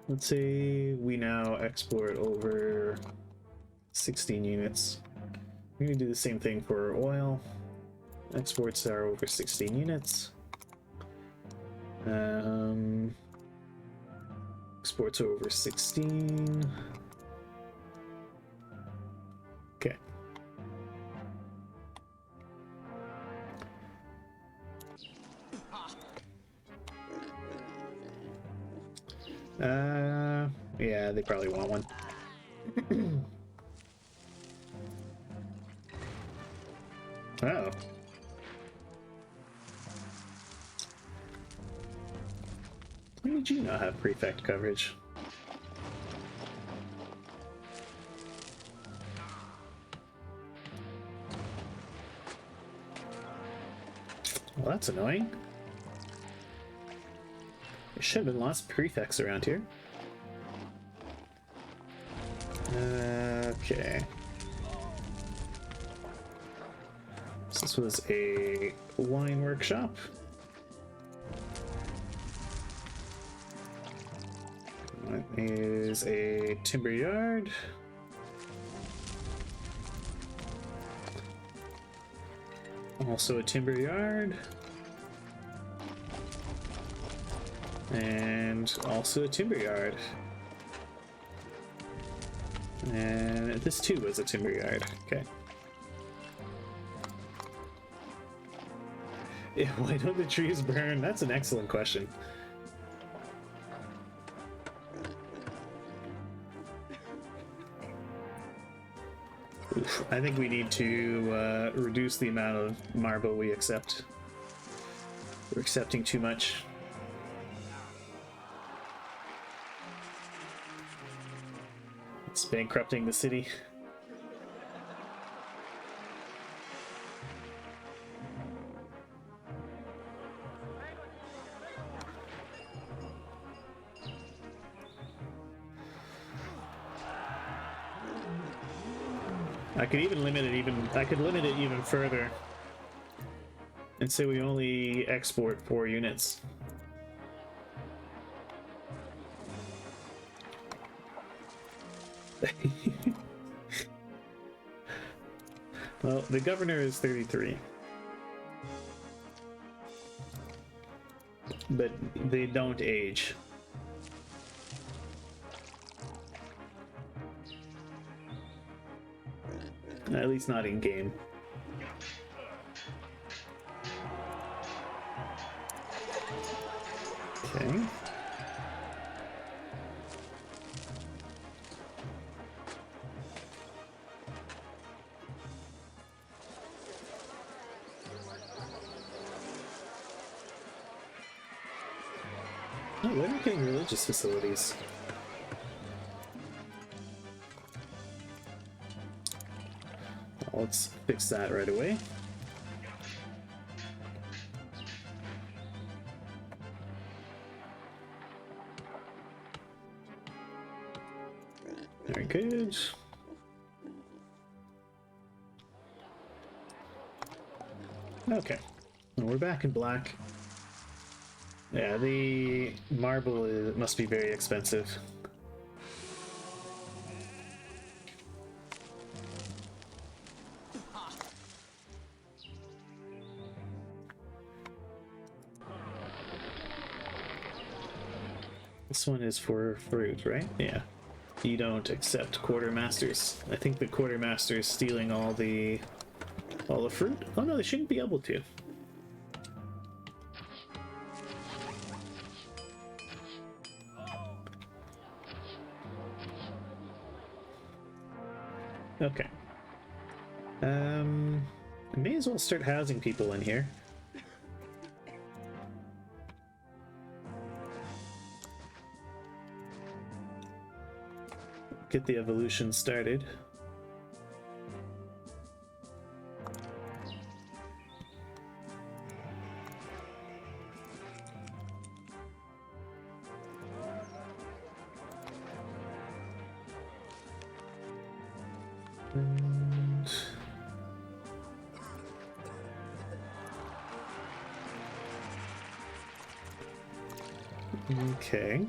Let's say we now export over 16 units. We're going to do the same thing for oil. Exports are over 16 units. Exports are over 16. Okay. Yeah, they probably want one. Oh. When did you not have prefect coverage? Well, that's annoying. There should have been lots of prefects around here. Okay. So this was a wine workshop. That is a timber yard. Also a timber yard. And also a timber yard. And this too was a timber yard. Okay. Yeah, why don't the trees burn? That's an excellent question. Oof, I think we need to reduce the amount of marble we accept. We're accepting too much. It's bankrupting the city. I could even limit it even further and say we only export 4 units. Well, the governor is 33. But they don't age. At least not in game. Okay. Oh, they're not getting religious facilities. Let's fix that right away. Very good. Okay, well, we're back in black. Yeah, the marble must be very expensive. This one is for fruit, right? Yeah. You don't accept quartermasters. I think the quartermaster is stealing all the fruit. Oh no, they shouldn't be able to. Okay. I may as well start housing people in here. Get the evolution started. And... okay.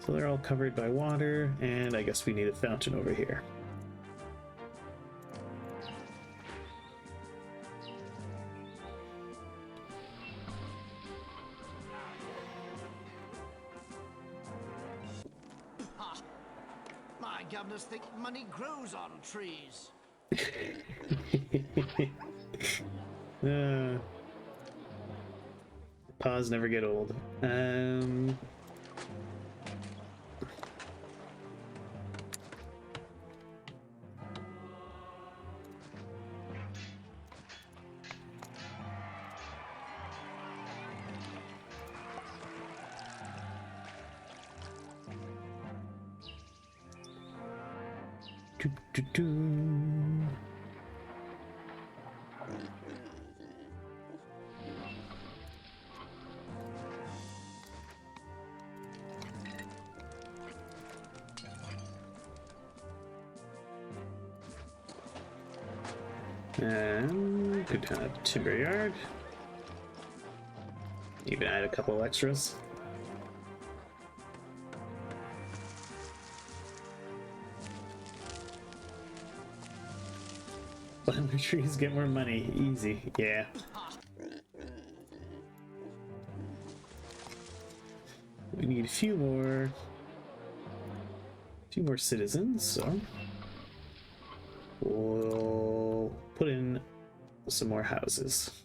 So they're all covered by water, and I guess we need a fountain over here. My governors think money grows on trees. Paws never get old. And could have timber yard. Even add a couple extras. Plant more trees, get more money. Easy, yeah. We need a few more citizens, so we'll put in some more houses.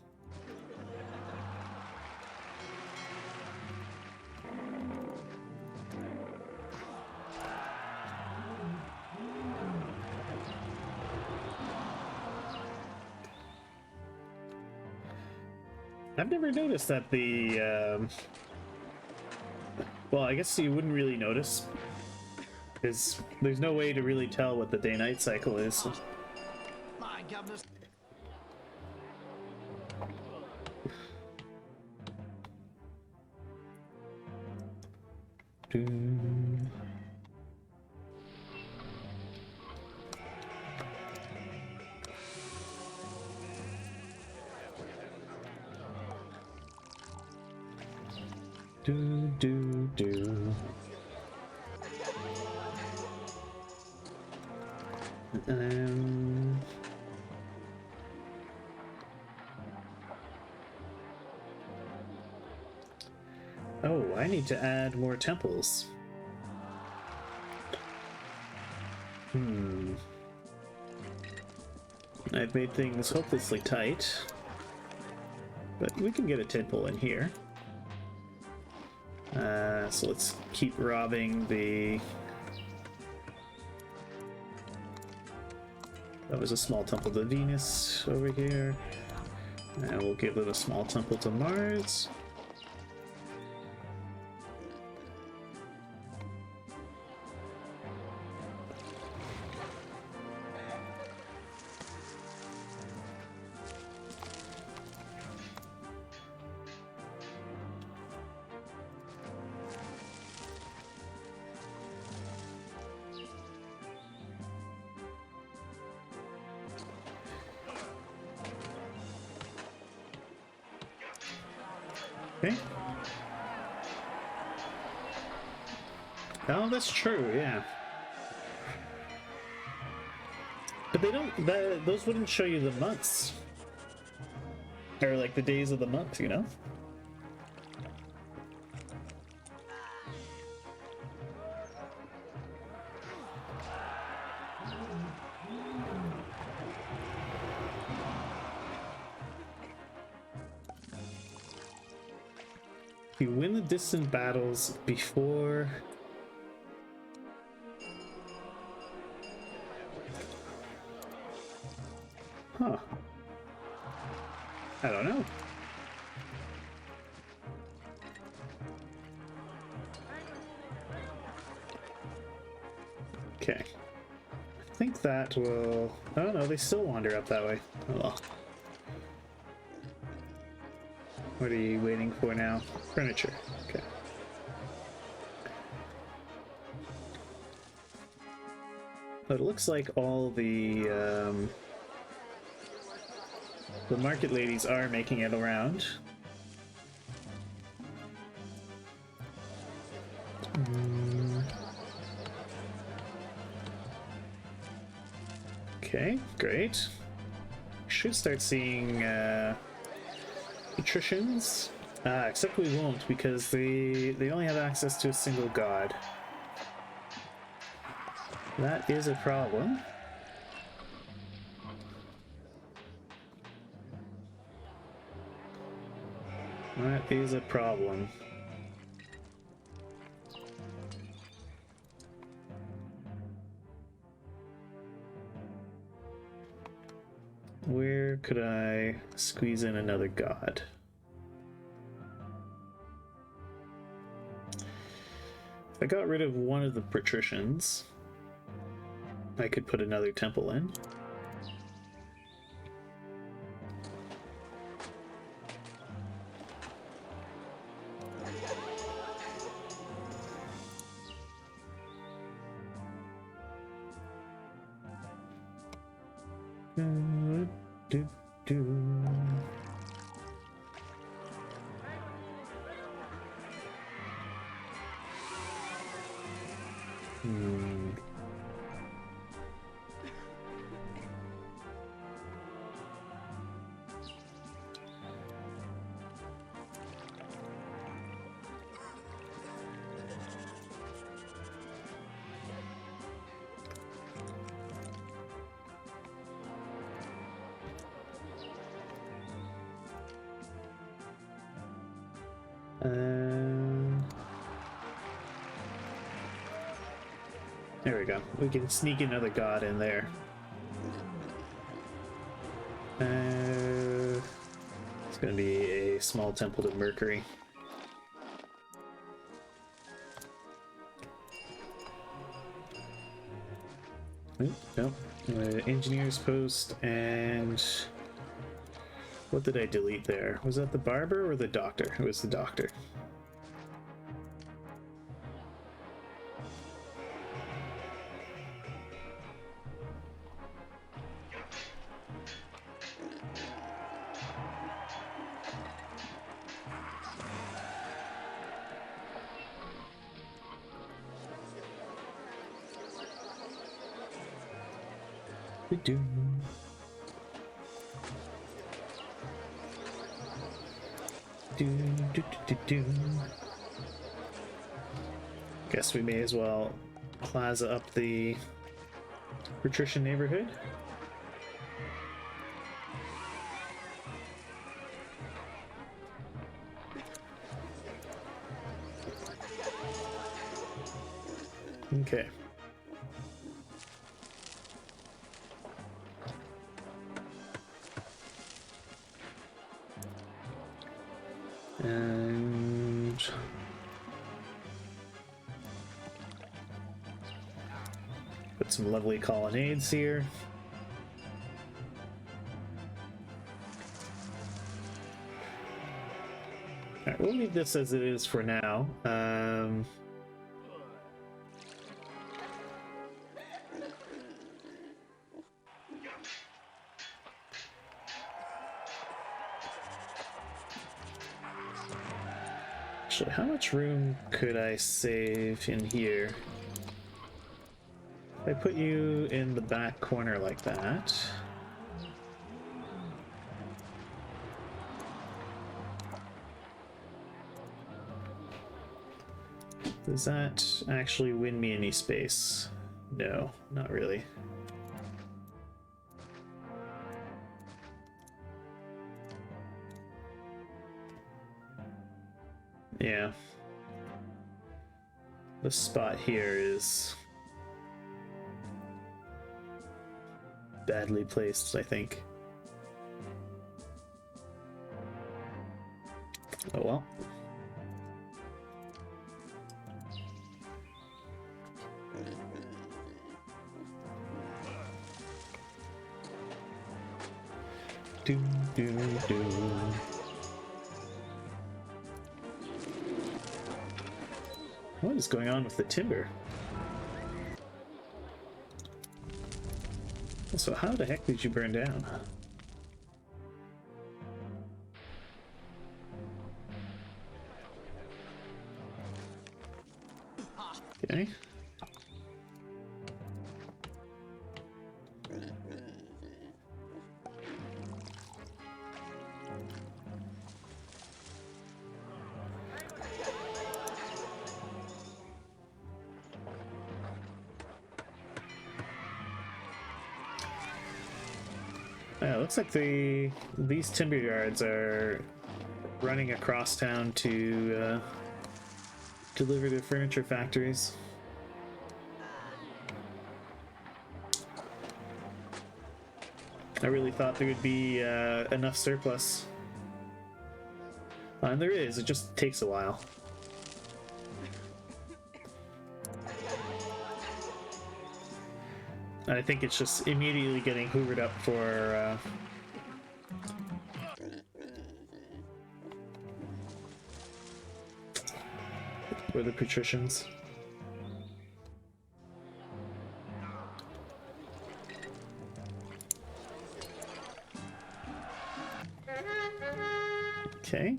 I've never noticed that the well, I guess you wouldn't really notice, because there's no way to really tell what the day-night cycle is. My governors. Do. Oh, I need to add more temples. I've made things hopelessly tight, but we can get a temple in here. So let's keep robbing the... That was a small temple to Venus over here. And we'll give it a small temple to Mars. Okay. Oh, that's true, yeah. But they don't, those wouldn't show you the months. Or like the days of the month, you know? You win the distant battles before... Huh. I don't know. Okay. I think that will... Oh no, they still wander up that way. Oh well. What are you waiting for now? Furniture. Okay. But it looks like all the market ladies are making it around. Okay, great. Should start seeing patricians. Except we won't because they only have access to a single god. That is a problem. That is a problem. Where could I squeeze in another god? If I got rid of one of the patricians, I could put another temple in. There we go. We can sneak another god in there. It's gonna be a small temple to Mercury. Nope, nope. Engineer's post and... What did I delete there? Was that the barber or the doctor? It was the doctor. Guess we may as well plaza up the patrician neighborhood. Okay. And put some lovely colonnades here. All right, we'll leave this as it is for now. Actually, how much room could I save in here? If I put you in the back corner like that. Does that actually win me any space? No, not really. Yeah, Yeah. The spot here is badly placed, I think. Oh well. Do, do, do. What is going on with the timber? So how the heck did you burn down? Okay. Yeah, looks like these timber yards are running across town to deliver their furniture factories. I really thought there would be enough surplus. And there is, it just takes a while. I think it's just immediately getting hoovered up for the patricians. Okay.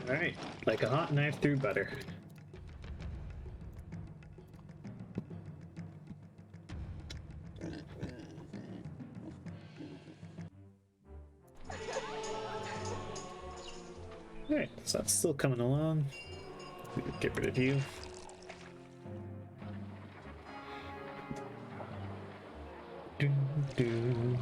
Alright, like a hot knife through butter. Alright, so that's still coming along. We could get rid of you. Do, do.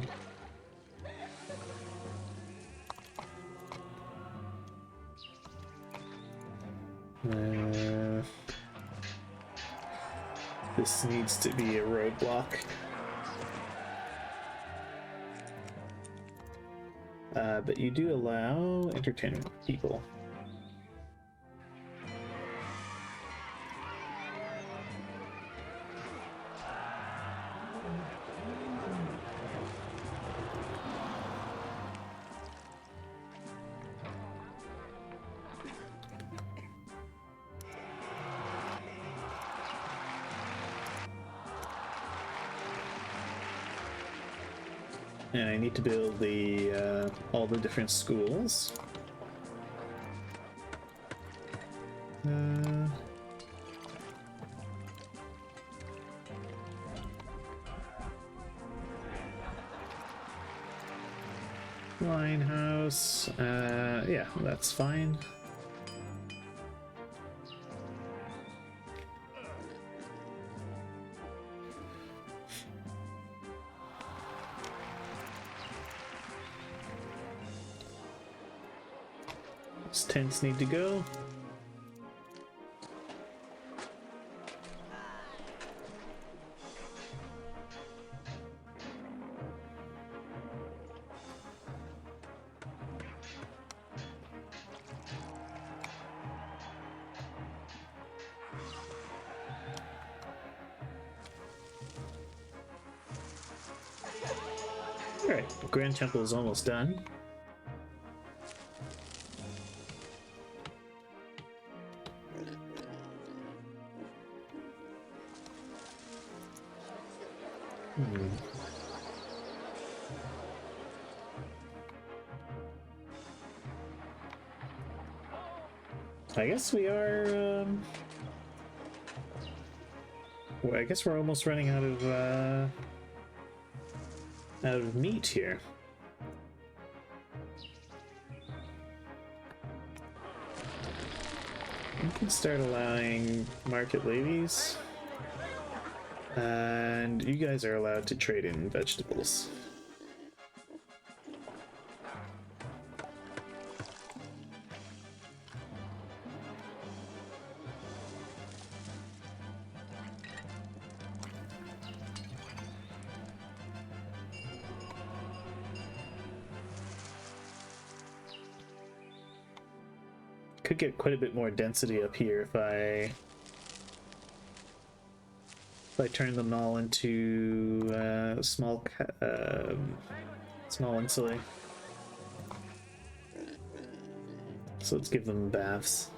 This needs to be a roadblock. But you do allow entertainment people. And I need to build the all the different schools. Line house. Yeah, that's fine. Tents need to go. All right, the Grand Temple is almost done. I guess we are, well, I guess we're almost running out of meat here. We can start allowing market ladies. And you guys are allowed to trade in vegetables. Could get quite a bit more density up here if I turn them all into small insulae. So let's give them baths.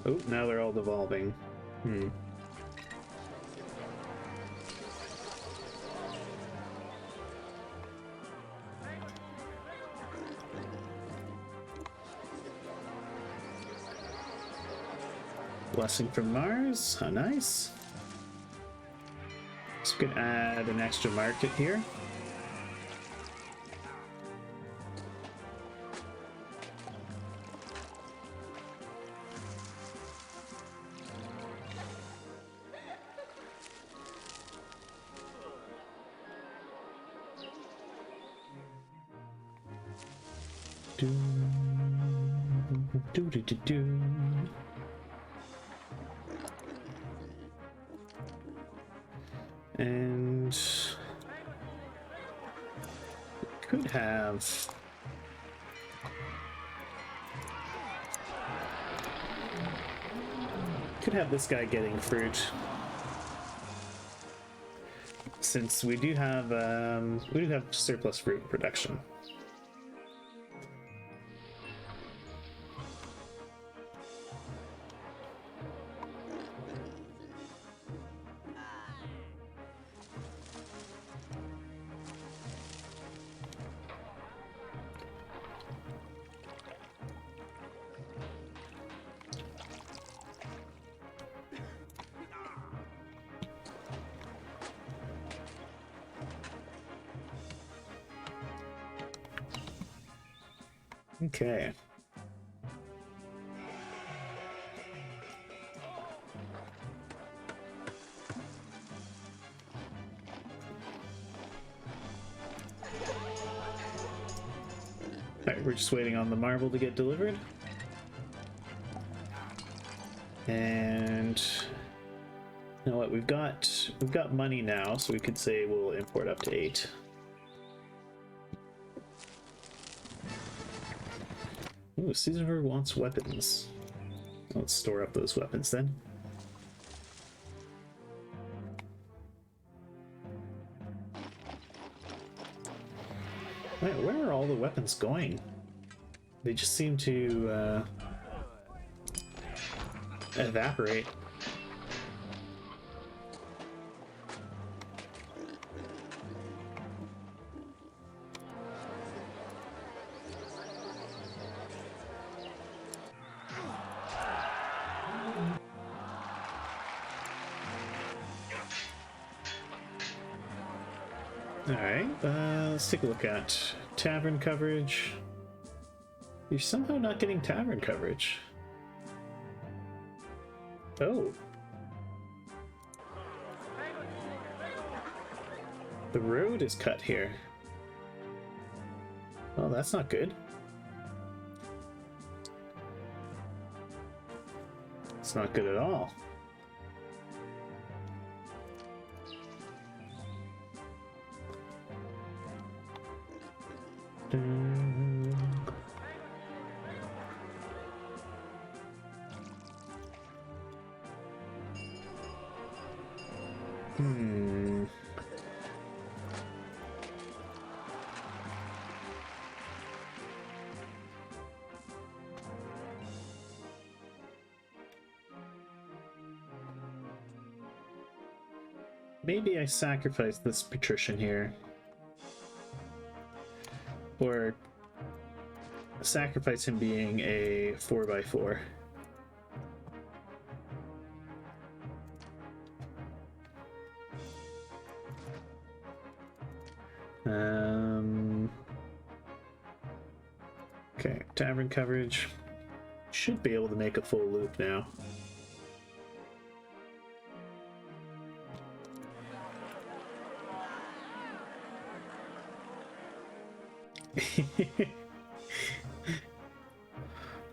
Oh, now they're all devolving. Blessing from Mars. How nice. So we could add an extra market here. Do. And could have this guy getting fruit, since we do have surplus fruit production. Okay. Alright, we're just waiting on the marble to get delivered. And you know what, we've got money now, so we could say we'll import up to 8. Ooh, Caesar wants weapons. Let's store up those weapons then. Wait, where are all the weapons going? They just seem to evaporate. Alright, let's take a look at tavern coverage. You're somehow not getting tavern coverage. Oh. The road is cut here. Well, that's not good. It's not good at all. Maybe I sacrifice this patrician here. Or sacrifice him being a 4x4. Okay, tavern coverage. Should be able to make a full loop now.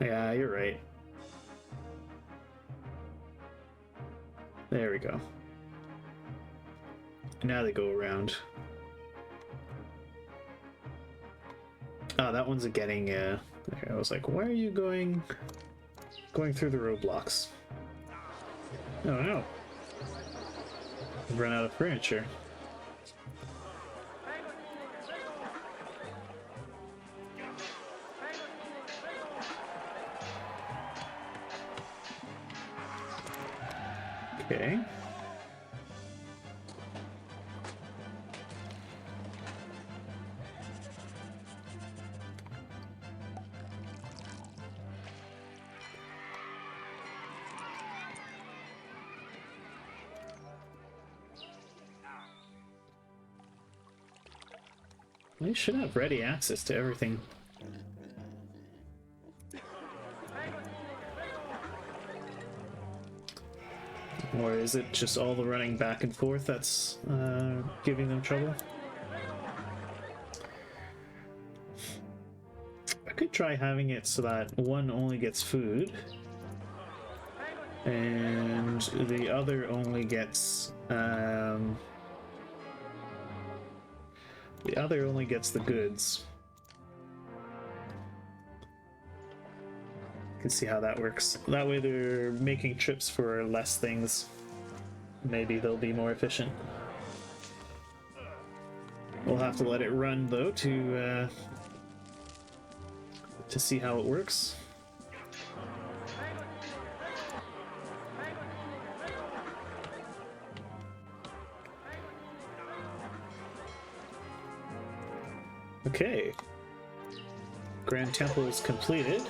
Yeah, you're right. There we go. Now they go around. Oh, that one's getting okay, I was like, why are you going through the roadblocks? Oh no. I've run out of furniture. Okay. They should have ready access to everything. Or is it just all the running back and forth that's giving them trouble? I could try having it so that one only gets food and the other only gets the goods. Can see how that works. That way they're making trips for less things. Maybe they'll be more efficient. We'll have to let it run though to see how it works. Okay. Grand Temple is completed.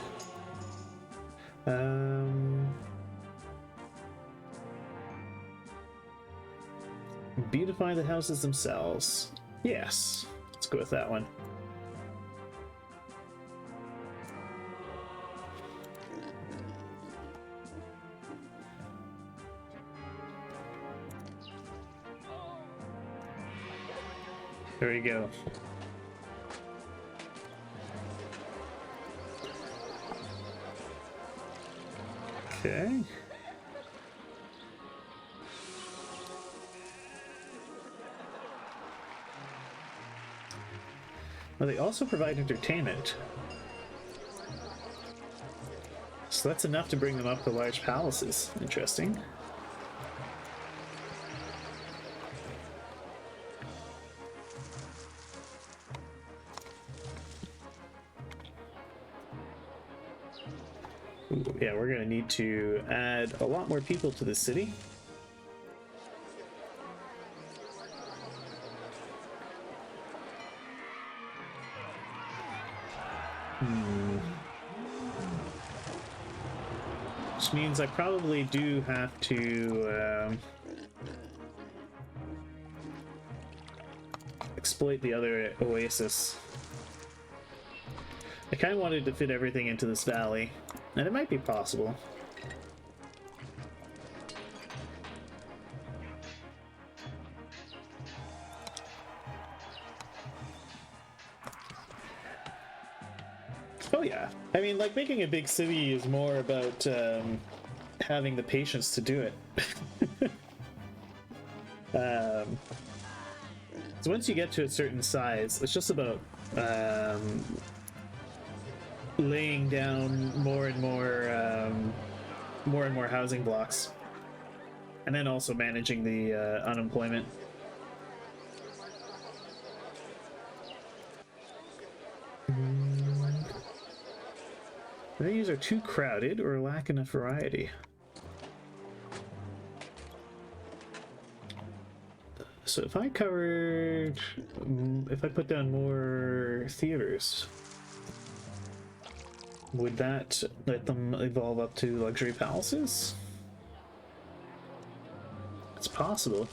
Beautify the houses themselves. Yes, let's go with that one. There we go. Okay. Well, they also provide entertainment. So that's enough to bring them up to large palaces. Interesting. Ooh, yeah, we're gonna need to add a lot more people to the city. Which means I probably do have to exploit the other oasis. I kind of wanted to fit everything into this valley, and it might be possible. Oh yeah, I mean, like, making a big city is more about having the patience to do it. So once you get to a certain size, it's just about laying down more and more housing blocks, and then also managing the unemployment. These are too crowded or lack enough variety. So if I covered, if I put down more theaters, would that let them evolve up to luxury palaces? It's possible.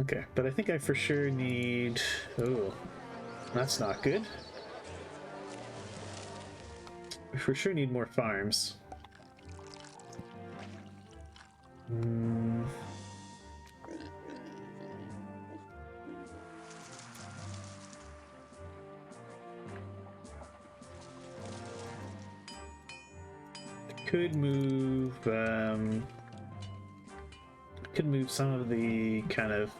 Okay, but I think I for sure need... Oh, that's not good. We for sure need more farms. Could move some of the kind of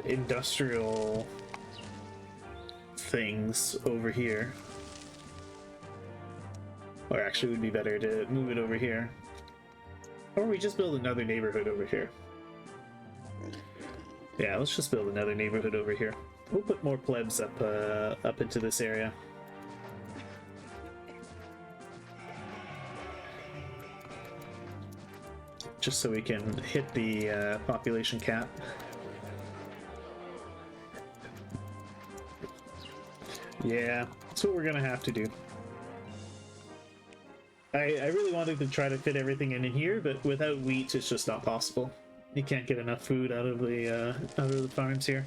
industrial things over here. Or actually, it would be better to move it over here. Or we just build another neighborhood over here. Yeah, let's just build another neighborhood over here. We'll put more plebs up into this area. Just so we can hit the population cap. Yeah, that's what we're gonna have to do. I really wanted to try to fit everything in here, but without wheat, it's just not possible. You can't get enough food out of the farms here.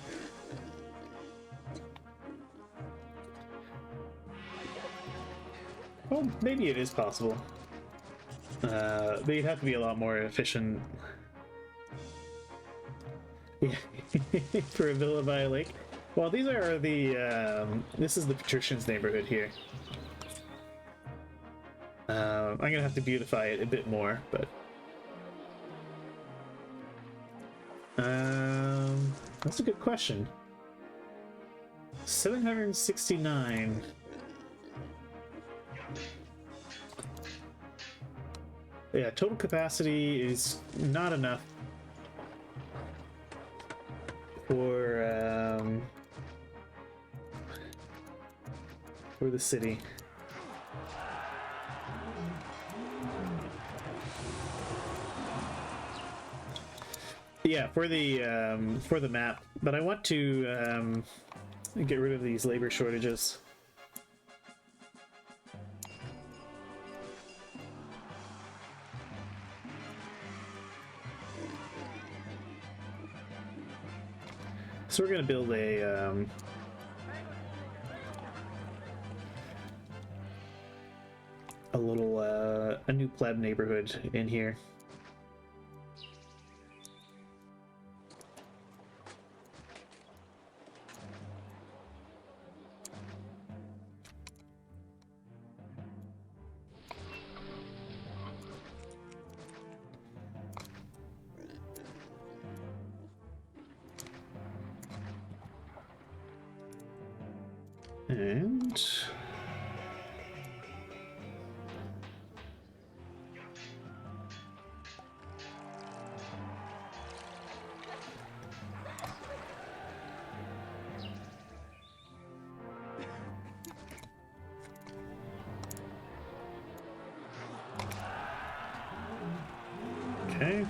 Well, maybe it is possible. But you'd have to be a lot more efficient. Yeah, for a villa by a lake. Well, these are the. This is the patricians' neighborhood here. I'm gonna have to beautify it a bit more, but that's a good question. 769. Yeah, total capacity is not enough for the city. Yeah, for the map, but I want to get rid of these labor shortages. So we're gonna build a little a new pleb neighborhood in here. And okay.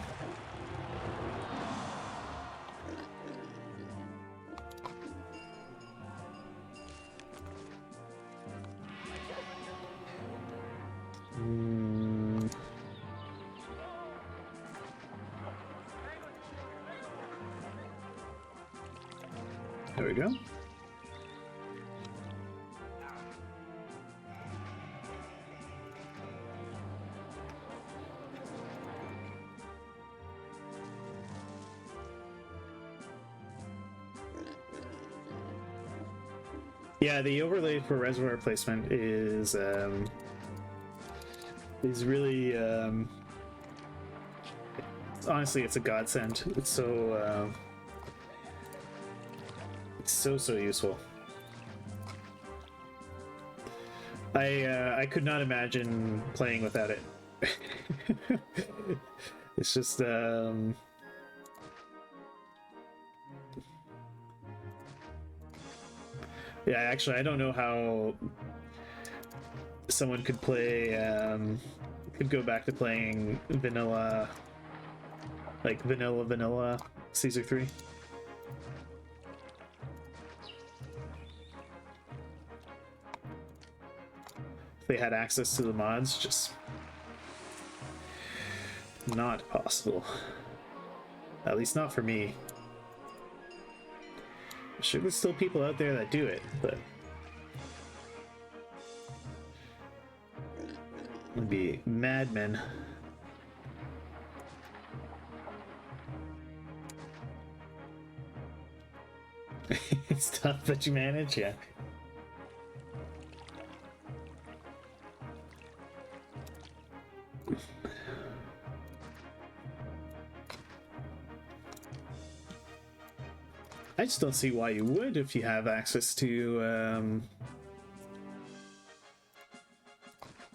There we go. Yeah, the overlay for reservoir placement is really honestly, it's a godsend. It's so useful. I could not imagine playing without it. It's just yeah, actually, I don't know how someone could play, could go back to playing vanilla, like vanilla Caesar 3. If they had access to the mods, just not possible. At least not for me. I'm sure there's still people out there that do it, but would be madmen. It's tough, but you manage, yeah. I just don't see why you would if you have access to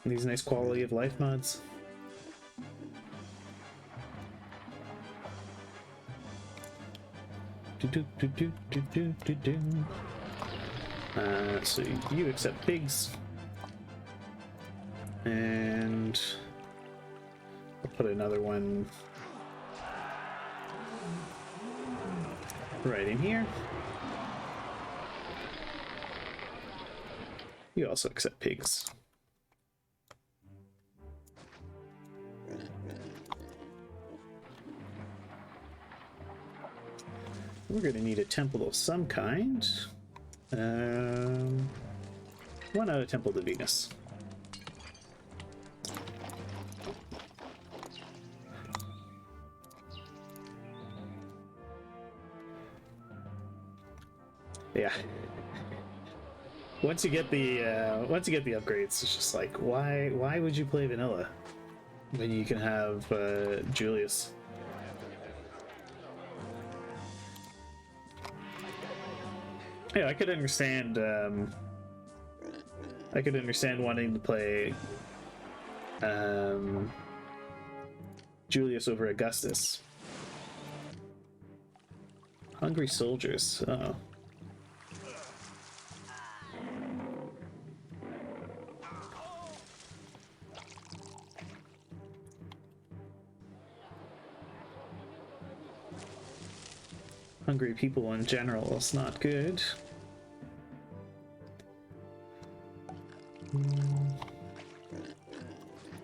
these nice quality of life mods. So you accept pigs, and I'll put another one right in here. You also accept pigs. We're going to need a temple of some kind. One out of Temple to Venus. Yeah. Once you get the upgrades, it's just like, why would you play vanilla when you can have Julius? Yeah, I could understand wanting to play Julius over Augustus. Hungry soldiers. Oh. Hungry people in general is not good.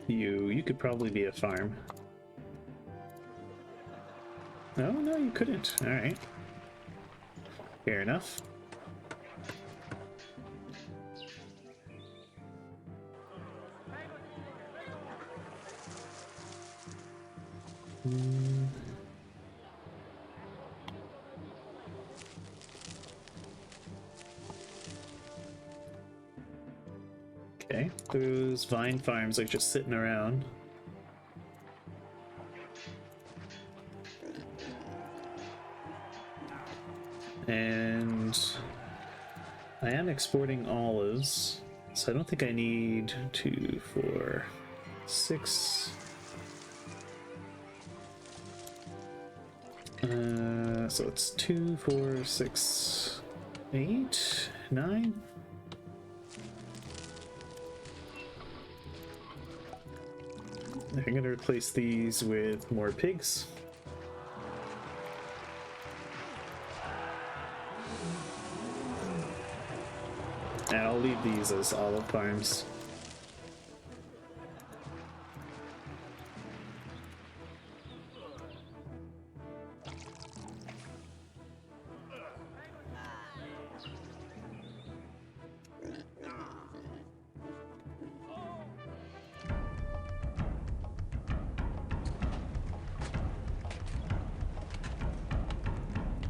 You could probably be a farm. No, you couldn't. All right. Fair enough. Okay, those vine farms are just sitting around. And I am exporting olives, so I don't think I need 2, 4, 6. So it's 2, 4, 6, 8, 9. I'm gonna replace these with more pigs. And I'll leave these as olive farms.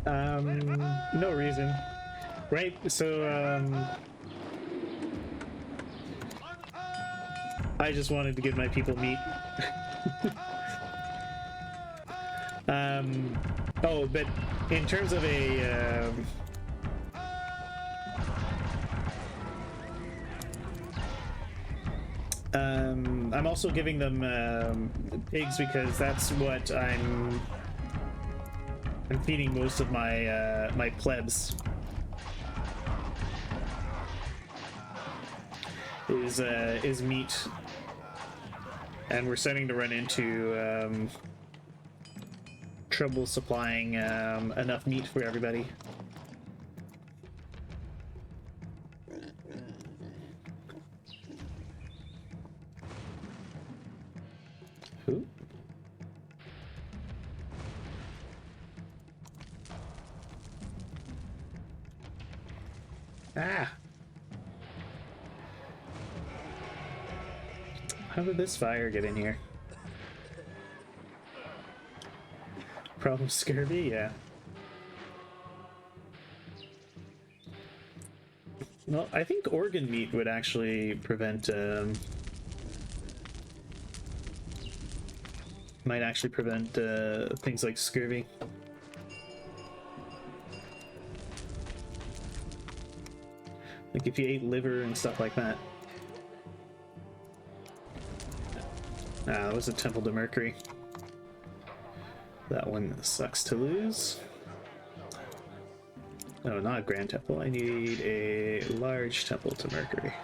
No reason. Right, so, I just wanted to give my people meat. Oh, but in terms of a, I'm also giving them pigs because that's what I'm feeding most of my my plebs. Is meat, and we're starting to run into trouble supplying enough meat for everybody. Who? Ah! How did this fire get in here? Problem scurvy? Yeah. Well, I think organ meat would actually prevent, might actually prevent things like scurvy. Like if you ate liver and stuff like that. Ah, that was a Temple to Mercury. That one sucks to lose. No, not a Grand Temple. I need a large Temple to Mercury.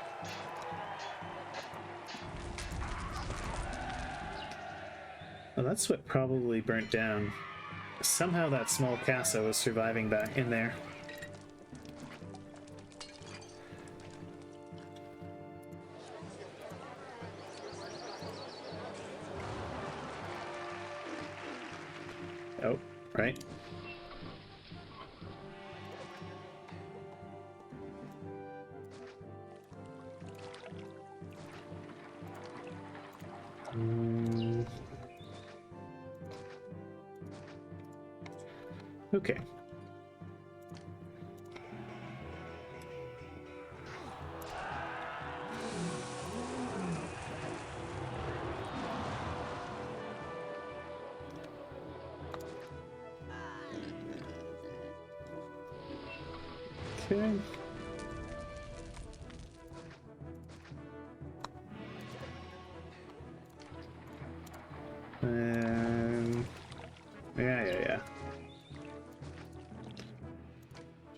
Well, that's what probably burnt down. Somehow that small casa was surviving back in there. Oh, right. Okay. Okay. Yeah.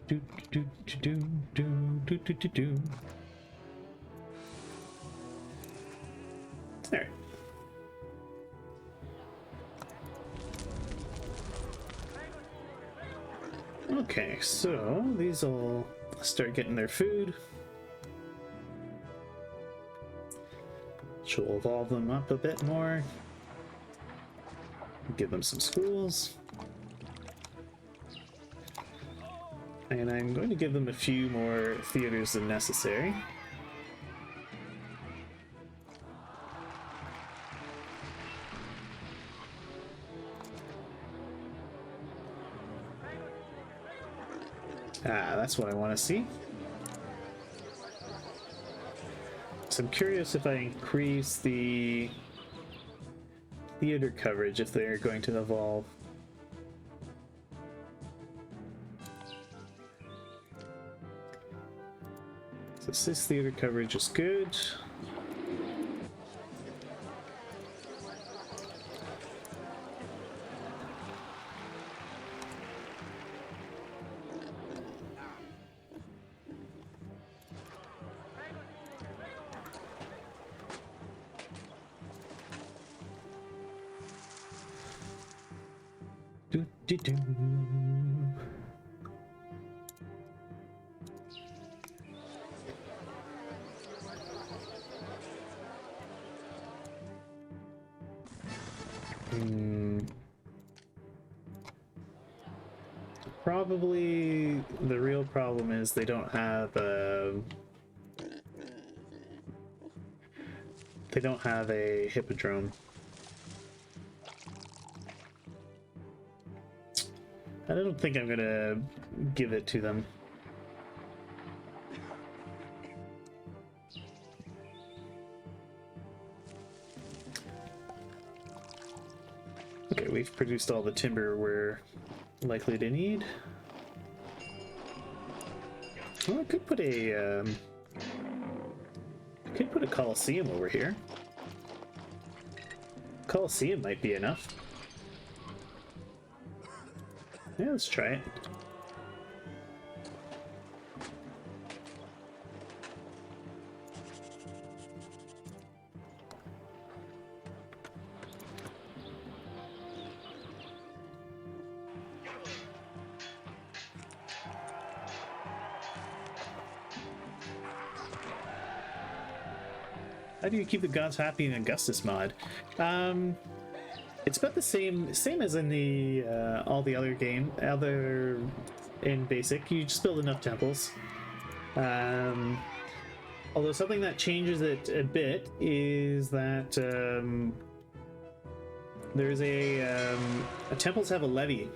Do. There. Okay, so these will start getting their food. Which will evolve them up a bit more. Give them some schools. And I'm going to give them a few more theaters than necessary. Ah, that's what I want to see. So I'm curious if I increase the theater coverage, if they're going to evolve. So this theater coverage is good. Do. Probably the real problem is they don't have a hippodrome. I don't think I'm gonna give it to them. Okay, we've produced all the timber we're likely to need. Well, I could put a Colosseum over here. Colosseum might be enough. Yeah, let's try it. How do you keep the gods happy in Augustus mod? It's about the same as in the all the other in basic. You just build enough temples. Although something that changes it a bit is that there's temples have a levy.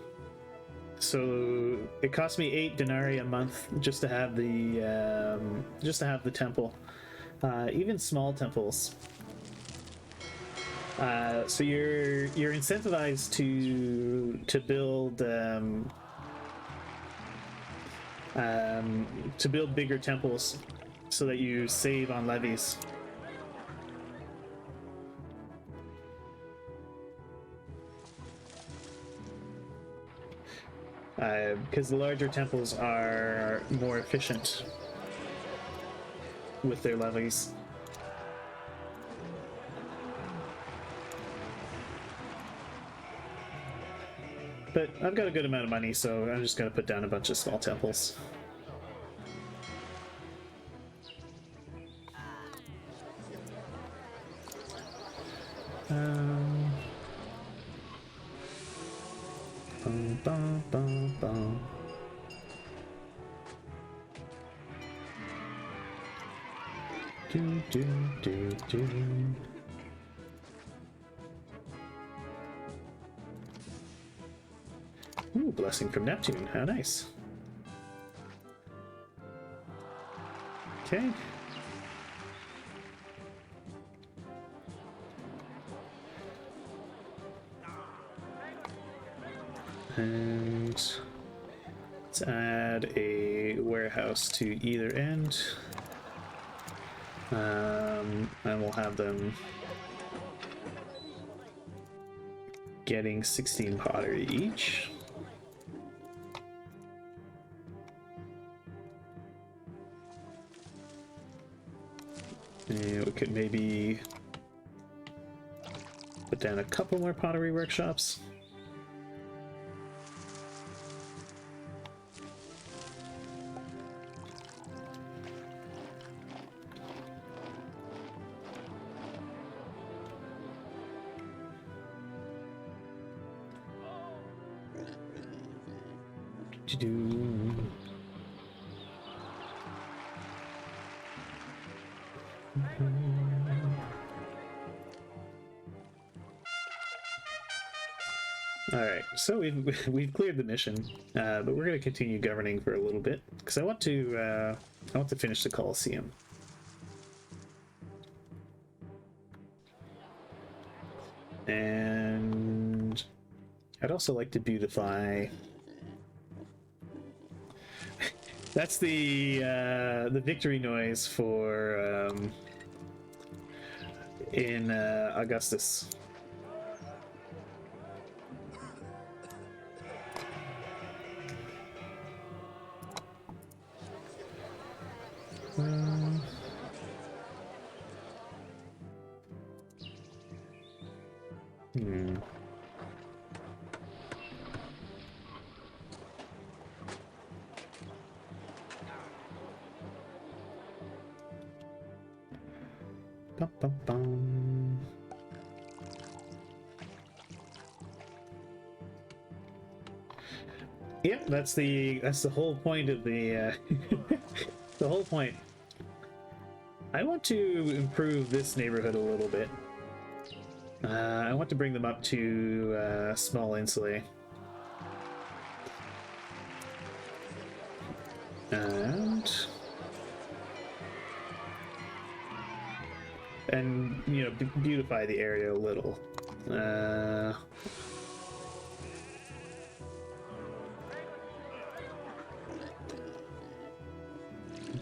So it costs me 8 denarii a month just to have the temple. Even small temples. So you're incentivized to build bigger temples so that you save on levies. Because the larger temples are more efficient with their levies. But I've got a good amount of money, so I'm just going to put down a bunch of small temples. Bum, bum, bum. Do, do, do, do. Ooh, blessing from Neptune. How nice. Okay. And let's add a warehouse to either end. And we'll have them getting 16 pottery each. And we could maybe put down a couple more pottery workshops. Alright, so we've cleared the mission, but we're going to continue governing for a little bit because I want to finish the Colosseum. And I'd also like to beautify. That's the victory noise for in Augustus. Bum, bum, bum. Yep, that's the whole point of the the whole point. I want to improve this neighborhood a little bit. I want to bring them up to small insulae. And you know, beautify the area a little.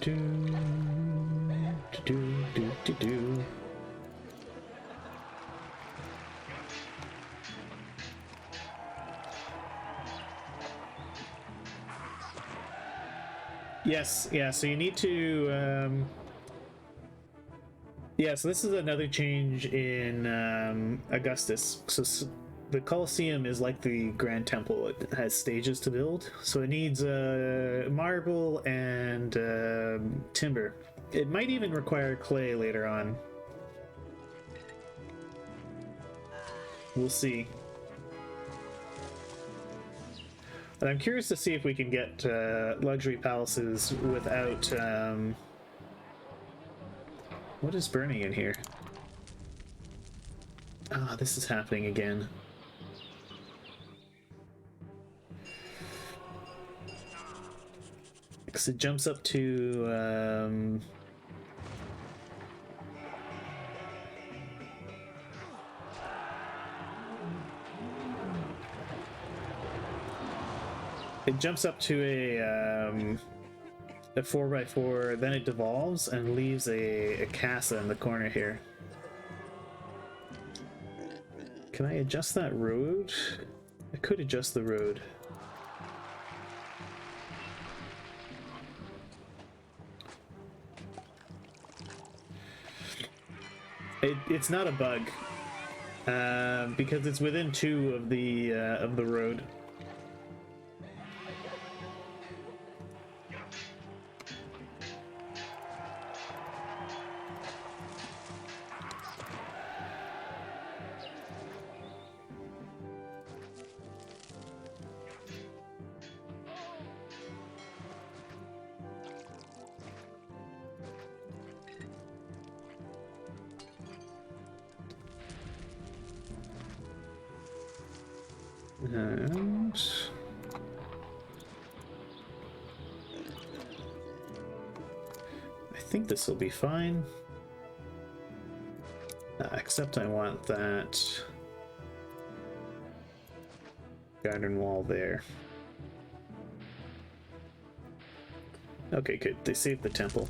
Do, do, do, do, do. Yes, yeah, so you need to yeah, so this is another change in Augustus. So the Colosseum is like the Grand Temple. It has stages to build, so it needs marble and timber. It might even require clay later on. We'll see. But I'm curious to see if we can get luxury palaces without... What is burning in here? Ah, this is happening again. Because it jumps up to... It jumps up to a 4x4, then it devolves and leaves a casa in the corner here. Can I adjust that road? I could adjust the road. It's not a bug because it's within 2 of the road. And I think this will be fine. Except I want that garden wall there. Okay, good. They saved the temple.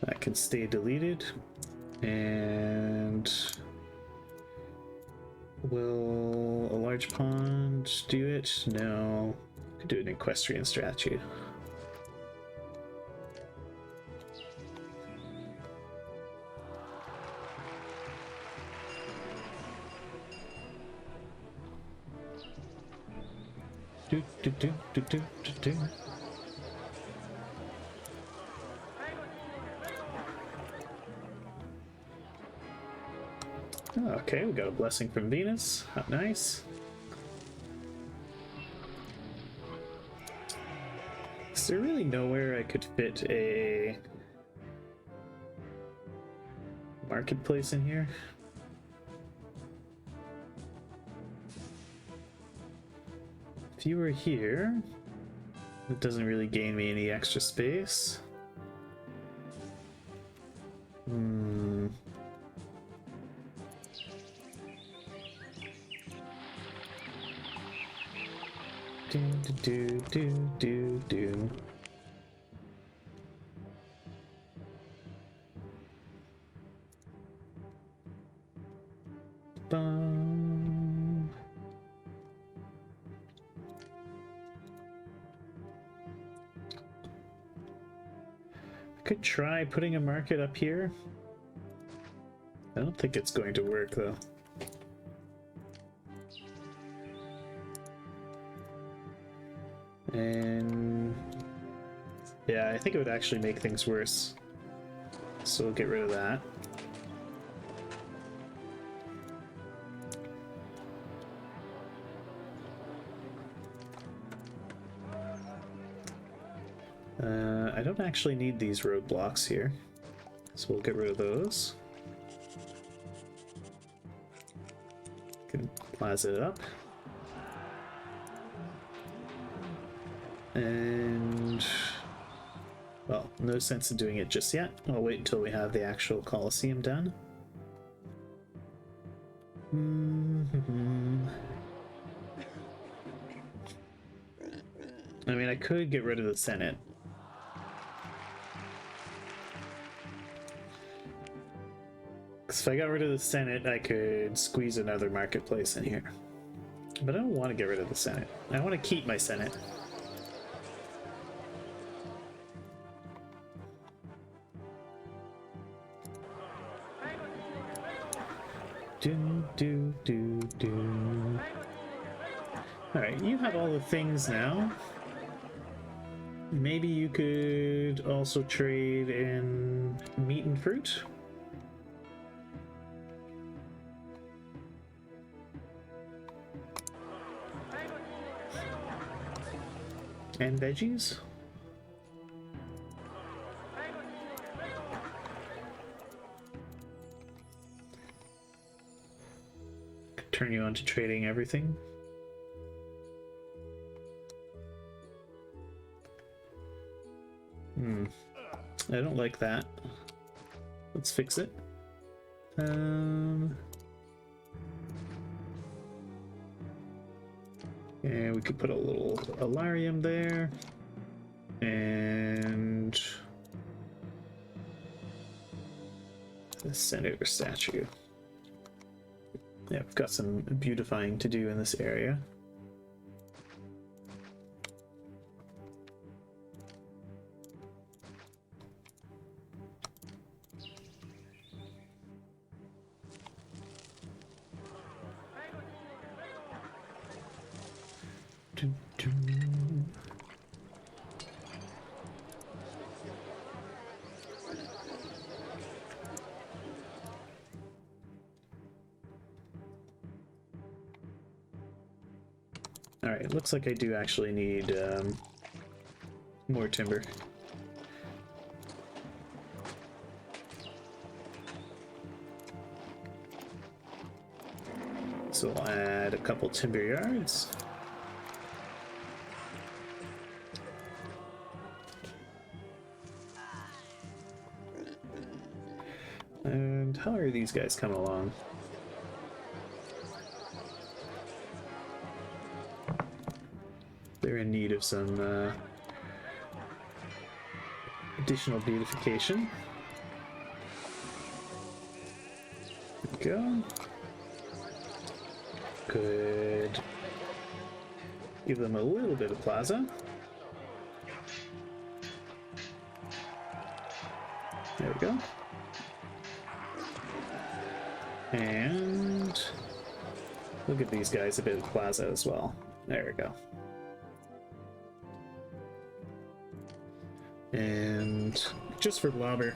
That can stay deleted. And will a large pond do it? No. Could do an equestrian statue. Do do do do do do do. Okay, we got a blessing from Venus. How nice. Is there really nowhere I could fit a marketplace in here? If you were here, it doesn't really gain me any extra space. Do do do do do. Bum. I could try putting a market up here. I don't think it's going to work though. And yeah, I think it would actually make things worse. So we'll get rid of that. I don't actually need these roadblocks here, so we'll get rid of those. plaza it up. And, well, no sense in doing it just yet. I'll wait until we have the actual Colosseum done. I mean, I could get rid of the Senate. Because if I got rid of the Senate, I could squeeze another marketplace in here. But I don't want to get rid of the Senate. I want to keep my Senate. Alright, you have all the things now. Maybe you could also trade in meat and fruit? And veggies? Could turn you on to trading everything. I don't like that. Let's fix it. And we could put a little alarium there. And the senator statue. Yeah, we've got some beautifying to do in this area. Alright, looks like I do actually need more timber. So I'll add a couple timber yards. And how are these guys coming along? They're in need of some additional beautification. There we go. Could give them a little bit of plaza. There we go. And we'll give these guys a bit of plaza as well. There we go. And just for blobber,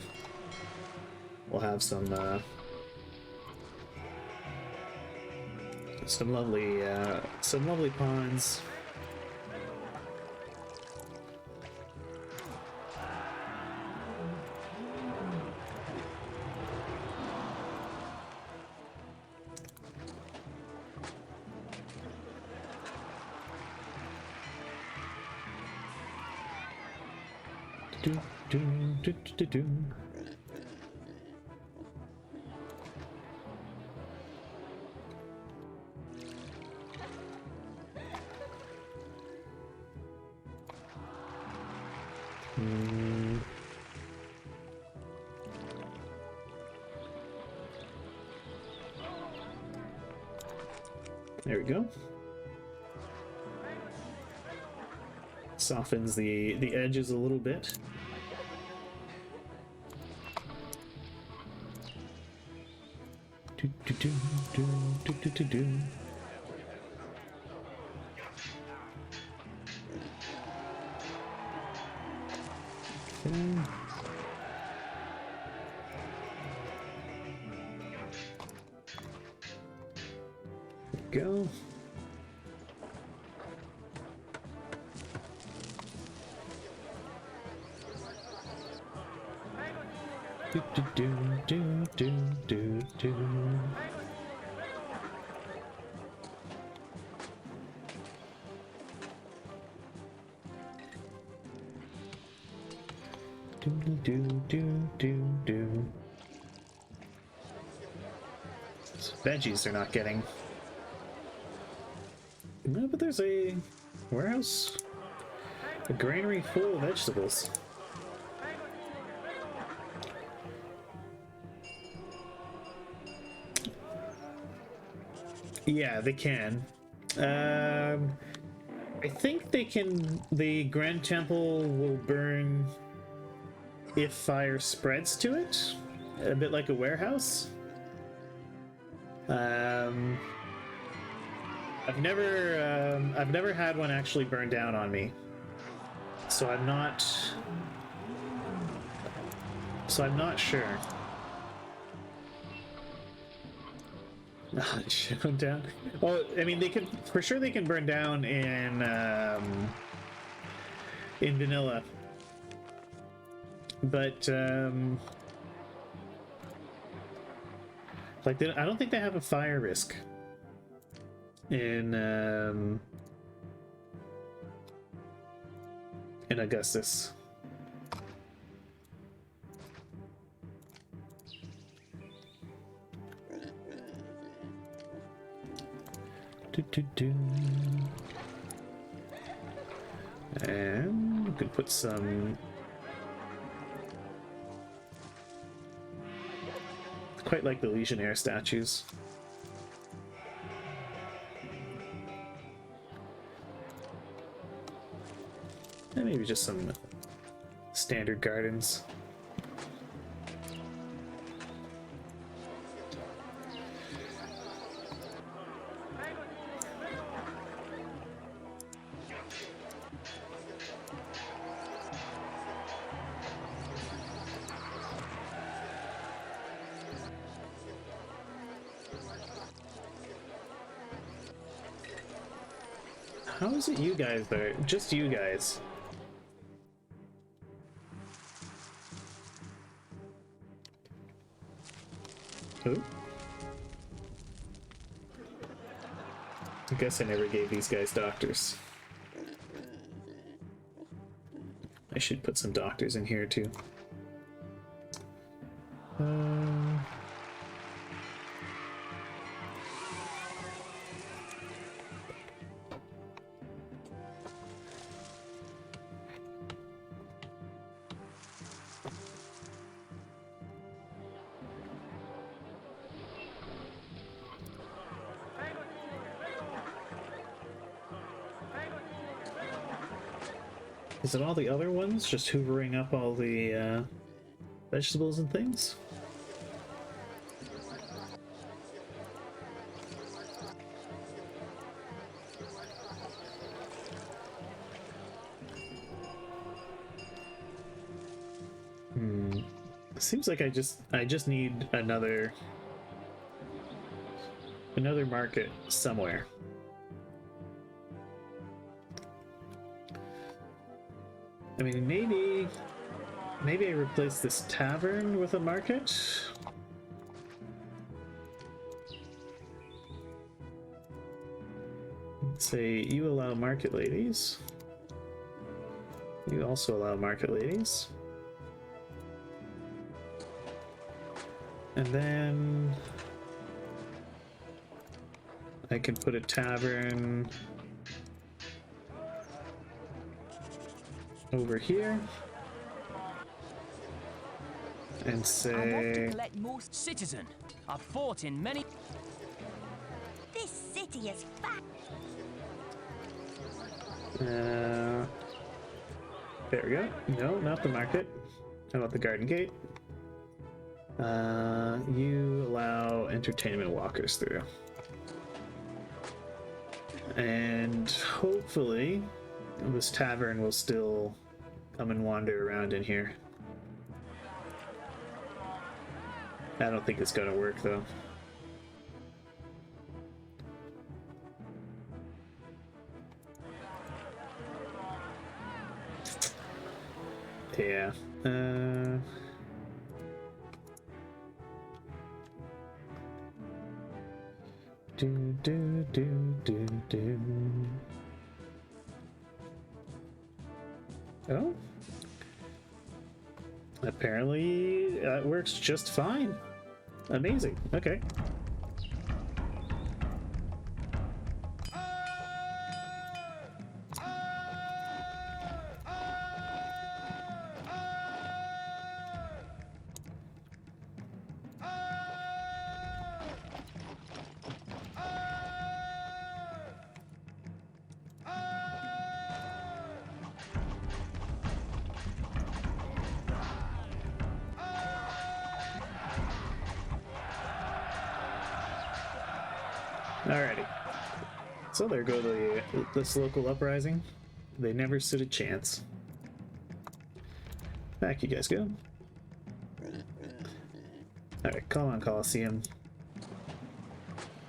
we'll have some lovely ponds. Do. There we go. Softens the edges a little bit. Do. Go. Do. Veggies they're not getting. No, but there's a warehouse. A granary full of vegetables. Yeah, they can. I think they can. The Grand Temple will burn if fire spreads to it, a bit like a warehouse. I've never had one actually burn down on me, so I'm not sure. Shut down. Well, I mean, they can for sure. They can burn down in vanilla, but like I don't think they have a fire risk in Augustus. And we could put some quite like the Legionnaire statues. And maybe just some standard gardens. How is it you guys there? Just you guys. Who? I guess I never gave these guys doctors. I should put some doctors in here too. Is it all the other ones just hoovering up all the vegetables and things? Seems like I just need another market somewhere. I mean, maybe I replace this tavern with a market. Let's say you allow market ladies. You also allow market ladies. And then I can put a tavern over here and say I want to collect most citizen. I've fought in many. This city is fat. There we go. No, not the market. How about the garden gate? You allow entertainment walkers through. And hopefully this tavern will still come and wander around in here. I don't think it's gonna work though. Yeah. Do. Oh. Apparently that works just fine. Amazing. Okay. Alrighty. So there go this local uprising. They never stood a chance. Back you guys go. Alright, call on Colosseum.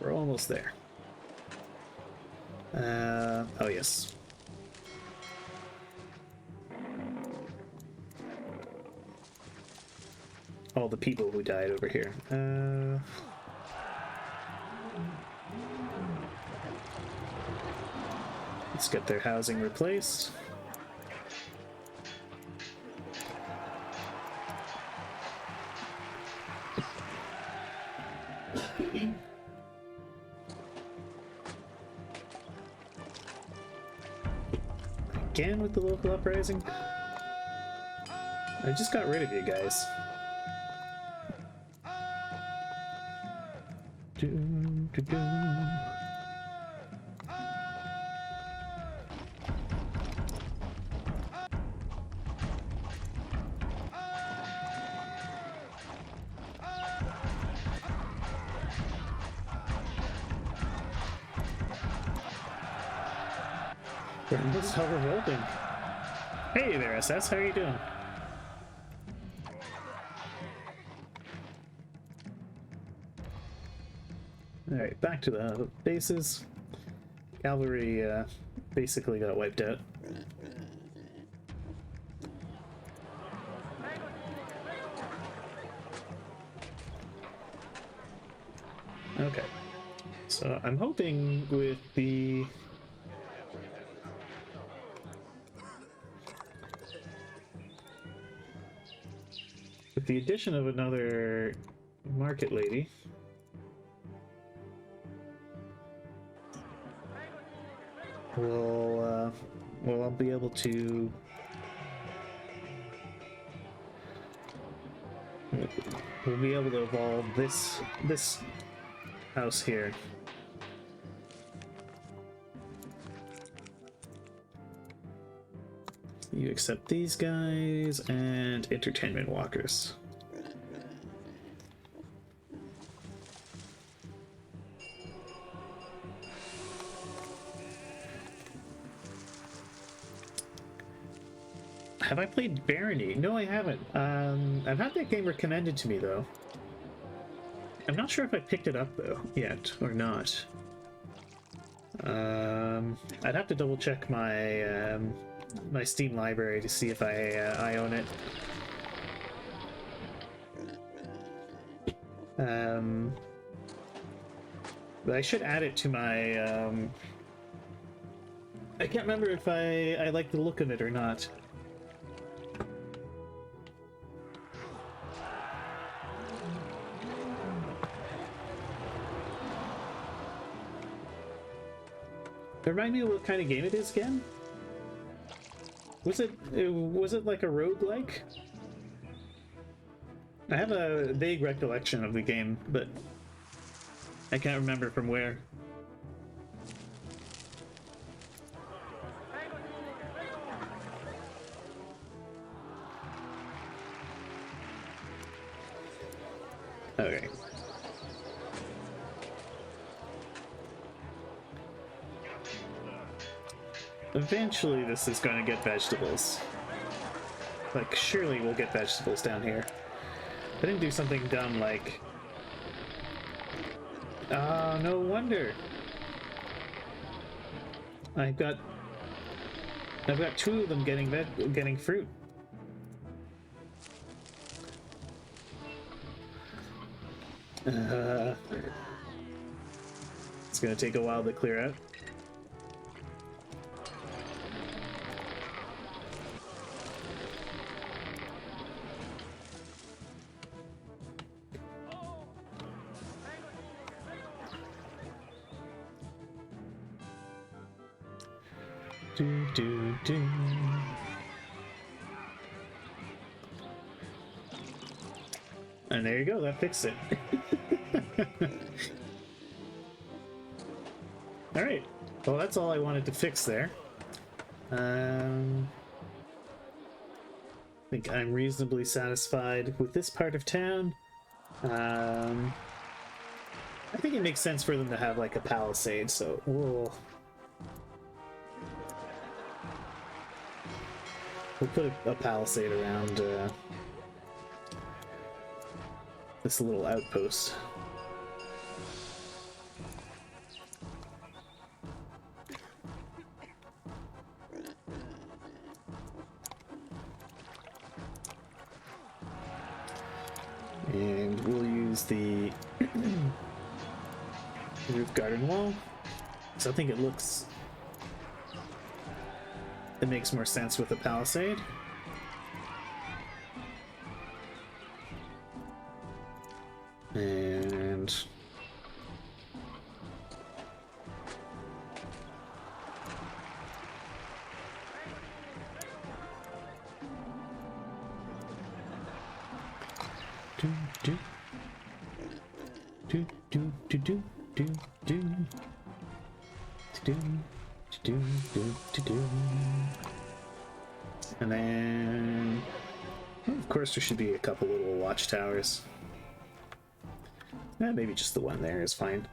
We're almost there. Oh yes. All the people who died over here. Let's get their housing replaced. Again with the local uprising? I just got rid of you guys. This is how revolting. Hey there, SS, how are you doing? Alright, back to the bases. Cavalry basically got wiped out. Okay. So I'm hoping with the addition of another market lady, we'll I'll be able to evolve this house here. You accept these guys and entertainment walkers. Have I played Barony? No, I haven't. I've had that game recommended to me though. I'm not sure if I picked it up though yet or not. I'd have to double check my my Steam library to see if I own it. But I should add it to my. I can't remember if I like the look of it or not. Remind me of what kind of game it is again? Was it like a roguelike? I have a vague recollection of the game, but I can't remember from where. Okay. Eventually this is going to get vegetables. Like, surely we'll get vegetables down here. I didn't do something dumb like... Ah, no wonder. I've got two of them getting fruit. It's gonna take a while to clear out. Do. And there you go, that fixed it. Alright, well that's all I wanted to fix there. I think I'm reasonably satisfied with this part of town. I think it makes sense for them to have like a palisade, so we'll put a palisade around this little outpost. And we'll use the roof garden wall. So I think it makes more sense with a palisade. And and then, well, of course, there should be a couple little watchtowers. Maybe just the one there is fine.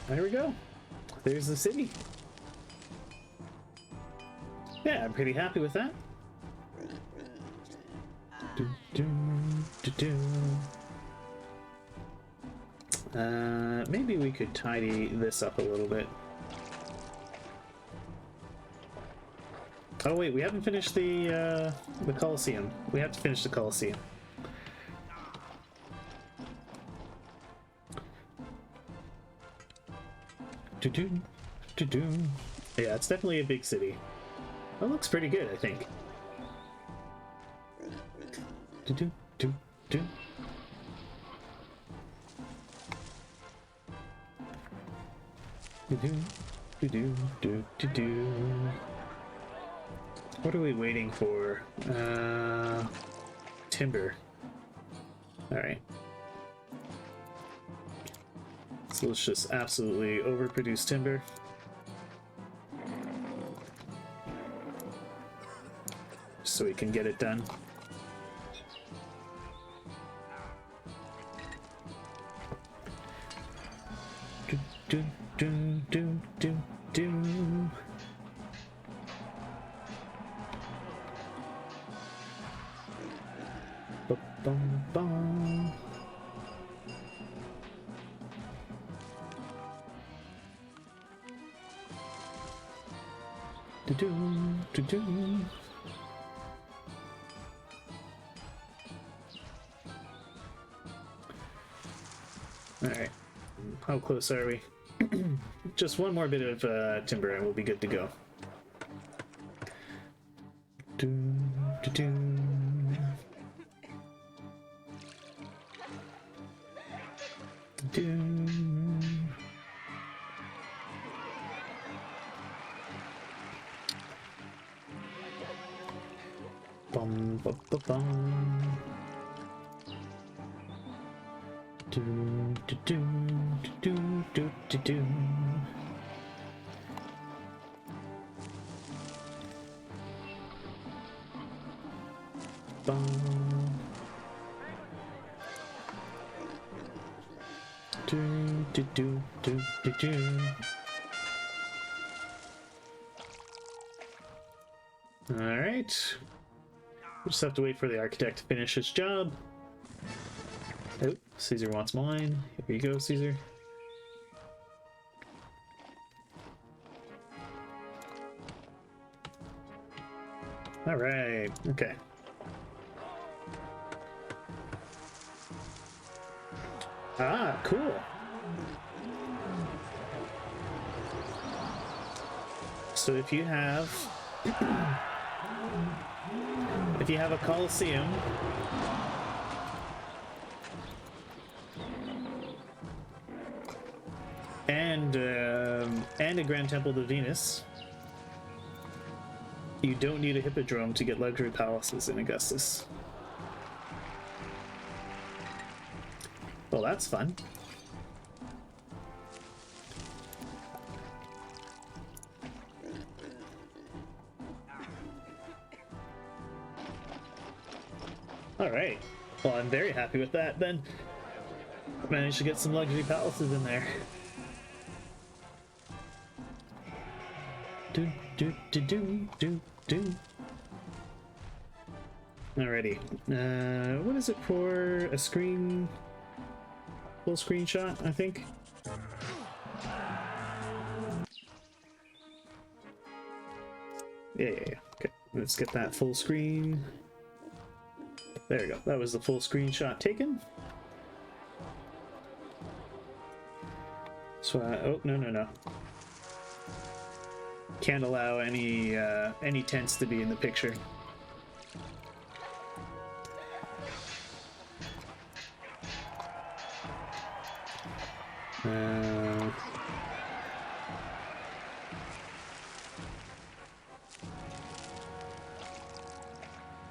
There we go. There's the city. Yeah, I'm pretty happy with that. Maybe we could tidy this up a little bit. Oh wait, we haven't finished the Colosseum. We have to finish the Colosseum. Yeah, it's definitely a big city. That looks pretty good, I think. What are we waiting for? Timber. Alright. So let's just absolutely overproduce timber. So we can get it done. Ba-bum-bum. Do-do. Alright, how close are we? Just one more bit of timber and we'll be good to go. Bum, ba, ba, bum. Do. Bum. Do. All right. We just have to wait for the architect to finish his job. Oh, Caesar wants mine. Here you go, Caesar. All right. Okay. Ah, cool. So if you have a Colosseum and a Grand Temple to Venus, you don't need a hippodrome to get luxury palaces in Augustus. Well, that's fun. All right. Well, I'm very happy with that then. Managed to get some luxury palaces in there. Do do do do do do. Alrighty. What is it for a screen? Full screenshot, I think. Yeah. Okay, let's get that full screen. There we go. That was the full screenshot taken. So, oh, no. Can't allow any tents to be in the picture.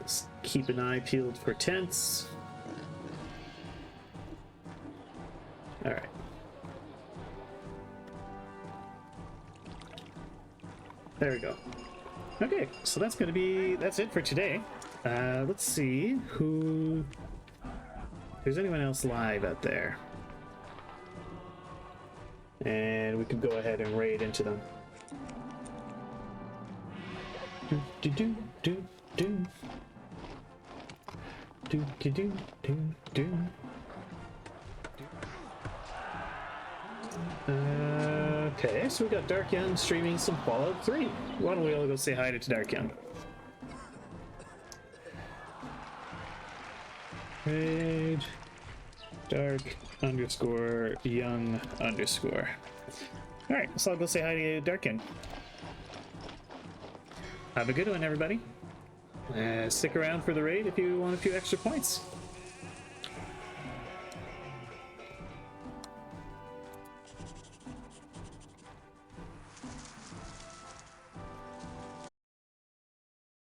Let's keep an eye peeled for tents. All right. There we go. Okay, so that's it for today. Let's see if there's anyone else live out there. And we could go ahead and raid into them. Do do do do do. Do do do do do. Okay, so we got Dark Young streaming some Fallout 3. Why don't we all go say hi to Dark Young? Raid Dark_Young_. Alright, so I'll go say hi to Dark Young. Have a good one, everybody. Stick around for the raid if you want a few extra points.